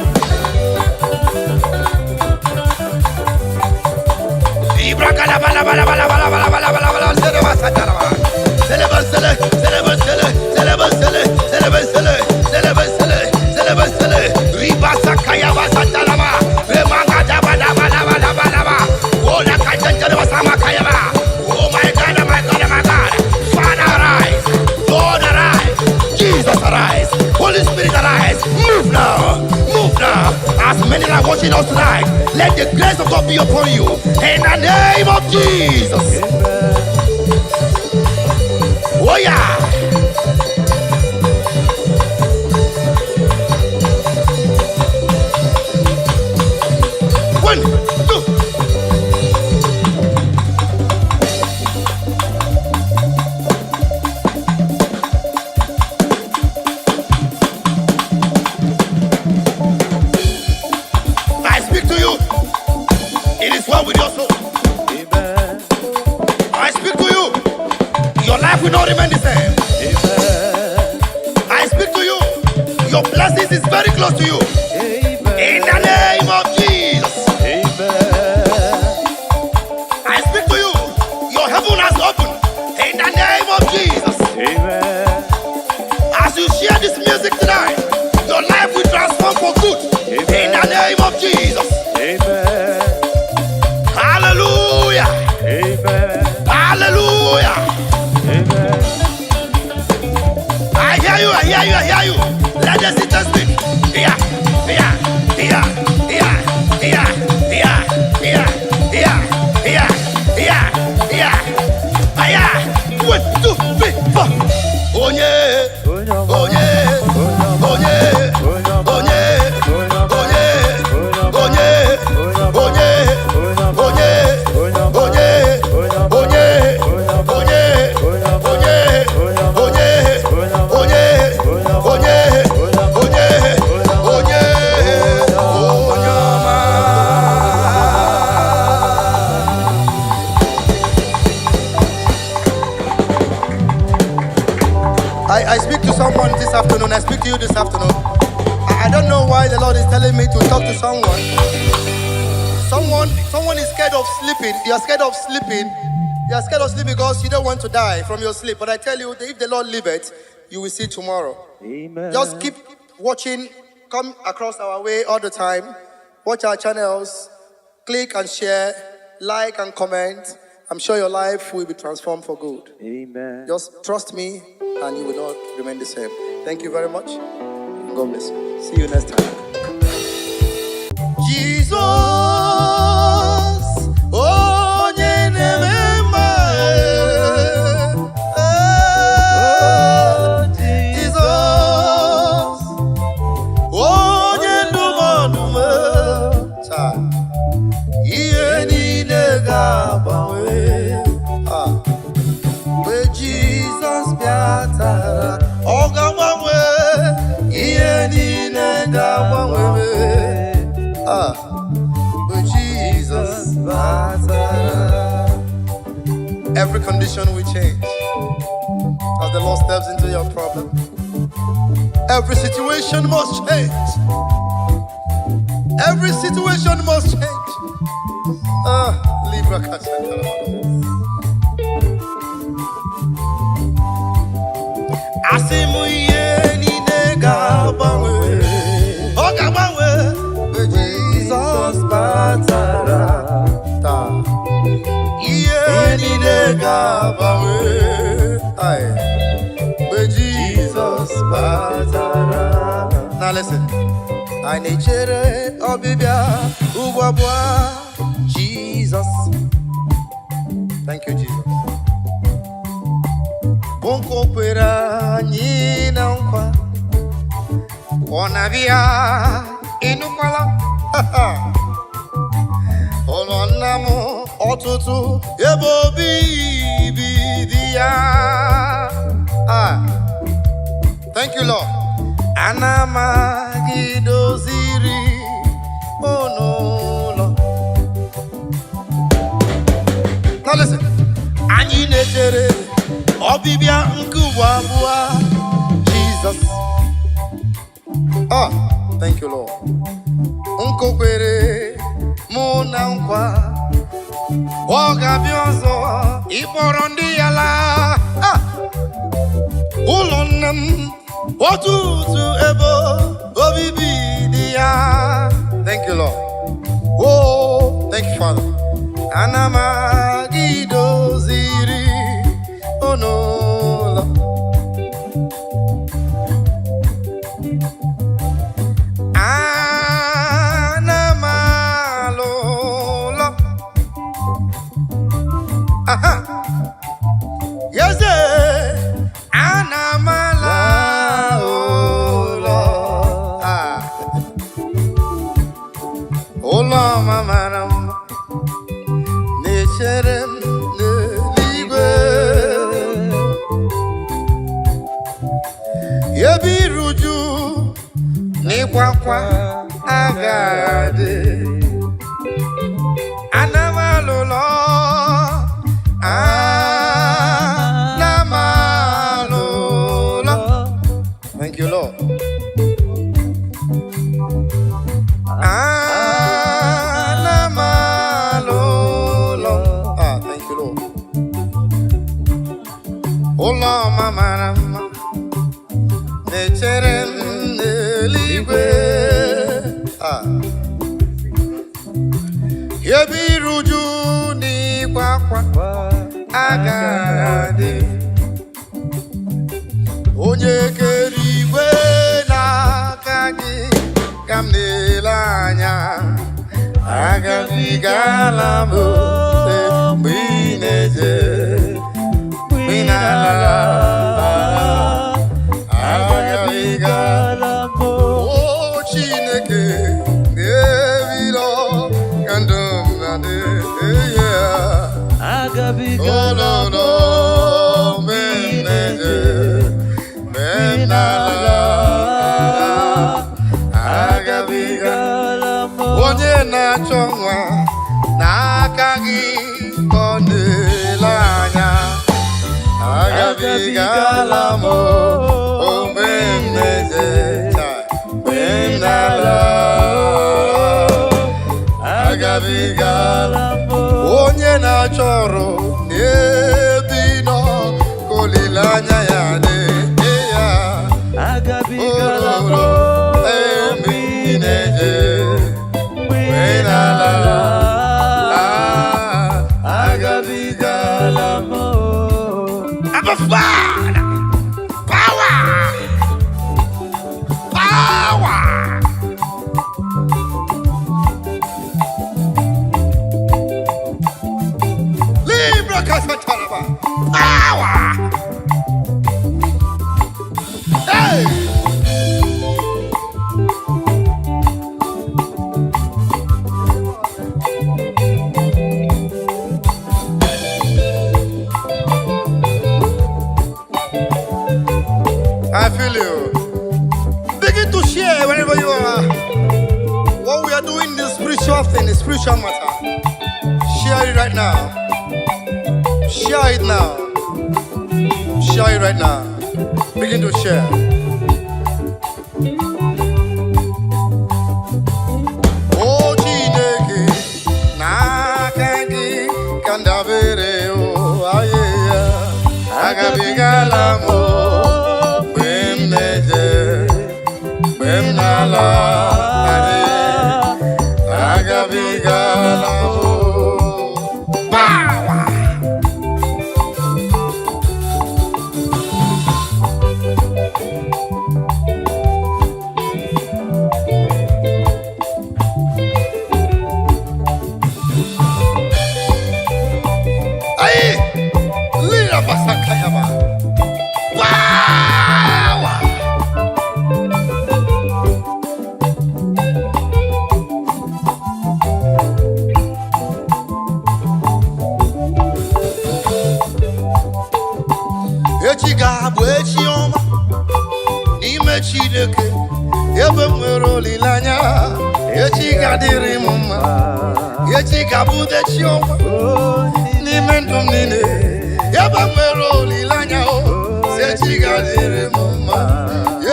Oh my God, my God, my God. Father, arise. Lord, arise. Jesus, arise. Holy Spirit, arise. Move now. Move now. As many are watching us tonight, let the grace of God be upon you. In the name of Jesus. Oh yeah. One, two. I speak to you. It is well with your soul. Amen. I speak to you. Your life will not remain the same. Amen. I speak to you. Your blessings is very close to you. Amen. In the name of Jesus. Amen. I speak to you. Your heaven has opened. In the name of Jesus. Amen. As you share this music tonight, your life will transform for good. Amen. In the name of Jesus. Amen. Hallelujah. Amen. Hallelujah. Amen. I hear you, I hear you, I hear you. Let the sisters speak. Here, here, here, here, here, here, here, here, here, here, here, here. 1, 2, 3, 4. Oh yeah, oh yeah, oh yeah, oh yeah, oh yeah, oh yeah, oh I speak to someone this afternoon. I speak to you this afternoon. I don't know why the Lord is telling me to talk to someone. Someone is scared of sleeping. You are scared of sleeping. You are scared of sleeping because you don't want to die from your sleep. But I tell you, if the Lord leave it, you will see tomorrow. Amen. Just keep watching. Come across our way all the time. Watch our channels. Click and share. Like and comment. I'm sure your life will be transformed for good. Amen. Just trust me and you will not remain the same. Thank you very much. God bless you. See you next time. Jesus, oh, Jesus, oh, where Jesus biatara, ogawawe, where Jesus biatara. Every condition will change as the Lord steps into your problem. Every situation must change. Every situation must change. Libra Asimu ye ni nega bawe, oga bawe, Jesus batara ta. Ye ni nega bawe, ay, Jesus batara. Now listen. I need obibia ubwabwa Jesus. Thank you, Jesus. Bonko kwera nyina nkwa onavia inukwala olonamo otutu ebobi bidia anamagidoziri onolo. Now listen. Anyị na-echere ọbịbịa nke ụwa abụọ Jesus. Oh, thank you, Lord. Nkokwere mụ na nkwa ọ ga-abịa ọzọ ịkpọrọ ndị ya laa. Ụlọ nna m otutu ebe obibi dị ya. Thank you, Lord. Oh, thank you, Father. Anamagidoziri onolo. Anamalolo. Aha. Yes, Anamalolo. Ola mamaram. Nechere m n'eluigwe ebe iru uju n'ịkwakwa agadi anamalụlọ anamalụlọ. Thank you, Lord. Thank you, Lord. Ụlọ ọma mara mma na-echere m n'eluigwe ebe iru uju n'ịkwa akwa agaghị adị. Onye kere igwe n'aka gị ka m na-ele anya agabigala m mgbe ị na-eje mgbe ị na-ala agabigala m. O Chineke na-ebilo ka ndụ m na-adị ya agabigala m mgbe ị na-eje mgbe m na-ala agabigala m. Onye na-achọ nwa n'aka gị ka ọ na-ele anya agabigala m mgbe m na-eje mgbe m na-ala agabigala m. Onye na-achọ ọrụ n'ebe ị nọ ka olileanya ya dị ya agabigala m mgbe ị na-eje agabigala m. Abba Father, power, power. Libra Casatalaba, power. Hey. I feel you. Begin to share wherever you are. What we are doing is spiritual thing, is spiritual matter. Share it right now. Share it now. Share it right now. Begin to share. Oh, Chineke, nakangi kandabere o ayeya agabigala mo. Agabigala power. Ay, lira pasakayama. Echi ga-abụ echi ọma n'ime n'ime Chineke ebe m nwere olileanya echi ga-adịrị m mma echi ga-abụde chiọma n'ime ndụ m niile ebe m nwere olileanya echi ga-adịrị m mma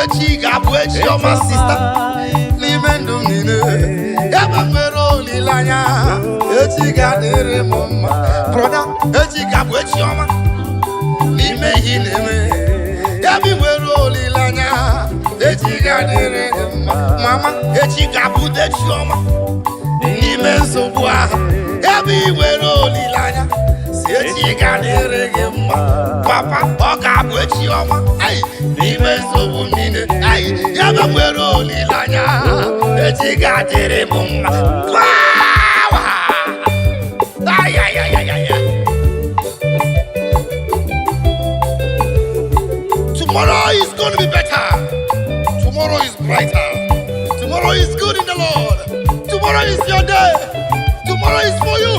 echi ga-abụ echiọma sista n'ime ndụ m niile ebe m nwere olileanya echi ga-adịrị m mma broda echi ga-abụ echiọma n'ime ihe na-eme ebe m nwere olileanya echi ga-adịrị gị mma mama echi ga-abụde chiọma n'ime nsogbu ahụ ebe ị nwere olileanya si echi ga-adịrị gị mma papa ọ ga-abụ echiọma n'ime nsogbu niile ebe m nwere olileanya echi ga-adịrị m mma. Tomorrow is going to be better. Tomorrow is brighter. Tomorrow is good in the Lord. Tomorrow is your day. Tomorrow is for you.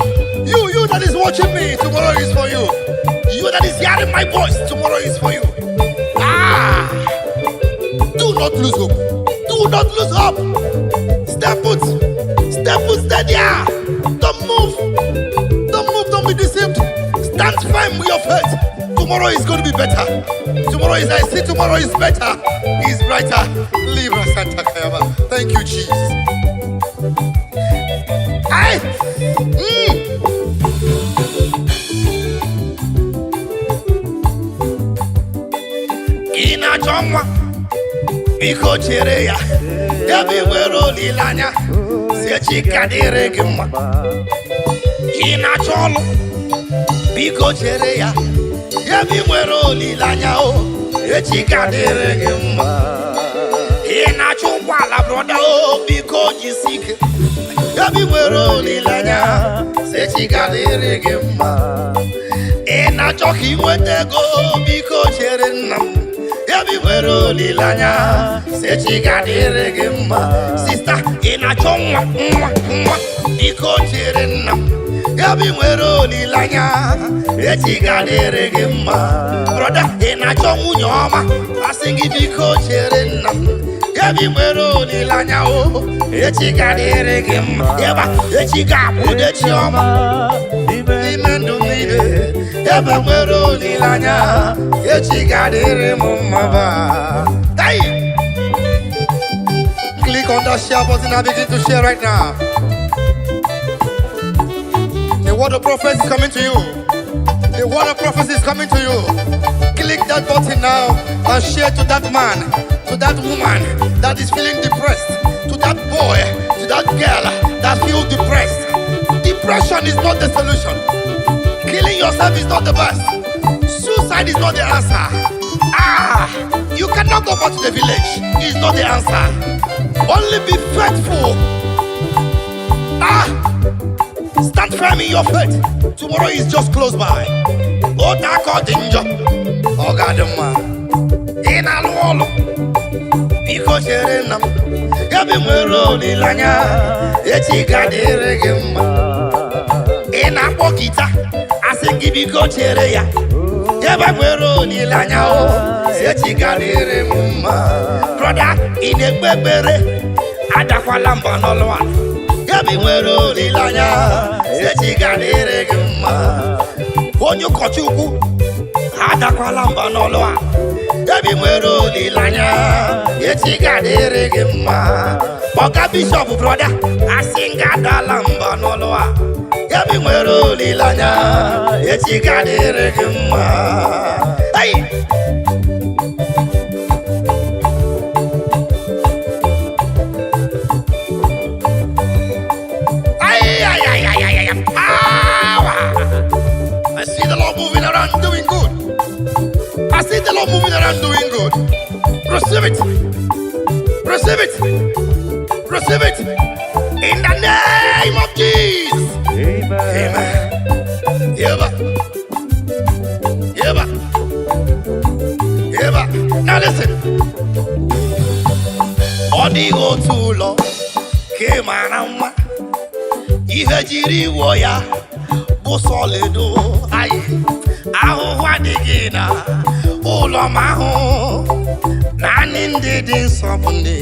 You that is watching me. Tomorrow is for you. You that is hearing my voice. Tomorrow is for you. Do not lose hope. Do not lose hope. Step put. Step put. Stay there. Don't move. Don't move. Don't be deceived. Stand firm with your faith. Tomorrow is going to be better. Tomorrow is, I see tomorrow is better. Is brighter. Libra Santa Kayaba. Thank you, Jesus. Ina chongwa biko chere ya ebe nwere olileanya si echi ga-adịrị gị mma. Ina chọlụ biko chere ya ebe nwere olileanya echi ga-adịrị gị mma. Ị na-achọ ụgbọala broda biko jisi ike ebe nwere olileanya echi ga-adịrị gị mma. Ị na-achọ ka ị nweta ego biko chere nna m ebe nwere olileanya echi ga-adịrị gị mma. Sista ị na-achọ nwa biko chere nna m ebe nwere olileanya echi ga-adịrị gị mma. Broda ị na-achọ nwunye ọma asị gị biko chere nna m ebe nwere olileanya echi ga-adịrị gị mma. Ebe echi ga-abụde chiọma n'ime ndụ niile ebe nwere olileanya echi ga-adịrị m mma. Click on that share button and begin to share right now. The word of prophecy is coming to you. The word of prophecy is coming to you. Click that button now and share to that man, to that woman that is feeling depressed, to that boy, to that girl that feels depressed. Depression is not the solution. Killing yourself is not the best. Suicide is not the answer. You cannot go back to the village. It's not the answer. Only be faithful. Stand firm in your faith. Tomorrow is just close by. Oh, that danger. Oh, God, in all. Because you're in them. Yabi mwero ni lanya. Echi gadere gemma. Ina pokita. Asengi biko chere ya. Yabi mwero ni lanya. Echi gadere mumma. Brother, ine bebere. Adakwa lamba noloa. Yabi nwere olileanya echi ga-adịrị gị mma. Onye ụkọchukwu adakwala mba n'ọlụ a. Yabi nwere olileanya echi ga-adịrị gị mma. Ọga bishọp broda asị nga adala mba n'ọlụ a. Yabi nwere olileanya echi ga-adịrị gị mma. I see the Lord moving around doing good. I see the Lord moving around doing good. Receive it. Receive it. Receive it. In the name of Jesus. Amen. Yeba. Yeba. Yeba. Now listen. Odigo tulo kemanama. Ihe jiri wo ya bụ solido ahụhụ adịghị na ụlọ m ahụ naanị ndị dị nsọ bụ ndị